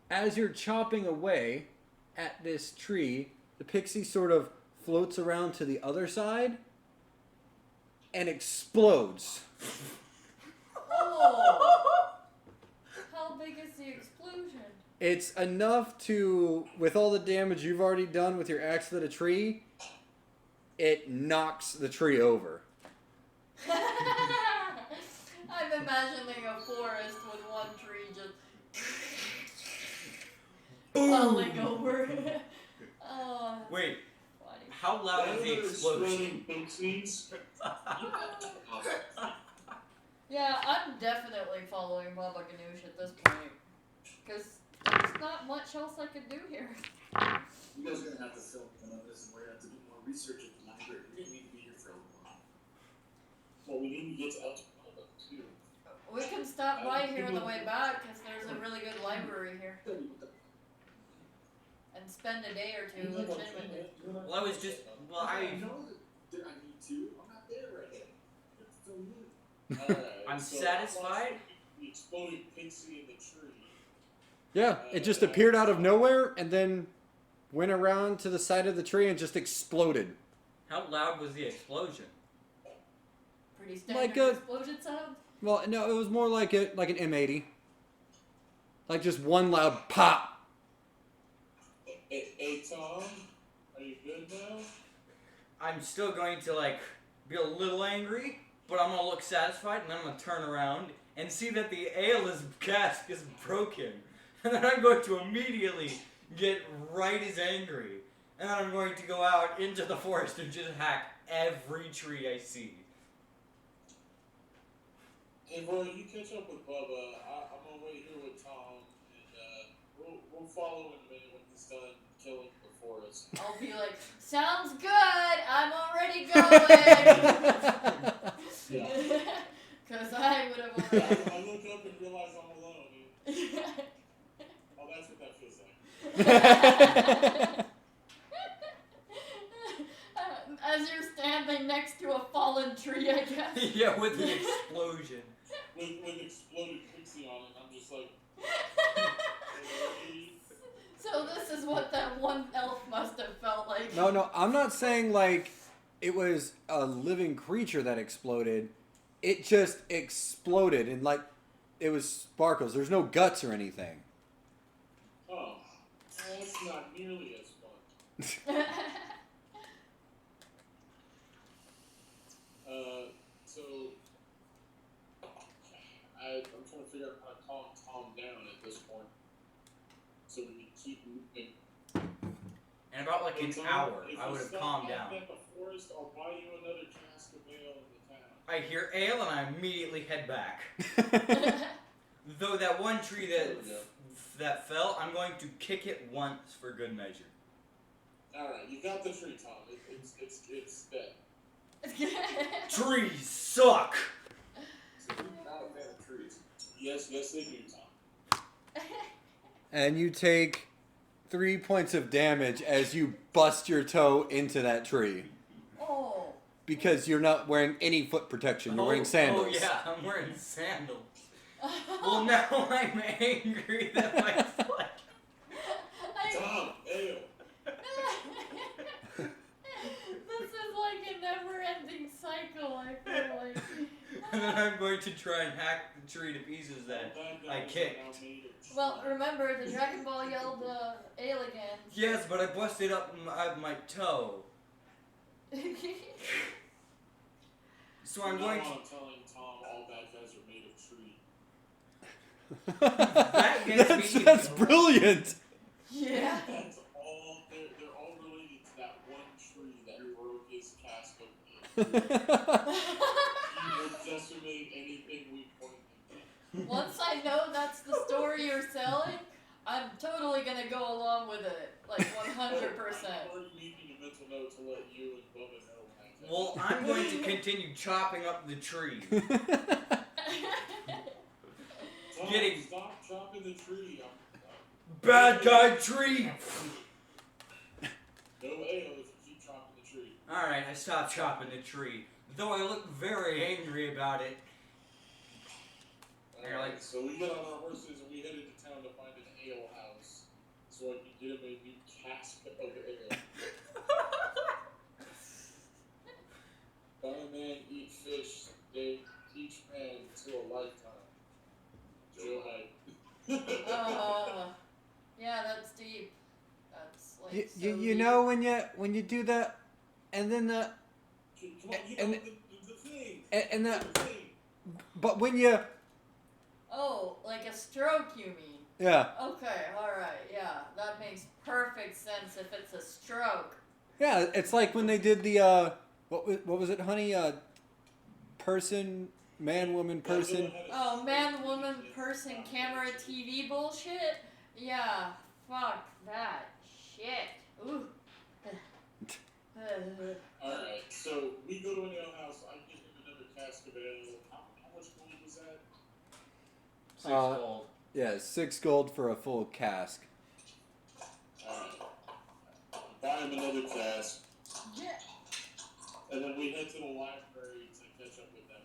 as you're chopping away at this tree, the pixie sort of floats around to the other side and explodes. Oh! How big is the explosion? It's enough to, with all the damage you've already done with your axe to the tree, it knocks the tree over. I'm imagining a forest with one tree just falling over. Oh, Wait, funny. how loud is the explosion? Yeah, I'm definitely following Baba Ganoush at this point. Because there's not much else I could do here. You guys are gonna have to film none of this, and we're gonna have to do more research at the library. We're gonna need to be here for a while. Well, we need to get out to Melba, too. We can stop by here on the way back because there's a really good library here. And spend a day or two legitimately. Well, I was just. Well, I know that I need to. I'm not there right now. It's so good. Alright, I'm so satisfied. The exploding pixie in the tree. Yeah, it just appeared out of nowhere and then went around to the side of the tree and just exploded. How loud was the explosion? Pretty standard Like a- explosion sound. Well, no, it was more like an M80. Like just one loud pop. Hey, Tom, are you good now? I'm still going to like be a little angry, but I'm gonna look satisfied, and then I'm gonna turn around and see that the ale's cask is broken, and then I'm going to immediately get right as angry, and then I'm going to go out into the forest and just hack every tree I see. Hey, Roy, you catch up with Bubba. I'm gonna wait here with Tom, and we'll follow in a minute when he's done killing the forest. I'll be like, sounds good. I'm already going. Yeah. Because I would have already. I look up and realize I'm alone. Oh, that's what that feels like. As you're standing next to a fallen tree, I guess. Yeah, with an explosion. With exploded pixie on it, I'm just like. So this is what that one elf must have felt like. No, I'm not saying like it was a living creature that exploded. It just exploded and like it was sparkles. There's no guts or anything. Oh, that's not nearly as fun. So I'm trying to figure out how to calm Tom down at this point, so we can keep moving. In about like an Tom, hour, if I you would have stop calmed hacking down. at the forest, I'll buy you another cask of ale in the town. I hear ale and I immediately head back. Though that one tree that fell, I'm going to kick it once for good measure. Alright, you got the tree, Tom. It's dead. Trees suck! So you're not a fan of trees. Yes, they do, Tom. And you take 3 points of damage as you bust your toe into that tree. Oh. Because you're not wearing any foot protection. You're wearing sandals. Oh yeah, I'm wearing sandals. Well, now I'm angry that my foot. Tom, ale. This is like a never-ending cycle, I feel like. And then I'm going to try and hack the tree to pieces that I kicked. Well, remember, the Dragon Ball yelled ale again. Yes, but I busted up my toe. So I'm going to... I'm telling Tom all bad guys are made of tree. That gets me That's to- brilliant. Yeah. That's all. They're all related to that one tree that broke his cask of ale. He will decimate anything we point him at. Once I know that's the story you're selling, I'm totally gonna go along with it. Like 100%. I'm already making a mental note to let you and Bubba know. Well, I'm going to continue chopping up the tree. Tom, Getting- stop chopping the tree. Bad guy tree! No ale if you keep chopping the tree. Alright, I stopped chopping the tree. Though I look very angry about it. You're like- So we get on our horses and we head into town to find an ale house so I can get him a new cask of ale. Buy a man, eat fish, they teach man to a lifetime. Joe Hyde. Yeah, that's deep. That's like so you deep. know when you do that, and then the Come on, you And- know the thing. and the The thing. but when you Oh, like a stroke, you mean? yeah Okay, alright, yeah. That makes perfect sense if it's a stroke. yeah it's like when they did the what was it, honey? Person, man, woman, person. Oh, man, woman, person, camera, TV bullshit? Yeah, fuck that shit. Ooh. Alright, so we go to an ale house, I get him another cask of ale. How much gold was that? 6 gold. Yeah, 6 gold for a full cask. Alright. Buy him another cask. Yeah. And then we head to the library to catch up with them.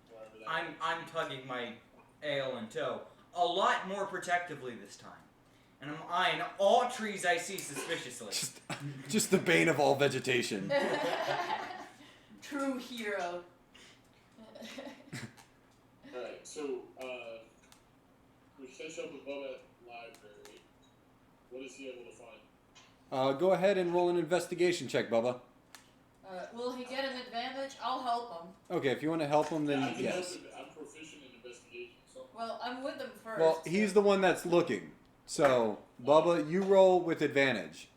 Wherever that I'm tugging my ale in tow. A lot more protectively this time. And I'm eyeing all trees I see suspiciously. Just the bane of all vegetation. True hero. Alright, so, we catch up with Bubba at the library. What is he able to find? Go ahead and roll an investigation check, Bubba. Will he get an advantage? I'll help him. Okay, if you want to help him, then I can help yes. him. I'm proficient in investigation, so. Well, I'm with him first. Well, he's the one that's looking. So, Bubba, you roll with advantage.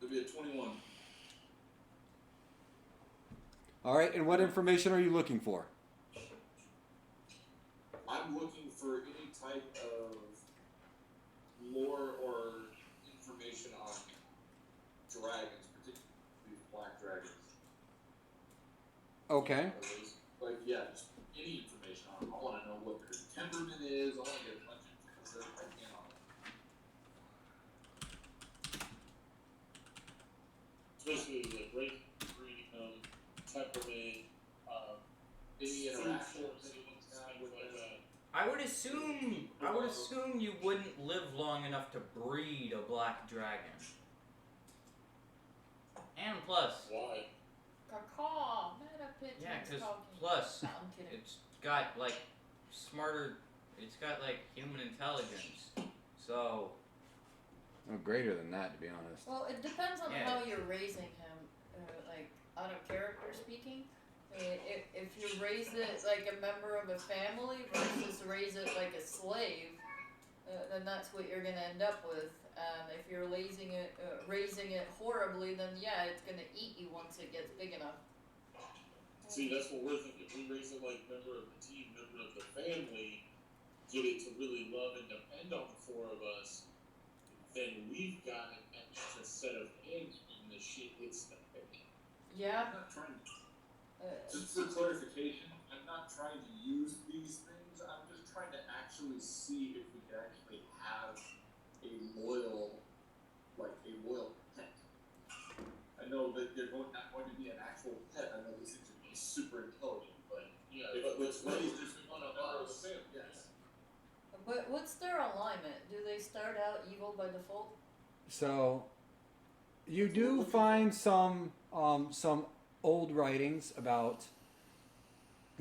It'll be a 21. All right, and what information are you looking for? I'm looking for any type of lore or information on dragons, particularly black dragons. Okay. Like, yeah, just any information on them. I want to know what their temperament is. I want to get as much information as I can on them. Especially like breeding, temperament, Any interactions, things like that. I would assume you wouldn't live long enough to breed a black dragon. And plus, Why? Caw, meta pigeons yeah, because talking. plus No, I'm kidding. it's got like it's got like human intelligence. So Oh, greater than that, to be honest. Well, it depends on Yeah. how you're raising him. Like, out of character speaking. If you raise it like a member of a family versus raise it like a slave, then that's what you're gonna end up with. And if you're raising it horribly, then yeah, it's gonna eat you once it gets big enough. See, that's what we're thinking. We raise it like member of the team, member of the family, get it to really love and depend on the four of us, then we've got an extra set of hands when the shit hits the fan. Yeah. I'm not trying just for clarification, I'm not trying to use these things. I'm just trying to actually see if we can actually have a loyal pet. I know that they're not going to be an actual pet. I know these things are going to be super intelligent, but Yeah, but it's really really just just one one of of us. the family. Yes. But what's their alignment? Do they start out evil by default? So you do find some old writings about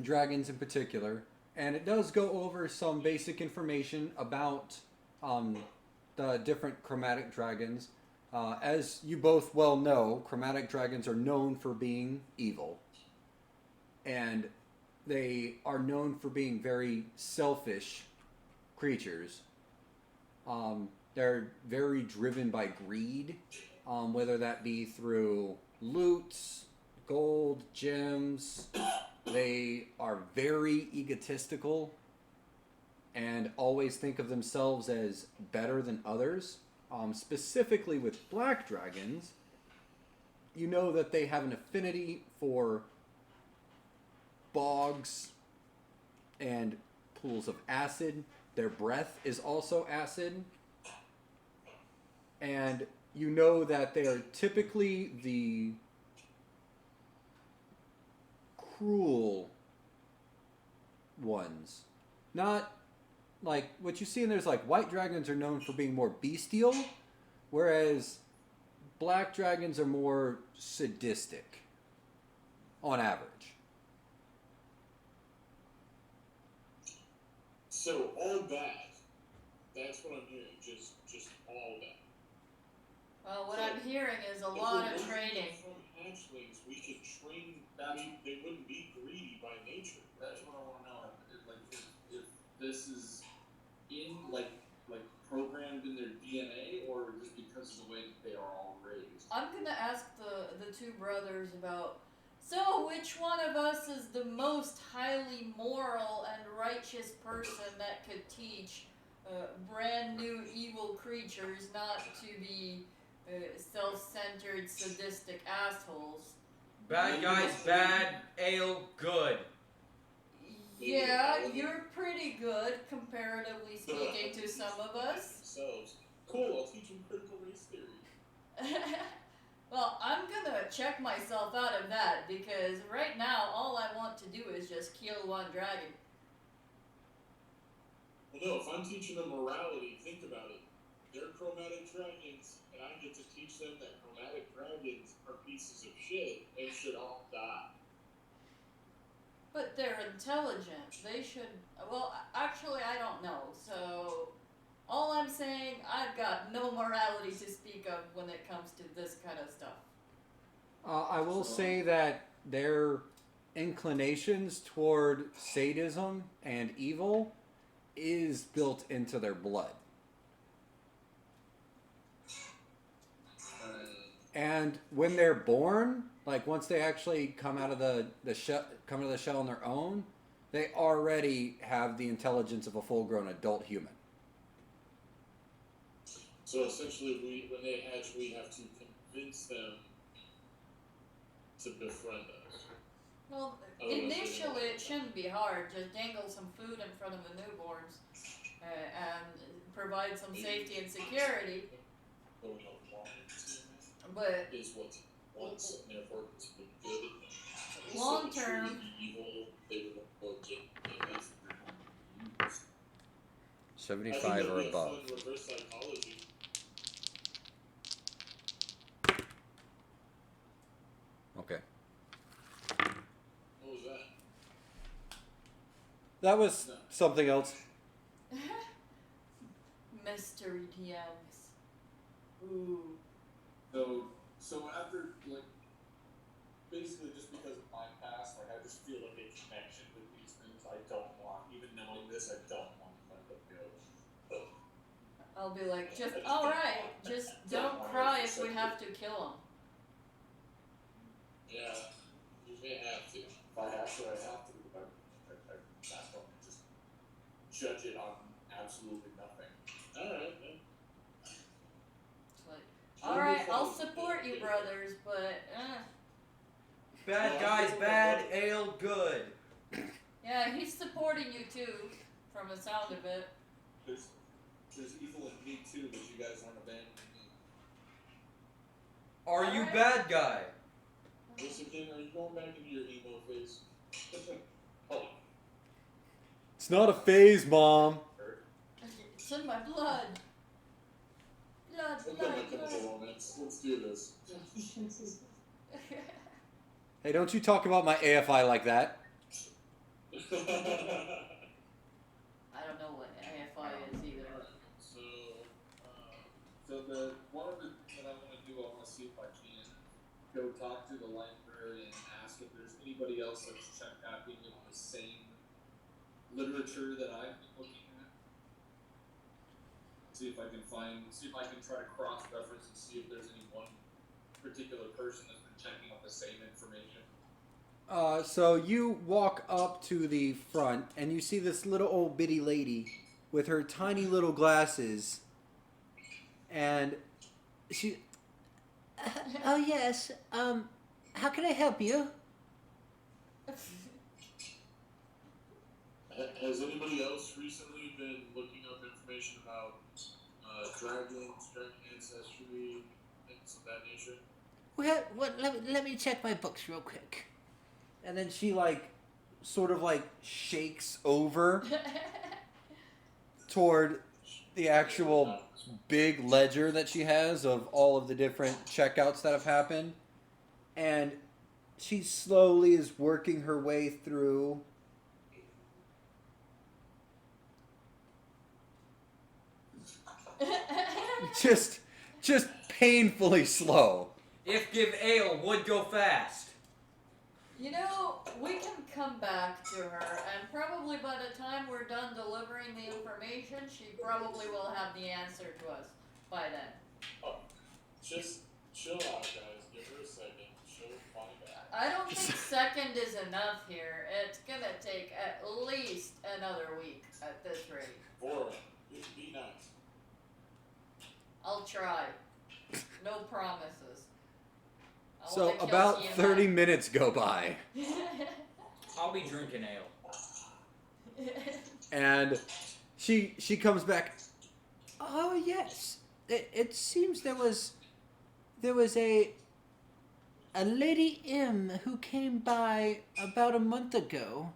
dragons in particular, and it does go over some basic information about the different chromatic dragons. As you both well know, chromatic dragons are known for being evil, and they are known for being very selfish creatures. They're very driven by greed, whether that be through loot, gold, gems. They are very egotistical and always think of themselves as better than others. Specifically with black dragons, you know that they have an affinity for bogs and pools of acid. Their breath is also acid. And you know that they are typically the cruel ones. Not like what you see in there's like white dragons are known for being more bestial, whereas black dragons are more sadistic on average. So all bad. That's what I'm hearing. Just all bad. Well, what I'm hearing is a lot of training. From hatchlings, we could train. That's- They wouldn't be greedy by nature. That's what I want to know. If this is programmed in their DNA, or just because of the way that they are all raised. I'm gonna ask the two brothers about. So, which one of us is the most highly moral and righteous person that could teach brand new evil creatures not to be self-centered, sadistic assholes? Bad guys, bad. Ale, good. Yeah, you're pretty good, comparatively speaking, to some of us. Themselves. Cool. I'll teach them critical race theory. Well, I'm gonna check myself out of that because right now all I want to do is just kill one dragon. Well, no. If I'm teaching them morality, think about it. They're chromatic dragons, and I get to teach them that chromatic dragons are pieces of shit and should all die. But they're intelligent. They should. Well, actually, I don't know. So, all I'm saying, I've got no morality to speak of when it comes to this kind of stuff. I will say that their inclinations toward sadism and evil is built into their blood. And when they're born, like once they actually come out of the shell on their own, they already have the intelligence of a full-grown adult human. So essentially, when they hatch, we have to convince them to befriend us. Well, Otherwise they initially won't. it shouldn't be hard. Just dangle some food in front of the newborns and provide some safety and security. Going along But is what wants, and therefore it's been good. long So term, truly evil, they would look at 75 or above. Fun reverse psychology. Okay. What was that? That was No. something else. mystery DMs. Ooh. So after basically just because of my past, I just feel like a connection with these things. I don't want, even knowing this, I don't want to let them go. I'll be like, alright, just don't cry if we have to kill him. Yeah, you may have to. If I have to, I have to. I don't just judge it on absolutely nothing. Alright, man. It's like, alright, I'll support you, brothers, but, Bad guys, bad, ale good. yeah, he's supporting you too, from the sound of it. There's evil in me too, but you guys aren't abandoning me. Are you Alright. bad guy? Listen, King, are you going back into your emo phase? Oh, It's not a phase, Mom. It's in my blood. Blood, okay, blood, my chemical blood. romance. Let's do this. Hey, don't you talk about my AFI like that. I don't know what AFI is either. So the one of the that I want to do, I want to see if I can go talk to the library and ask if there's anybody else that's checking on the same literature that I've been looking at. See if I can try to cross-reference and see if there's any one particular person that's been checking on the same information. So you walk up to the front and you see this little old bitty lady with her tiny little glasses, and she. Oh yes. How can I help you? Has anybody else recently been looking up information about dragons, dragon ancestry, things of that nature? Well, let me check my books real quick. And then she sort of shakes over toward the actual big ledger that she has of all of the different checkouts that have happened. And she slowly is working her way through. Just painfully slow. If give ale would go fast. You know, we can come back to her, and probably by the time we're done delivering the information, she probably will have the answer to us by then. Oh, just chill out, guys. Give her a second. She'll find out. I don't think second is enough here. It's gonna take at least another week at this rate. Boring. Be nice. I'll try. No promises. I So wanna kill about Tiamat. 30 minutes go by. I'll be drinking ale. And she comes back. Oh yes, it seems there was a Lady M who came by about a month ago,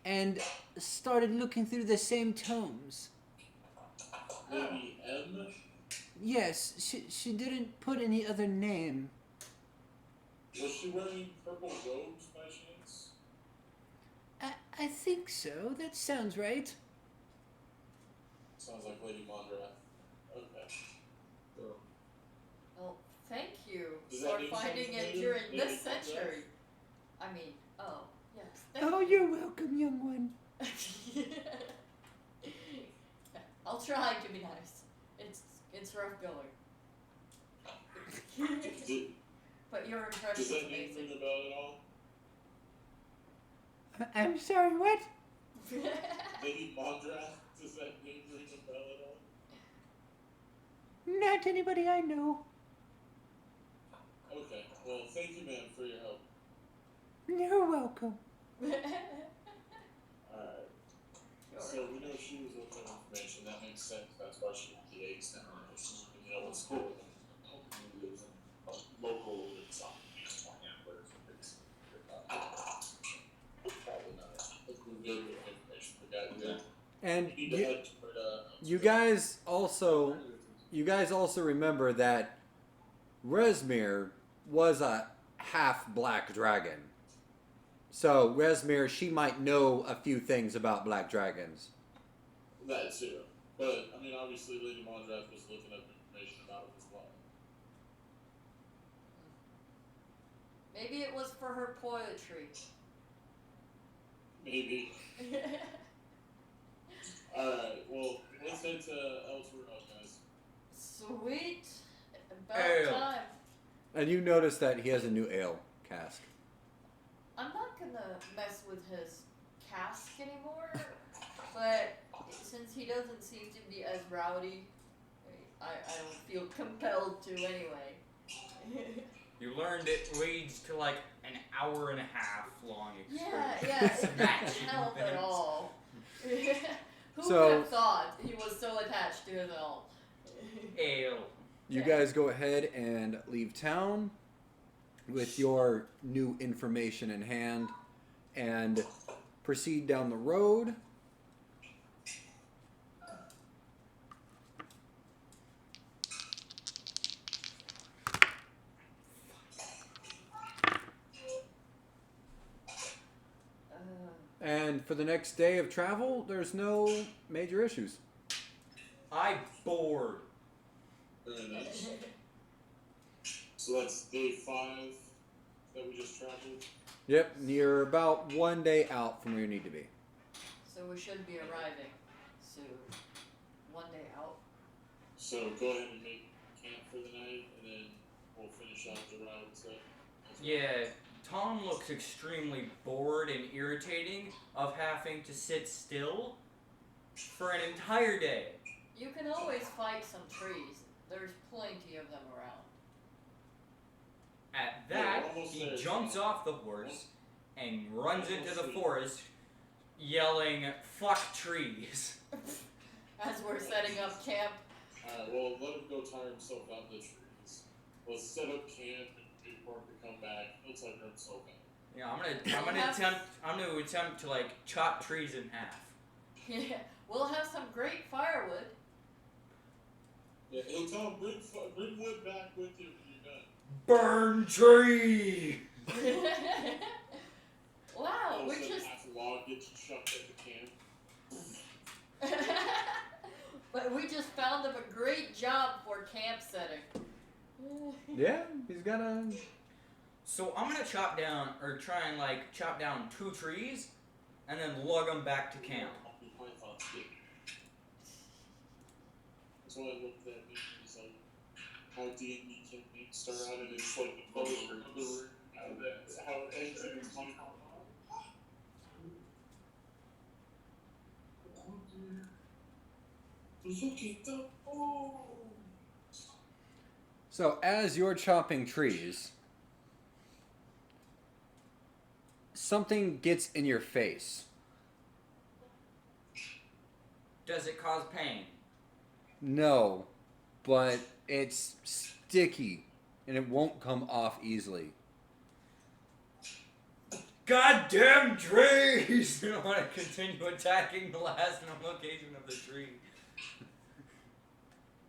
and started looking through the same tomes. Lady M? Yes, she didn't put any other name. Was she wearing purple robes by chance? I think so. That sounds right. Sounds like Lady Mondrath. Okay. So, Well, thank you Does that for mean finding something it to you, during Lady this Mondrath? century. I mean, oh, yes. Thank Oh, you. you're welcome, young one. I'll try to be nice. It's rough going. But your Does impression's that name amazing. ring a bell at all? I'm sorry, what? Lady Mondrath? Does that name ring a bell at all? Not anybody I know. Okay. Well, thank you, ma'am, for your help. You're welcome. Alright. So we know she was looking at information. That makes sense. That's why she liaised down there. She's looking at what's cool. Who lives in a local probably not. Look, we're good with information. We got good. And We need to head toward, you guys also remember that Resmir was a half black dragon. So Resmir, she might know a few things about black dragons. that too. But, I mean, obviously Lady Mondrath was looking up information about it as well. Maybe it was for her poetry. Maybe. Alright, well, let's head to Ellsworth, guys. Sweet. About Ale. time. And you notice that he has a new ale cask. I'm not gonna mess with his cask anymore, but since he doesn't seem to be as rowdy, I don't feel compelled to anyway. You learned it leads to like an hour and a half long Yeah, experience. it doesn't Smashing help at things. all. Who So- would have thought he was so attached to his elf? Ale. You Okay. guys go ahead and leave town with your new information in hand and proceed down the road. And for the next day of travel, there's no major issues. I bored. Very nice. So that's day 5 that we just traveled. Yep, you're about 1 day out from where you need to be. So we should be arriving soon. 1 day out. So go ahead and make camp for the night, and then we'll finish out the route. So Yeah, Tom looks extremely bored and irritating of having to sit still for an entire day. You can always fight some trees. There's plenty of them around. At Yeah, that, we're almost he there. jumps off the horse and runs into the Almost there. forest yelling, "Fuck trees." As we're setting up camp. Alright, well, let him go tire himself out in the trees. Let's set up camp and wait for him to come back. He'll tire himself out. Yeah, I'm gonna attempt to like chop trees in half. Yeah, we'll have some great firewood. Yeah, hey Tom, bring wood back with you when you're done. Burn tree! Wow, All we of a sudden, just. half a log gets chucked at the camp. But we just found them a great job for camp setting. Yeah, he's got a... So I'm gonna chop down, or try and like chop down 2 trees, and then lug them back to camp. Python stick. That's why I looked at me and was like, how D&D campaigns start out and it's like the color of the room, and that's how it ends and it's like, look at the So as you're chopping trees, something gets in your face. Does it cause pain? No, but it's sticky and it won't come off easily. Goddamn trees! I don't want to continue attacking the last location of the tree.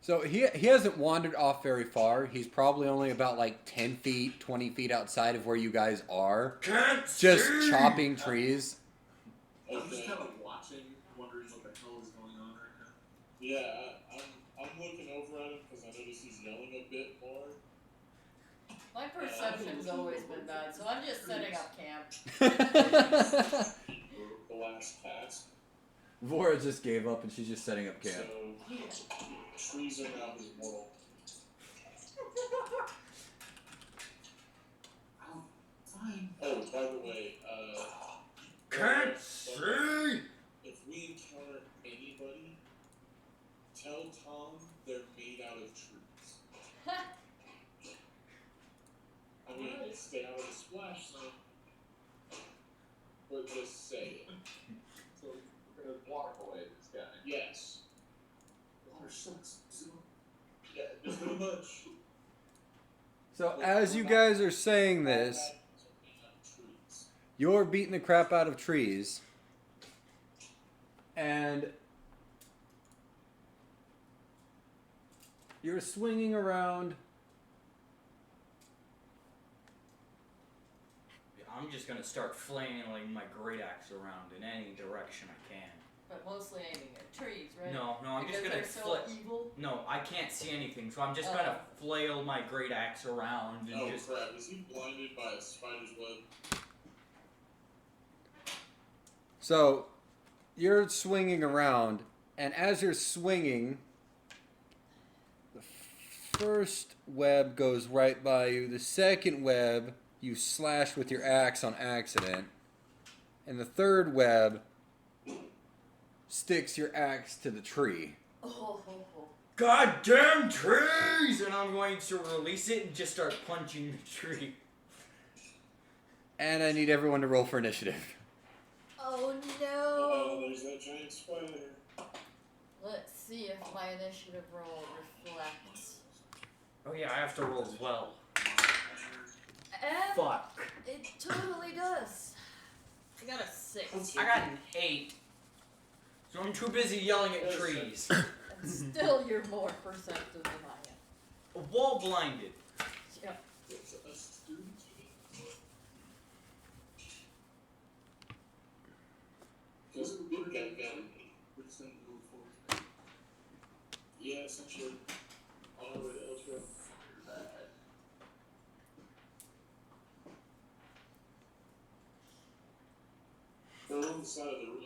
So he hasn't wandered off very far. He's probably only about like 10 feet, 20 feet outside of where you guys are. Can't Just see! chopping trees. I'm just Okay. kind of watching, wondering what the hell is going on right now. Yeah, I'm looking over at him because I notice he's yelling a bit more. My perception's always been bad, so I'm just setting up camp. The last task. Vora just gave up and she's just setting up camp. So, trees are now his mortal. Oh, fine. Oh, by the way, Can't see! if we encounter anybody, tell Tom they're made out of trees. I mean, stay out of the splash zone. But just say it. So we're gonna block away this guy. Yes. Water sucks. Yeah, pretty much. So as you guys are saying this, you're beating the crap out of trees. And you're swinging around. I'm just gonna start flailing my great axe around in any direction I can. But mostly aiming at trees, right? No, I'm because just gonna they're so fla- evil. No, I can't see anything, so I'm just gonna flail my great axe around and Oh just. crap, is he blinded by a spider's web? So you're swinging around, and as you're swinging, the first web goes right by you. The second web you slash with your axe on accident, and the third web sticks your axe to the tree. Oh. Goddamn trees! And I'm going to release it and just start punching the tree. And I need everyone to roll for initiative. Oh no! Oh, there's that giant spider. Let's see if my initiative roll reflects. Oh yeah, I have to roll as well. And Fuck. it totally does. I got a 6. I got an 8. So I'm too busy yelling at trees. And still you're more perceptive than I am. Wall blinded. Yeah. It's a student. Because we got yeah, essentially. All over the outro. They're on the side of the room.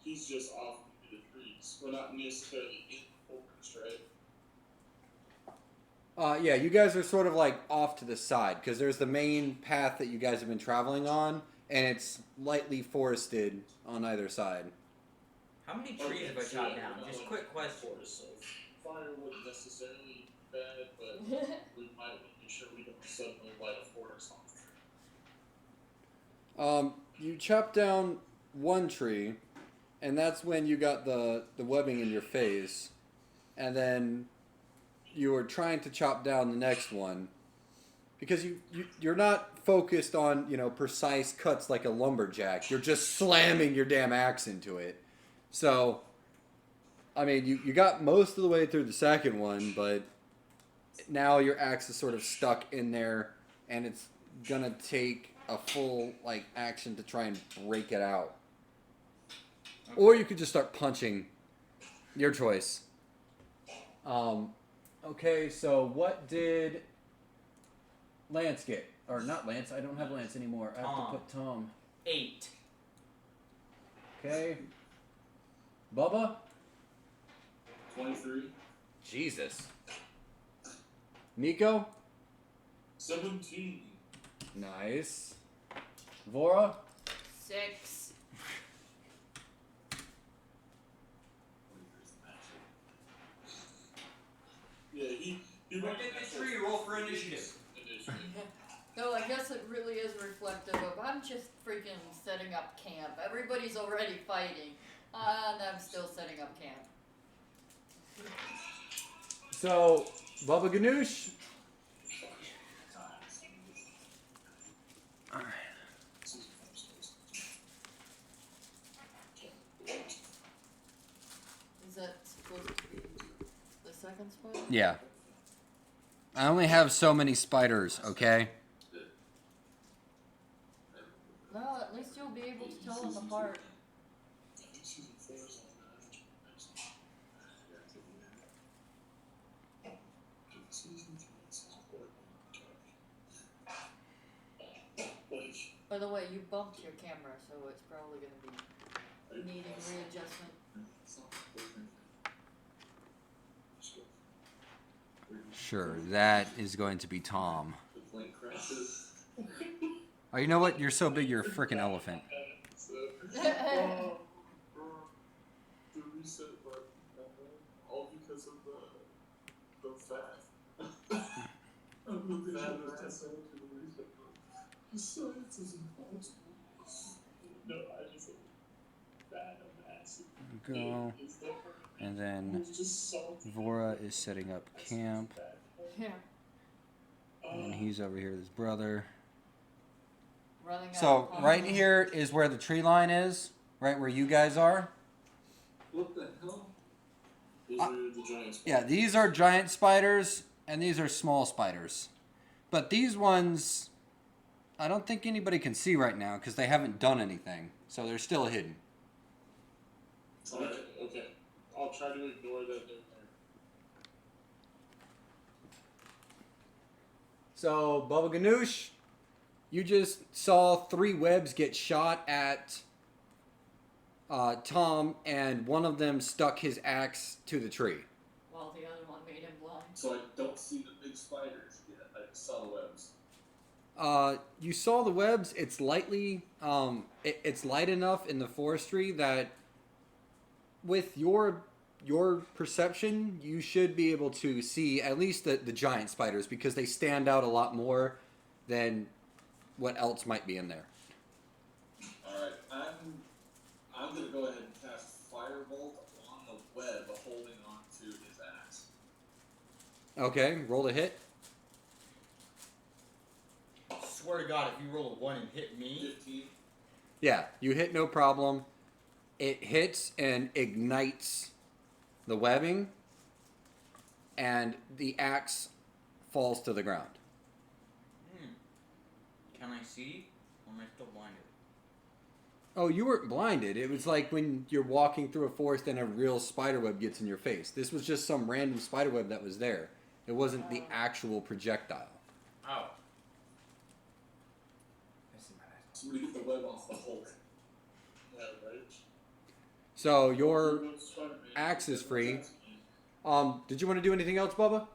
He's just off into the trees. We're not necessarily in the forest, right? Yeah, you guys are sort of like off to the side because there's the main path that you guys have been traveling on, and it's lightly forested on either side. How many trees have I chopped down? Just quick question. So fire wouldn't necessarily be bad, but we might want to make sure we don't suddenly light a forest on fire. You chop down one tree, and that's when you got the webbing in your face, and then you were trying to chop down the next one because you're not focused on precise cuts like a lumberjack. You're just slamming your damn axe into it. So, I mean, you got most of the way through the second one, but now your axe is sort of stuck in there, and it's gonna take a full action to try and break it out. Okay. Or you could just start punching. Your choice. Okay, so what did Lance get? Or not Lance, I don't have Lance anymore. I have to put Tom. 8. Okay. Bubba? 23. Jesus. Nico? 17. Nice. Vora? 6. Yeah, he What did the tree roll for initiative? No, I guess it really is reflective of I'm just freaking setting up camp. Everybody's already fighting, and I'm still setting up camp. So, Bubba Ganoush? Alright. Is that supposed to be the second spider? Yeah. I only have so many spiders, okay? Well, at least you'll be able to tell them apart. By the way, you bumped your camera, so it's probably going to be needing readjustment. Sure, that is going to be Tom. Oh, you know what? You're so big, you're a freaking elephant. The reset button, all because of the fat. The fat is necessary to the reset button. Science is impossible. No, I just think fat and massive. Go. And then Vora is setting up camp. Yeah. And he's over here with his brother. Running out So of right time. here is where the tree line is, right where you guys are. What the hell? These are the giant spiders. Yeah, these are giant spiders, and these are small spiders. But these ones, I don't think anybody can see right now because they haven't done anything. So they're still hidden. Alright, okay. I'll try to ignore that they're there. So, Bubba Ganoush, you just saw 3 webs get shot at Tom, and one of them stuck his axe to the tree. While the other one made him blind. So I don't see the big spiders yet. I just saw the webs. You saw the webs. It's lightly, it's light enough in the forestry that with your perception, you should be able to see at least the giant spiders because they stand out a lot more than what else might be in there. Alright, I'm gonna go ahead and cast Firebolt on the web holding on to his axe. Okay, roll a hit. Swear to God, if you roll a 1 and hit me, 15. Yeah, you hit no problem. It hits and ignites the webbing, and the axe falls to the ground. can I see? Or am I still blinded? Oh, you weren't blinded. It was like when you're walking through a forest and a real spider web gets in your face. This was just some random spider web that was there. It wasn't the actual projectile. Oh. Somebody get the web off the Hulk. Yeah, right? So your axe is free. Did you want to do anything else, Bubba?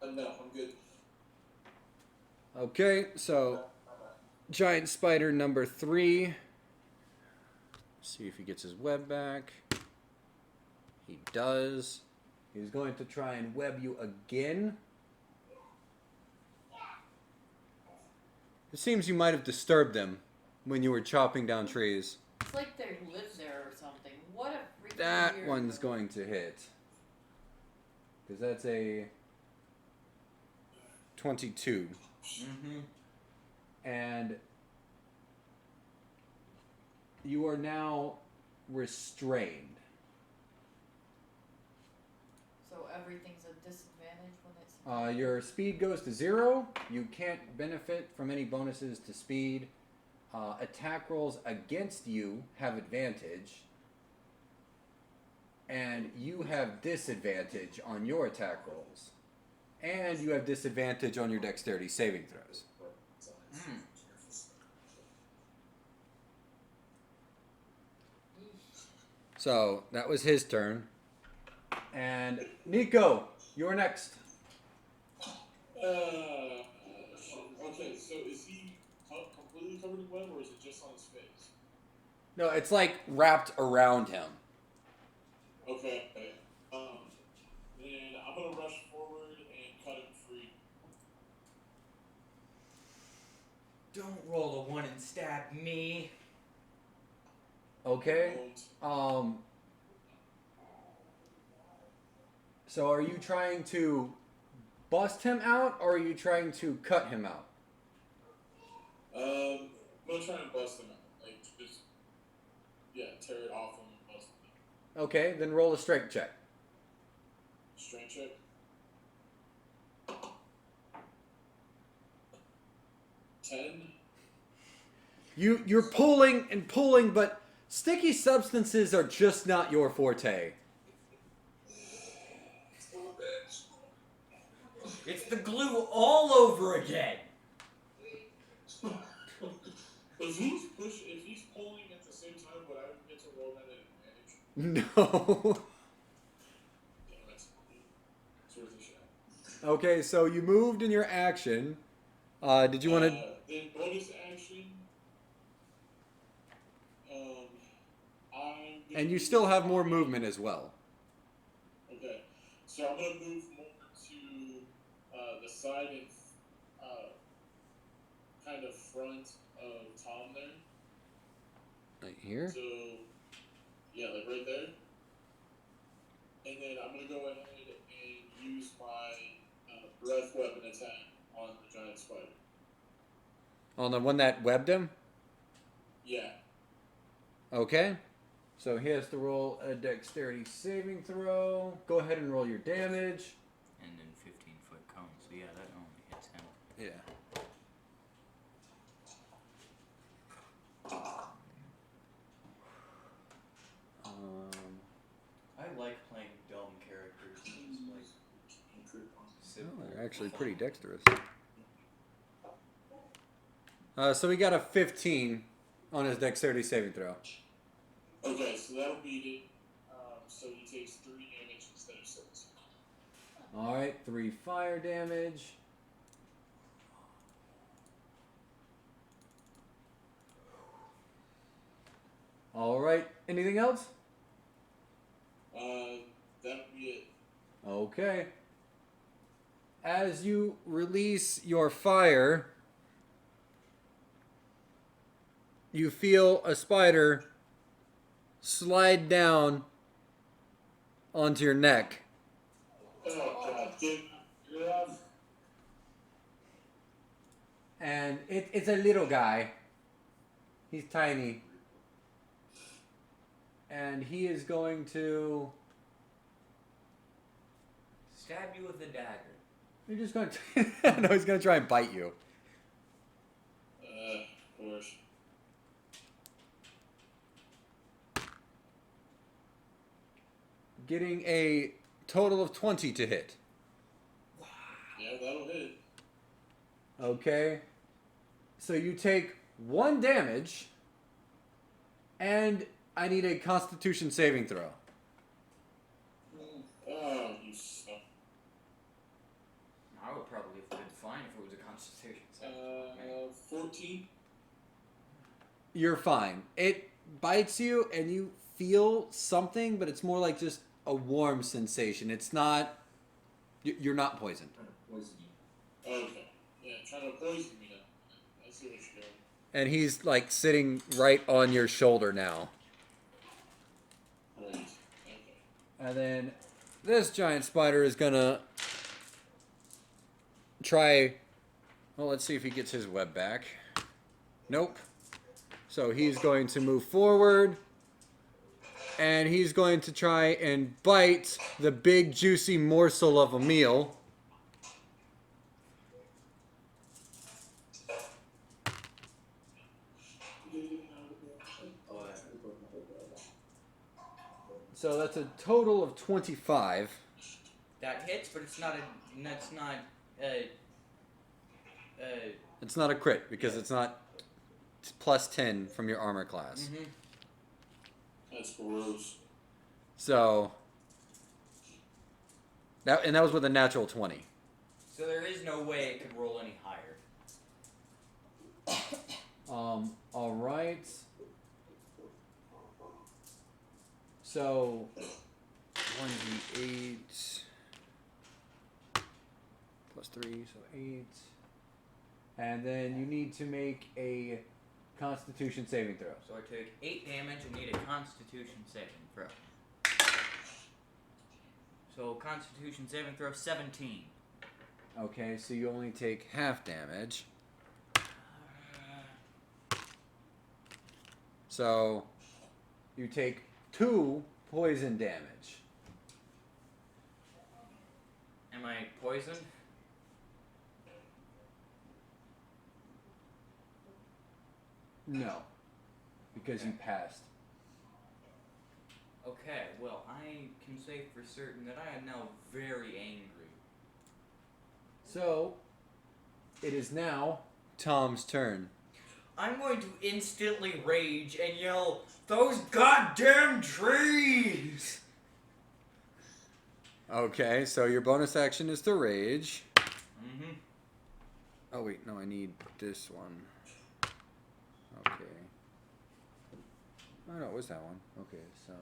No, I'm good. Okay, so giant spider number 3. See if he gets his web back. He does. He's going to try and web you again. It seems you might have disturbed them when you were chopping down trees. It's like they live there or something. What a freaking That weird one's going to hit. Because that's a 22. Mm-hmm. And you are now restrained. So everything's a disadvantage when it's... Your speed goes to 0. You can't benefit from any bonuses to speed. Attack rolls against you have advantage. And you have disadvantage on your attack rolls. And you have disadvantage on your dexterity saving throws. So, that was his turn. And Nico, you're next. Okay, so is he completely covered in web, or is it just on his face? No, it's like wrapped around him. Okay. Then I'm gonna rush forward and cut him free. Don't roll a 1 and stab me. Okay. So are you trying to bust him out, or are you trying to cut him out? I'm gonna try and bust him out. Like, just, tear it off him and bust him out. Okay, then roll a strength check. Strength check. 10. You're pulling and pulling, but sticky substances are just not your forte. It's the glue all over again. If he's pulling at the same time, would I get to roll that at advantage? No. Damn it. It's worth a shot. Okay, so you moved in your action. Did you want to... Then bonus action. And you still have more movement as well. Okay, so I'm gonna move more to the side and kind of front of Tom there. Right here? So, yeah, like right there. And then I'm gonna go ahead and use my breath weapon attack on the giant spider. On the one that webbed him? Yeah. Okay. So he has to roll a dexterity saving throw. Go ahead and roll your damage. And then 15-foot cone, so yeah, that only hits him. Yeah. I like playing dumb characters. It's like simple. They're actually pretty dexterous. So we got a 15 on his dexterity saving throw. Okay, so that'll beat it. So he takes 3 damage instead of 6. Alright, 3 fire damage. All right. Anything else? That would be it. Okay. As you release your fire, you feel a spider slide down onto your neck. Oh god, get off. And it's a little guy. He's tiny. And he is going to... Stab you with a dagger. You're just going to... No, he's going to try and bite you. Of course. Getting a total of 20 to hit. Yeah, that'll hit. Okay. So you take 1 damage, and I need a Constitution saving throw. Oh, you suck. I would probably have been fine if it was a Constitution save. 14. You're fine. It bites you, and you feel something, but it's more like just a warm sensation. It's not... You're not poisoned. Poison you. Okay. Yeah, trying to poison me now. I see what you're doing. And he's like sitting right on your shoulder now. Great. Okay. And then this giant spider is gonna try... Well, let's see if he gets his web back. Nope. So he's going to move forward. And he's going to try and bite the big juicy morsel of a meal. So that's a total of 25. That hits, but it's not a. That's not. It's not a crit because it's not plus 10 from your armor class. Mm-hmm. That's gross. So that was with a natural 20. So there is no way it could roll any higher. All right. So 1d8 plus 3, so 8. And then you need to make a Constitution saving throw. So I took 8 damage and need a Constitution saving throw. So Constitution saving throw 17. Okay, so you only take half damage. So you take 2 poison damage. Am I poisoned? No, because you passed. Okay, well, I can say for certain that I am now very angry. So it is now Tom's turn. I'm going to instantly rage and yell, "Those goddamn trees!" Okay, so your bonus action is to rage. Mm-hmm. Oh wait, no, I need this one. Okay. Oh no, it was that one. Okay, so...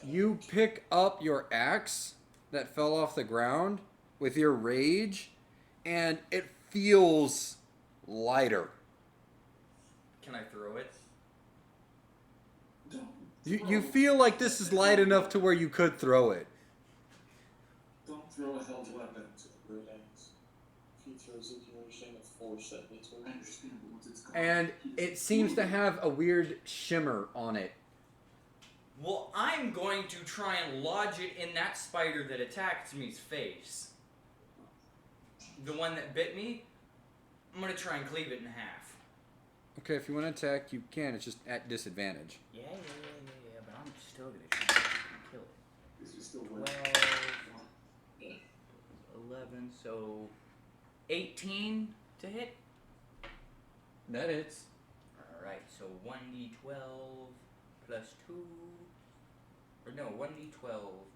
You pick up your axe that fell off the ground with your rage, and it feels lighter. Can I throw it? You feel like this is light enough to where you could throw it. Don't throw a held weapon to the great axe. If he throws it, you understand the force that it's I understand, but once it's gone, And it seems to have a weird shimmer on it. Well, I'm going to try and lodge it in that spider that attacked me's face. The one that bit me, I'm going to try and cleave it in half. Okay, if you want to attack, you can. It's just at disadvantage. Yeah, but I'm still going to try and kill it. This is still 12, winning. 11, so 18 to hit? That hits. Alright, so 1d12 plus 2. Or no, 1d12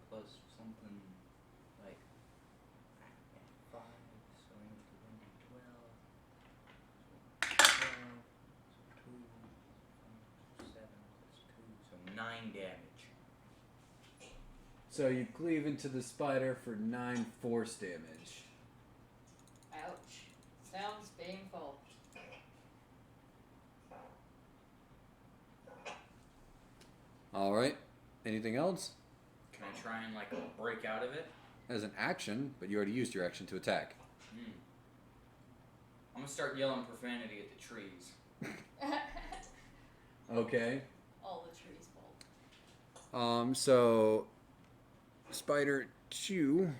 plus something like 5, so So you cleave into the spider for 9 force damage. Ouch. Sounds painful. Alright. Anything else? Can I try and like break out of it? As an action, but you already used your action to attack. I'm gonna start yelling profanity at the trees. Okay. All the trees bolt. So Spider 2,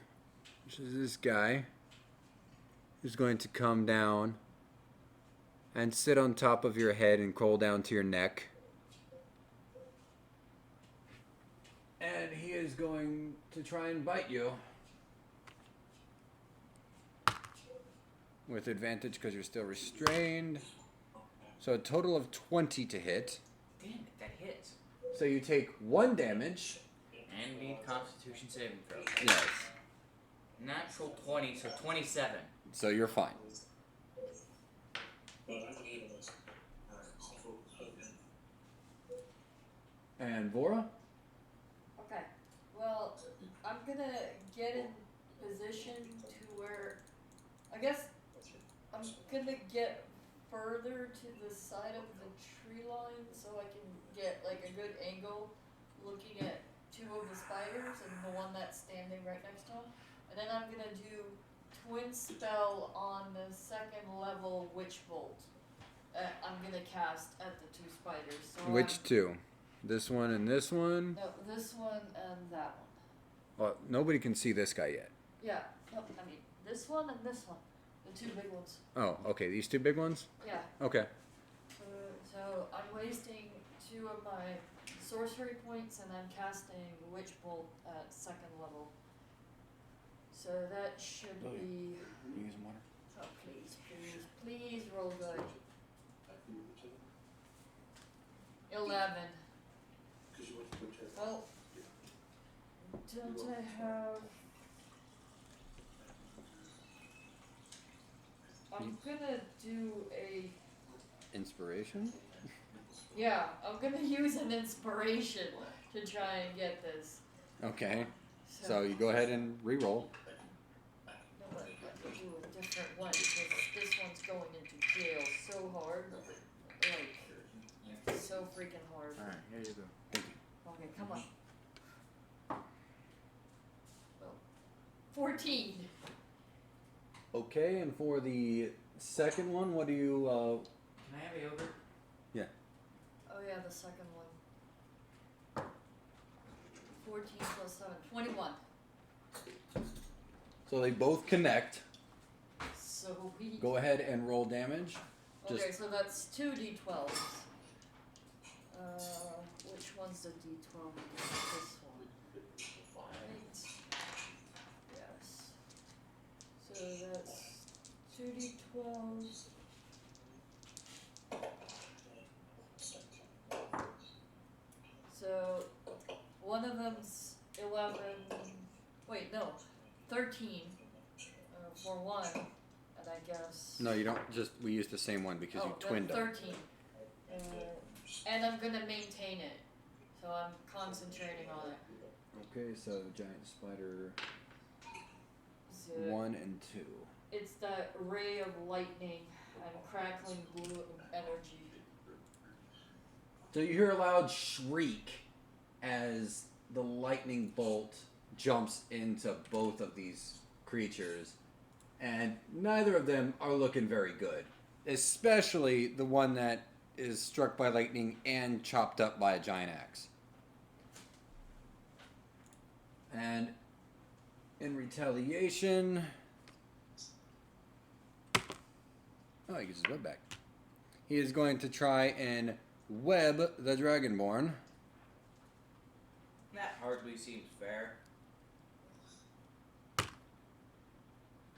which is this guy, is going to come down and sit on top of your head and crawl down to your neck. And he is going to try and bite you. With advantage because you're still restrained. So a total of 20 to hit. Damn it, that hits. So you take 1 damage. And need Constitution saving throw. Yes. Natural 20, so 27. So you're fine. But I can handle this. Alright, I'll focus again. And Vora? Okay. Well, I'm gonna get in position to where I guess I'm gonna get further to the side of the tree line so I can get like a good angle looking at 2 of the spiders and the one that's standing right next to him. And then I'm gonna do twin spell on the 2nd level witch bolt. I'm gonna cast at the 2 spiders. So Which 2? This one and this one? No, this one and that one. Well, nobody can see this guy yet. Yeah, no, I mean this one and this one. The 2 big ones. Oh, okay. These 2 big ones? Yeah. Okay. So I'm wasting 2 of my sorcery points and I'm casting Witch Bolt at 2nd level. So that should be. You use water? Oh, please roll good. 11. Well, don't I have. I'm gonna do a. Inspiration? Yeah, I'm gonna use an inspiration to try and get this. Okay. So you go ahead and re-roll. No, but let me do a different one because this one's going into jail so hard. Like, so freaking hard. Alright, here you go. Thank you. Okay, come on. Well, 14. Okay, and for the second one, what do you, Can I have a yogurt? Oh yeah, the second one. 14 plus 7, 21. So they both connect. So we. Go ahead and roll damage. Okay, so that's 2 d12s. Which one's the d12? This one. Right. Yes. So that's 2 d12s. So one of them's 11. Wait, no, 13 for one, and I guess. No, you don't. Just we use the same one because you then twinned them. 13. And I'm gonna maintain it, so I'm concentrating on it. Okay, so the giant spider So 1 and 2. it's that ray of lightning and crackling blue energy. So you hear a loud shriek as the lightning bolt jumps into both of these creatures, and neither of them are looking very good. Especially the one that is struck by lightning and chopped up by a giant axe. And in retaliation... Oh, he gets his web back. He is going to try and web the Dragonborn. That hardly seems fair.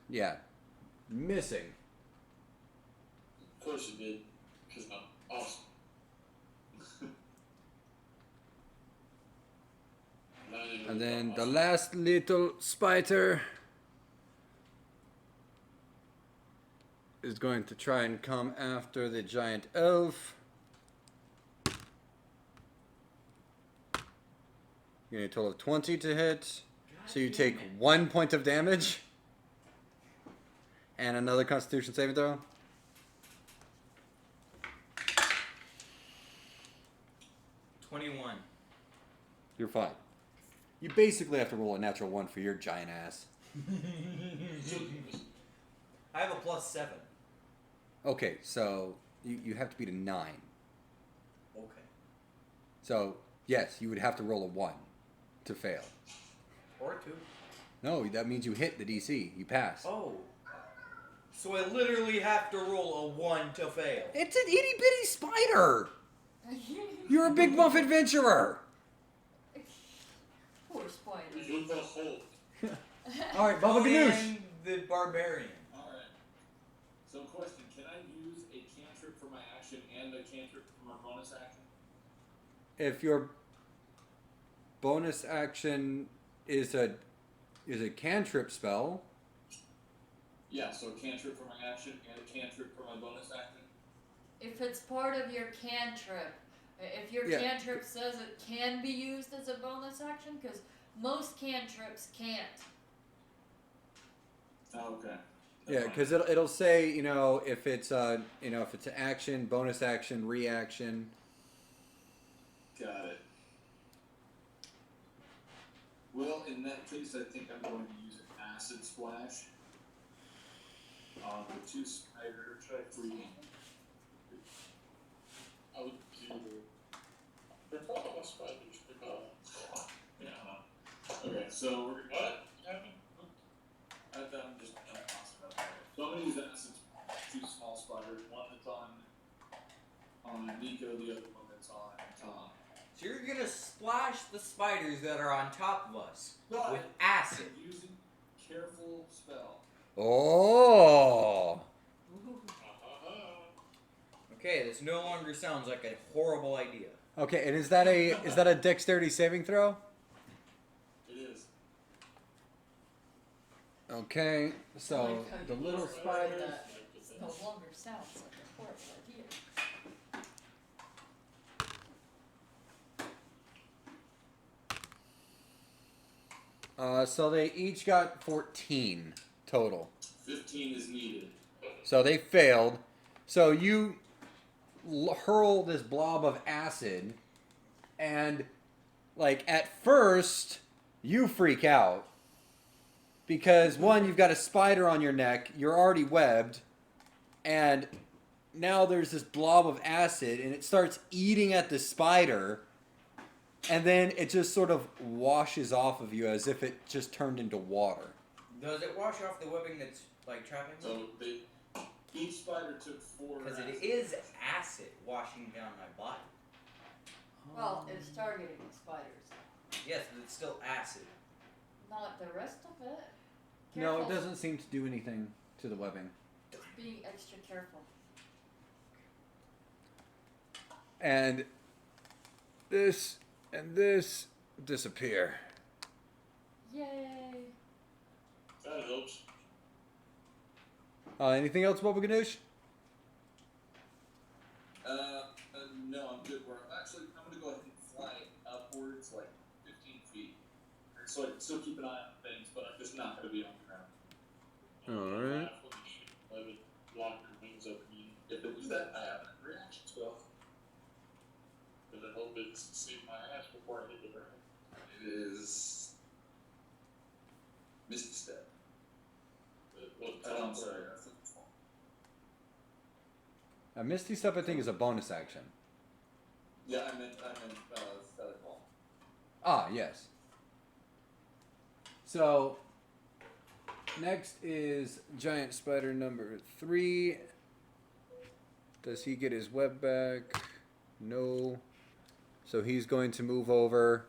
Yeah. Missing. Of course you did, because I'm awesome. And then the last little spider is going to try and come after the giant elf. You need a total of 20 to hit. So you take 1 point of damage. And another Constitution saving throw. $21. You're fine. You basically have to roll a natural 1 for your giant ass. I have a +7. Okay, so you have to beat a 9. Okay. So, yes, you would have to roll a 1 to fail. Or 2. No, that means you hit the DC. You pass. Oh. So I literally have to roll a 1 to fail. It's an itty bitty spider! You're a big buff adventurer! Poor spider. You're the Hulk. Alright, Baba Ganoush! And the barbarian. Alright. So, question: can I use a cantrip for my action and a cantrip for my bonus action? If your bonus action is a cantrip spell, Yeah, so a cantrip for my action and a cantrip for my bonus action. If it's part of your cantrip, if your Yeah. cantrip says it can be used as a bonus action, because most cantrips can't. Oh, okay. yeah, because it'll say, if it's if it's an action, bonus action, reaction. Got it. Well, in that case, I think I'm going to use an acid splash on the 2 spider. Try 3. I would do. They're probably all spiders, but Yeah. Okay, so we're what? Happened? I'm just awesome about that. So I'm gonna use acid. 2 small spiders. One that's on Nico. The other one that's on Tom. So you're gonna splash the spiders that are on top of us But with acid. using careful spell. Oh! Okay, this no longer sounds like a horrible idea. Okay, and is that a dexterity saving throw? It is. Okay, so Like how the you little just spider. said that it no longer sounds like a horrible idea. So they each got 14 total. 15 is needed. So they failed. So you hurl this blob of acid, and at first you freak out because one, you've got a spider on your neck, you're already webbed, and now there's this blob of acid, and it starts eating at the spider, and then it just sort of washes off of you as if it just turned into water. Does it wash off the webbing that's trapping So each spider took 4. Because it acid. is acid washing down my body. Well, it's targeting the spiders, Yes, but it's still acid. not the rest of it. No, it Careful. doesn't seem to do anything to the webbing. Being extra careful. And this and this disappear. Yay! That helps. Anything else, Bubba Ganoush? No, I'm good. I'm gonna go ahead and fly upwards 15 feet. So I can still keep an eye on things, but I'm just not gonna be on the ground. Alright. Let it lock your wings up and If it was that, I have a reaction spell. because I hope it's save my ass before I hit the ground. It is Misty Step. I'm sorry. I think it's wrong. Misty Step, I think, is a bonus action. Yeah, I meant Feather Ball. Ah, yes. So, next is Giant Spider number 3. Does he get his web back? No. So he's going to move over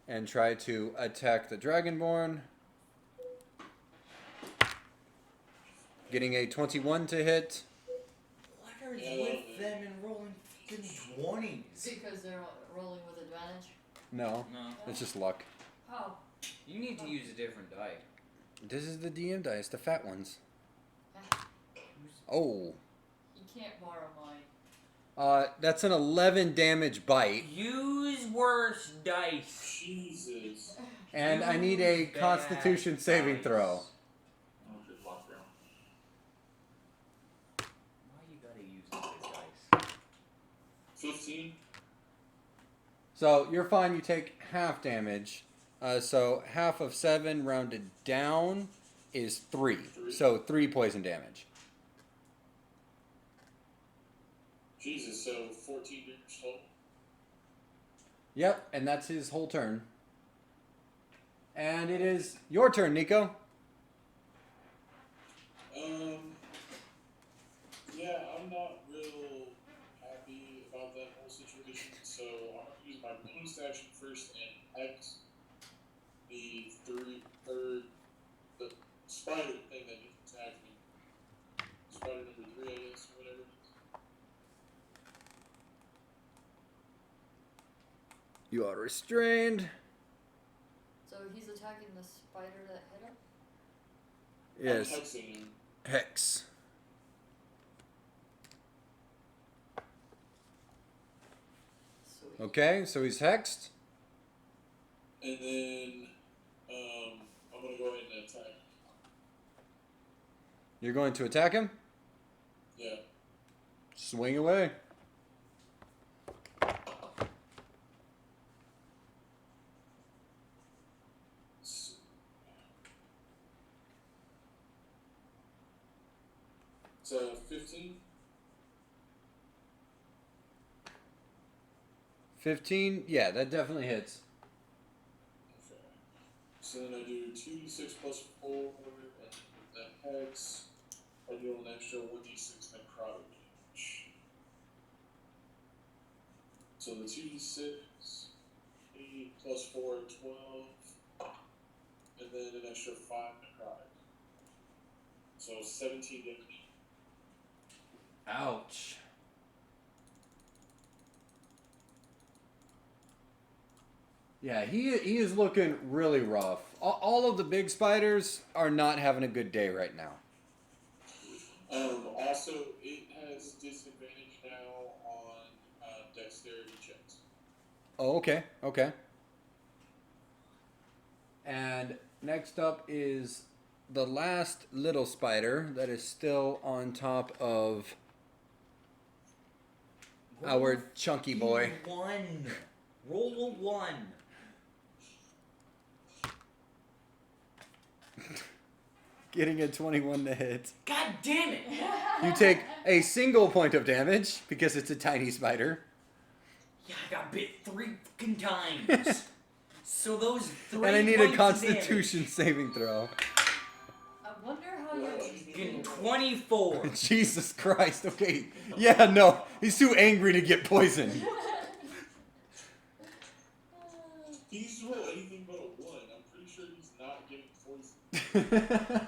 and try to attack the Dragonborn. Getting a 21 to hit. What are with them and rolling fucking 20s? Because they're rolling with advantage. No, No. it's just luck. How? You need to use a different die. This is the DM dice, the fat ones. Ah, Oh. you can't borrow mine. That's an 11 damage bite. Use worse dice. Jesus. And I need a Use Constitution bad saving dice. throw. Oh, good luck, bro. Why you gotta use the good dice? 15. So you're fine. You take half damage. So half of 7 rounded down is 3. So 3 poison damage. Jesus, so 14 damage total. Yep, and that's his whole turn. And it is your turn, Nico. Yeah, I'm not real happy about that whole situation, so I'm gonna use my bonus action first and X the spider thing that just attacked me. Spider number 3, I guess, or whatever it is. You are restrained. So he's attacking the spider that hit him? Yes. I'm hexing him. Hex. Sweet. Okay, so he's hexed. And then, I'm gonna go ahead and attack. You're going to attack him? Yeah. Swing away. So 15. 15? Yeah, that definitely hits. Okay. So then I do 2d6 plus 4, and with the hex, I do an extra 1d6 necrotic damage. So the 2d6, 8 plus 4, 12, and then an extra 5 necrotic. So 17 damage. Ouch. Yeah, he is looking really rough. All of the big spiders are not having a good day right now. Also, it has disadvantage now on dexterity checks. Oh, okay, okay. And next up is the last little spider that is still on top of our chunky boy. 1. Roll a 1. Getting a 21 to hit. God damn it! You take a single point of damage because it's a tiny spider. Yeah, I got bit 3 fucking times. So those 3 And I need a points of Constitution saving throw. I wonder how you're damage. Getting 24. Jesus Christ, okay. Yeah, no, he's too angry to get poisoned. He's rolled anything but a 1. I'm pretty sure he's not getting poisoned.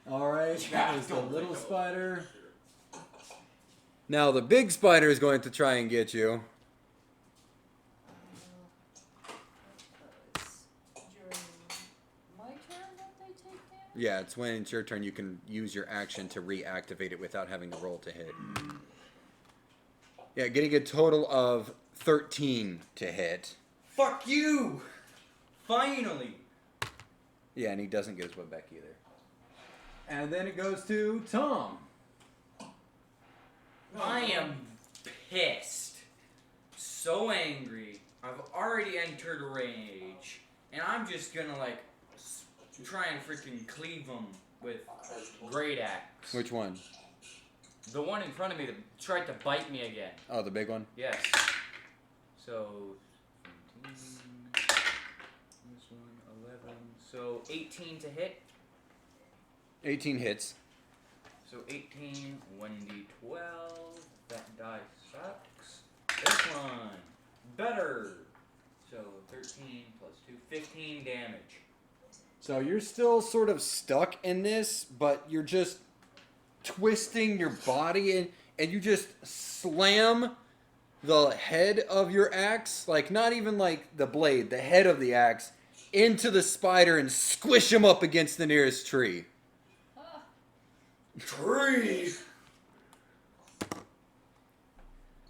Alright, Yeah, that was the don't little think so. spider. Now the big spider is going to try and get you. It's during my turn that they take damage? Yeah, it's when it's your turn you can use your action to reactivate it without having to roll to hit. Yeah, getting a total of 13 to hit. Fuck you! Finally! Yeah, and he doesn't get his web back either. And then it goes to Tom. I am pissed. So angry. I've already entered rage. And I'm just gonna, like, try and freaking cleave him with great axe. Which one? The one in front of me that tried to bite me again. Oh, the big one? Yes. So, 17, this one, 11. So, 18 to hit. 18 hits. So, 18, 1d12. That die sucks. This one, better. So, 13 plus 2, 15 damage. So you're still sort of stuck in this, but you're just twisting your body and you just slam the head of your axe, like not even like the blade, the head of the axe, into the spider and squish him up against the nearest tree. Tree!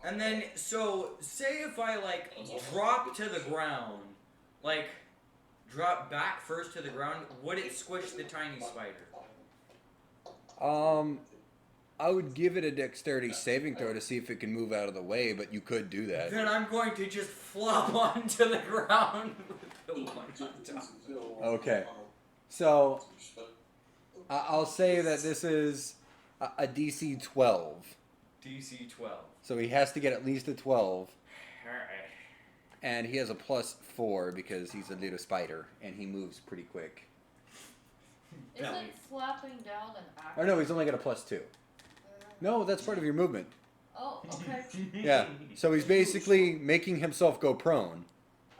And then, so, say if I, like, drop to the ground, like, drop back first to the ground, would it squish the tiny spider? I would give it a dexterity saving throw to see if it can move out of the way, but you could do that. Then I'm going to just flop onto the ground with the one on top. Okay. So, I'll say that this is a DC 12. DC 12. So he has to get at least a 12. Alright. And he has a +4 because he's a little spider and he moves pretty quick. Isn't flapping down an action? Or no, he's only got a +2. No, that's part of your movement. Oh, okay. Yeah. So he's basically making himself go prone.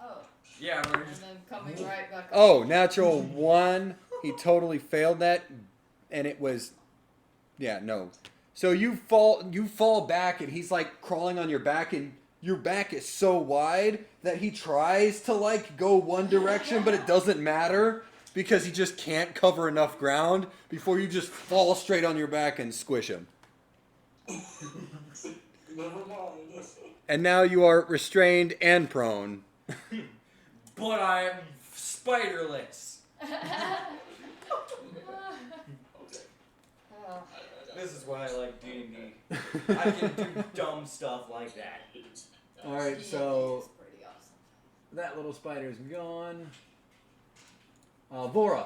Oh, Yeah, we're and just. then coming right back up. Oh, natural 1. He totally failed that. And it was... Yeah, no. So you fall back and he's like crawling on your back and your back is so wide that he tries to like go one direction, but it doesn't matter because he just can't cover enough ground before you just fall straight on your back and squish him. Never mind. And now you are restrained and prone. But I'm spiderless. Oh. This is why I like D&D. I can do dumb stuff like that. All right, D&D so is pretty awesome. that little spider's gone. Vora.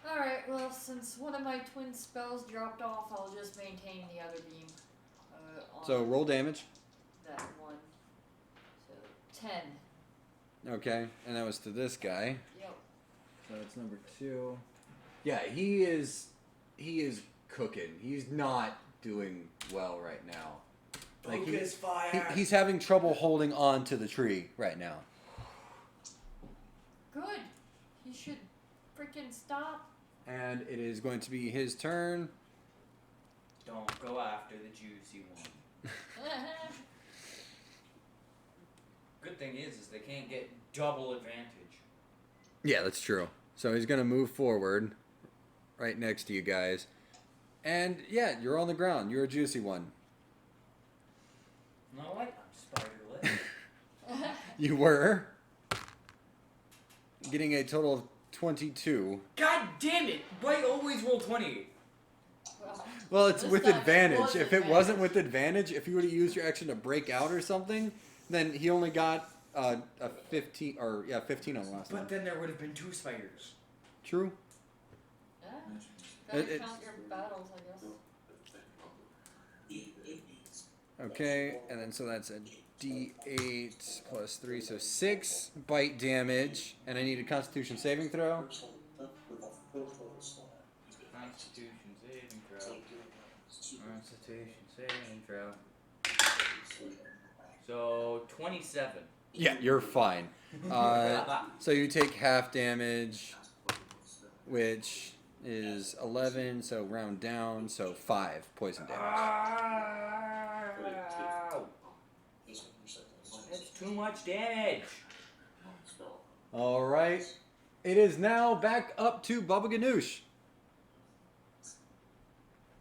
Alright, well, since one of my twin spells dropped off, I'll just maintain the other beam. On So roll damage. that one. So, 10. Okay, and that was to this guy. Yep. So that's number 2. Yeah, he is cooking. He's not doing well right now. Like Focus fire. he's having trouble holding on to the tree right now. Good. He should freaking stop. And it is going to be his turn. Don't go after the juicy one. Good thing is they can't get double advantage. Yeah, that's true. So he's going to move forward right next to you guys. And yeah, you're on the ground. You're a juicy one. No, I'm spiderless. You were getting a total of 22. God damn it! Why always roll 20? Well, it's This with time it advantage. was If it wasn't with advantage, if you would have used your action to break out or something, then he only got a 15 or 15 on the last one. But then there would have been 2 spiders. True. Yeah. Gotta It- count your battles, I guess. Okay, and then so that's a D8 plus 3, so 6 bite damage, and I need a Constitution saving throw. Constitution saving throw. Constitution saving throw. So 27. Yeah, you're fine. So you take half damage, which is 11, so round down, so 5 poison damage. Ow! That's too much damage. All right, it is now back up to Baba Ganoush.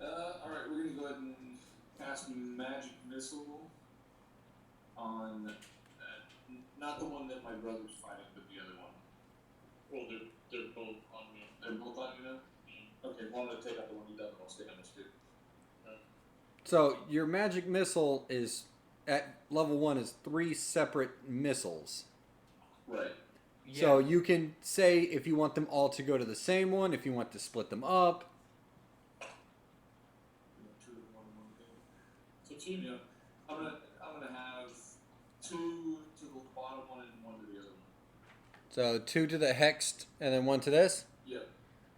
Alright, we're gonna go ahead and cast Magic Missile on, not the one that my brother's fighting, but the other one. Well, they're both on me. They're both on you now? Okay, one to take out the one he doesn't want to stay on this too. So your magic missile is at level 1 is 3 separate missiles. Right. Yeah. So you can say if you want them all to go to the same one, if you want to split them up. Two to one, one thing. So two. Yeah. I'm gonna have 2 to the bottom one and 1 to the other one. So 2 to the hexed and then 1 to this. Yep.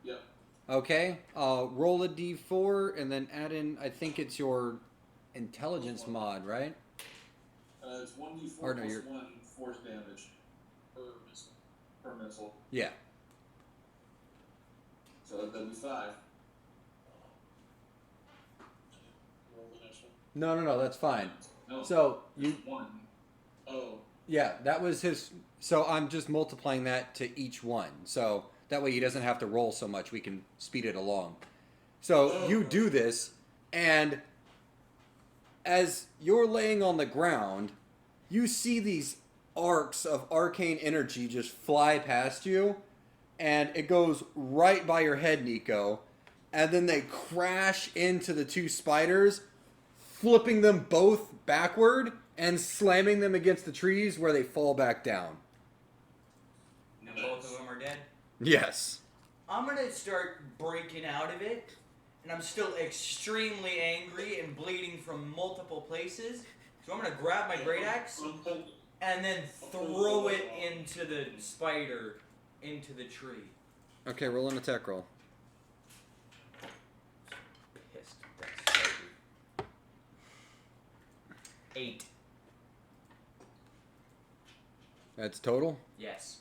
Yep. Okay. Roll a d4 and then add in, I think it's your intelligence mod, right? It's 1d4 Or no, plus you're- 1 force damage Per missile. per missile. Yeah. So that'd be 5. Roll the next one. No, that's fine. No. So you, there's 1. Oh, yeah, that was his. So I'm just multiplying that to each one. So that way he doesn't have to roll so much. We can speed it along. So you do this, and as you're laying on the ground, you see these arcs of arcane energy just fly past you, and it goes right by your head, Nico, and then they crash into the two spiders, flipping them both backward and slamming them against the trees where they fall back down. And both of them are dead. Yes. I'm gonna start breaking out of it, and I'm still extremely angry and bleeding from multiple places. So I'm gonna grab my great axe and then throw it into the spider, into the tree. Okay, roll an attack roll. Pissed. That's so good. 8. That's total? Yes.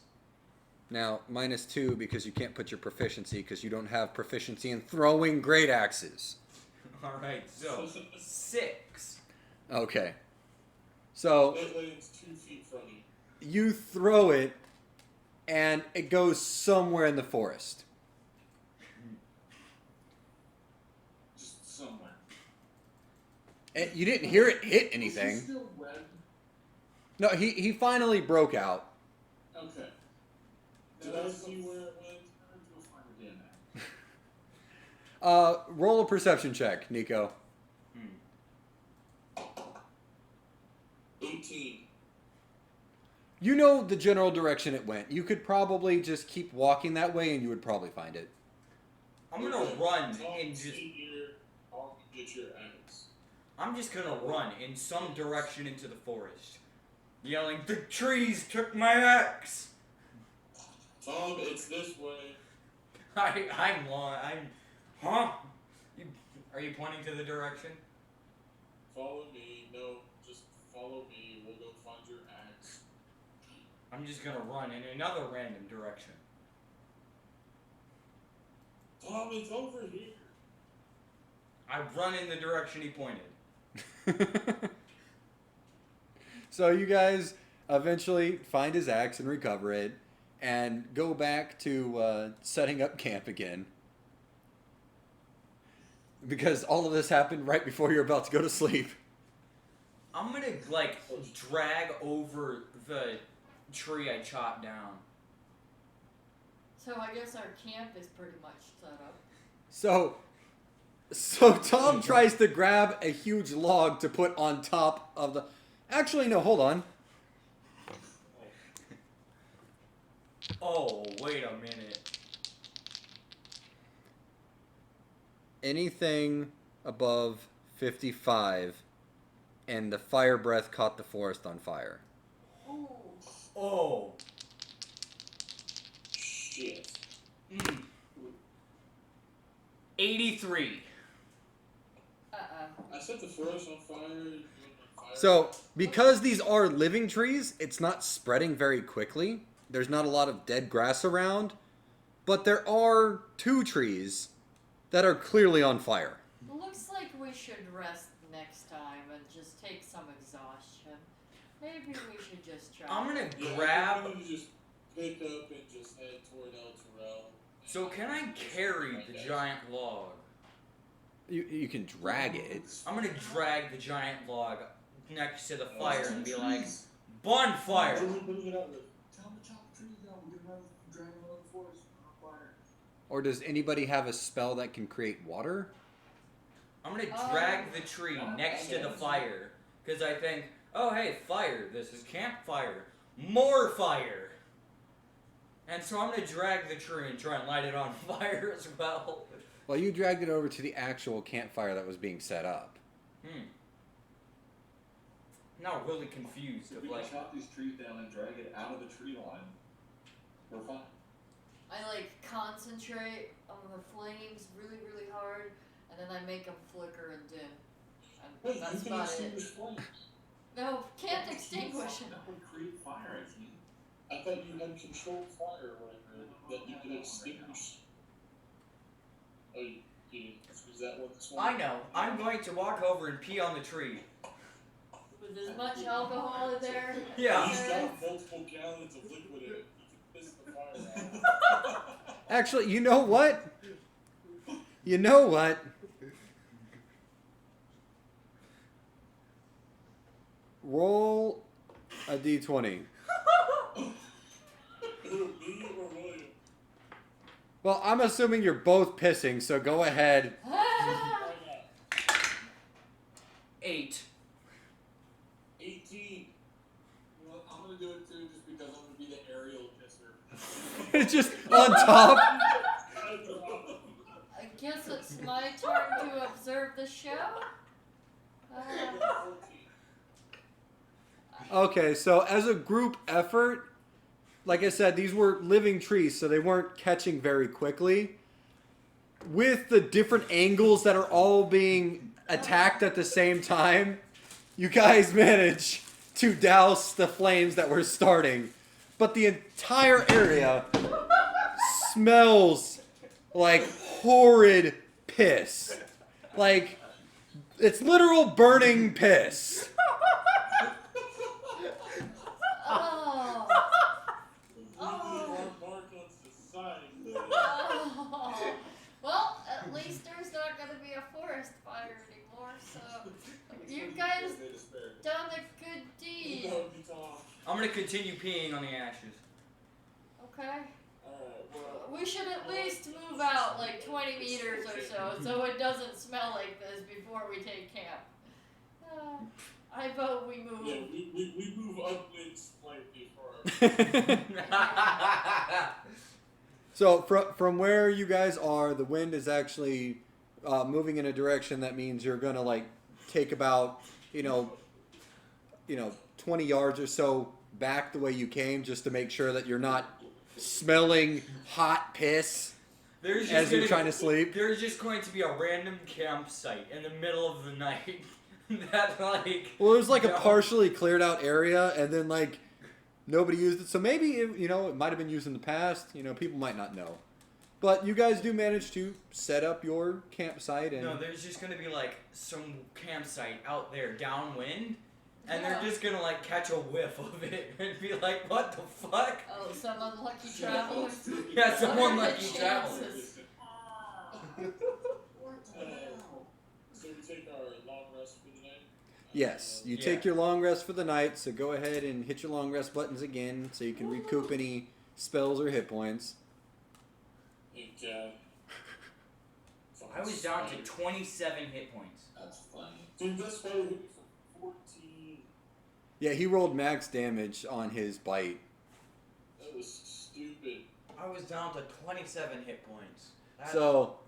Now, -2 because you can't put your proficiency because you don't have proficiency in throwing great axes. Alright, so 6. Okay. So, It lands 2 feet from you. you throw it, and it goes somewhere in the forest. Just somewhere. And you didn't hear it hit Is he anything. still red? No, he finally broke out. Okay. Did I see where it went? Go find a damn axe. Roll a perception check, Nico. 18. You know the general direction it went. You could probably just keep walking that way and you would probably find it. I'm gonna Okay. run Tom, and just. stay here. I'll get your axe. I'm just gonna run in some direction into the forest, yelling, "The trees took my axe!" Tom, it's this way. Huh? Are you pointing to the direction? Follow me. No, just follow me. We'll go find your axe. I'm just gonna run in another random direction. Tom, it's over here. I run in the direction he pointed. So you guys eventually find his axe and recover it and go back to setting up camp again. Because all of this happened right before you're about to go to sleep. I'm gonna drag over the tree I chopped down. So I guess our camp is pretty much set up. So Tom tries to grab a huge log to put on top of the... Actually, no, hold on. Oh, wait a minute. Anything above 55 and the fire breath caught the forest on fire. Ooh. Oh. Shit. 83. I set the forest on fire. You went on fire. So, because these are living trees, it's not spreading very quickly. There's not a lot of dead grass around. But there are 2 trees that are clearly on fire. Looks like we should rest next time and just take some exhaustion. Maybe we should just try. I'm gonna Yeah, grab. I think we just pick up and just head toward El Terrell. So can I carry the giant log? You can drag it. I'm gonna drag the giant log next to the Oh, fire and be like, bonfire! Tell him to chop the trees down. We're gonna drag them out of the forest on fire. Or does anybody have a spell that can create water? I'm gonna drag the tree next to the fire, because I think, oh hey, fire, this is campfire. More fire! And so I'm gonna drag the tree and try and light it on fire as well. Well, you dragged it over to the actual campfire that was being set up. Now really confused If of we like, chop these trees down and drag it out of the tree line, we're fine. I concentrate on the flames really, really hard, and then I make them flicker and dim. And Wait, that's you can about it. extinguish flames. No, can't extinguish them. That would create fire, I think. I thought you had controlled fire or whatever that you could extinguish. Oh, is that what this one? I know, I'm going to walk over and pee on the tree. With as much alcohol in there. Yeah. He's as got multiple gallons of liquid in it. You can piss the fire out. Actually, you know what? You know what? roll a d20. Who, me or William? Well, I'm assuming you're both pissing, so go ahead. Why not? 8. 18. Well, I'm gonna do it too, just because I'm gonna be the aerial pisser. It's just on top. I guess it's my turn to observe the show. Okay, so as a group effort, like I said, these were living trees, so they weren't catching very quickly. With the different angles that are all being attacked at the same time, you guys managed to douse the flames that were starting. But the entire area smells like horrid piss. Like, it's literal burning piss. Oh. Our mark on society. Oh. Well, at least there's not going to be a forest fire anymore, so you guys done a good deed. That would be Tom. I'm gonna continue peeing on the ashes. Okay. Alright, well. We should at least move out like 20 meters or so it doesn't smell like this before we take camp. I vote we move. Yeah, we move upwind slightly for So from where you guys are, the wind is actually moving in a direction that means you're gonna like take about 20 yards or so back the way you came, just to make sure that you're not smelling hot piss as you're trying to sleep. There's just going to be a random campsite in the middle of the night that Well, there's like a No. partially cleared out area, and then like nobody used it, so maybe it might have been used in the past. People might not know, but you guys do manage to set up your campsite, and No, there's just gonna be like some campsite out there downwind, and Yeah. they're just gonna like catch a whiff of it and be like, "What the fuck?" Oh, some unlucky travelers. Yeah, some What are unlucky the travelers. chances? So we take our long rest for the night? yes, you Yeah. take your long rest for the night. So go ahead and hit your long rest buttons again, so you can recoup any spells or hit points. And, I was down to 27 hit points. That's funny. Dude, this fight hit me for 14. Yeah, he rolled max damage on his bite. That was stupid. I was down to 27 hit points. So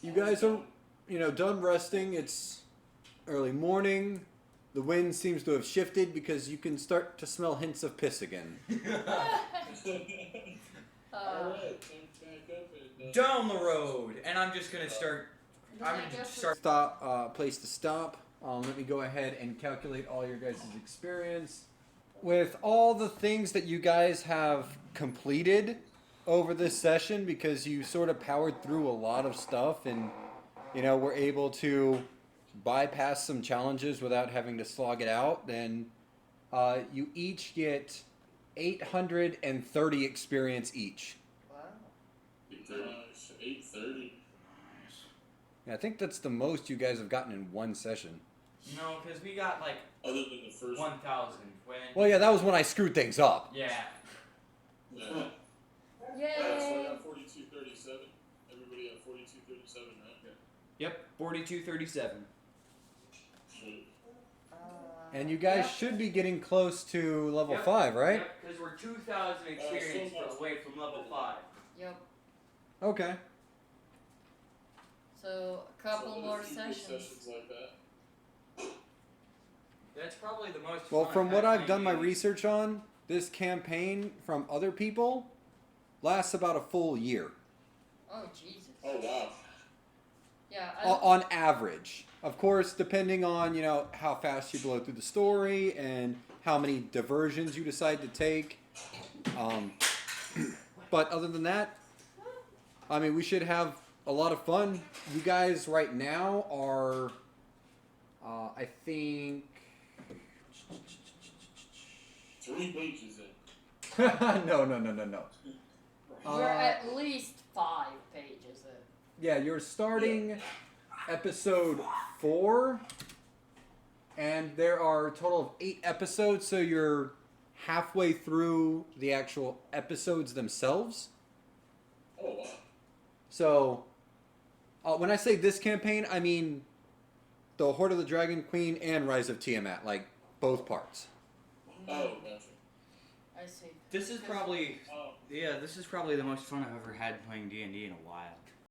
you guys are, done resting. It's early morning. The wind seems to have shifted because you can start to smell hints of piss again. Alright, time to back up and. Down the road, and I'm just gonna start. Then I'm I gonna guess start. Place to stop. Let me go ahead and calculate all your guys' experience. With all the things that you guys have completed over this session, because you sort of powered through a lot of stuff and, were able to bypass some challenges without having to slog it out, then you each get 830 experience each. Wow. 8:30. I think that's the most you guys have gotten in one session. No, because we got like Other than the first 1,000 when. Well, yeah, that was when I screwed things up. Yeah. Yeah. So I Yay! got 42:37. Everybody got 42:37, right? Yep. 42:37. Sweet. And you guys Yep. should be getting close to level Yep. 5, right? Yep, because we're 2,000 experience away from level 5. Yep. Okay. So a couple So more a few good sessions. like that. That's probably the most. Well, fun from what had I've done my playing research on, this campaign from other people lasts about a full year. Oh Jesus. Oh wow. Yeah. On average. Of course, depending on, how fast you blow through the story and how many diversions you decide to take. But other than that, we should have a lot of fun. You guys right now are, I think... 3 pages in. No. We're at least 5 pages in. Yeah, you're starting episode 4. And there are a total of 8 episodes, so you're halfway through the actual episodes themselves. Oh wow. So, when I say this campaign, I mean the Hoard of the Dragon Queen and Rise of Tiamat, like both parts. Oh, gotcha. I see. This is probably Oh, this is probably the most fun I've ever had playing D&D in a while.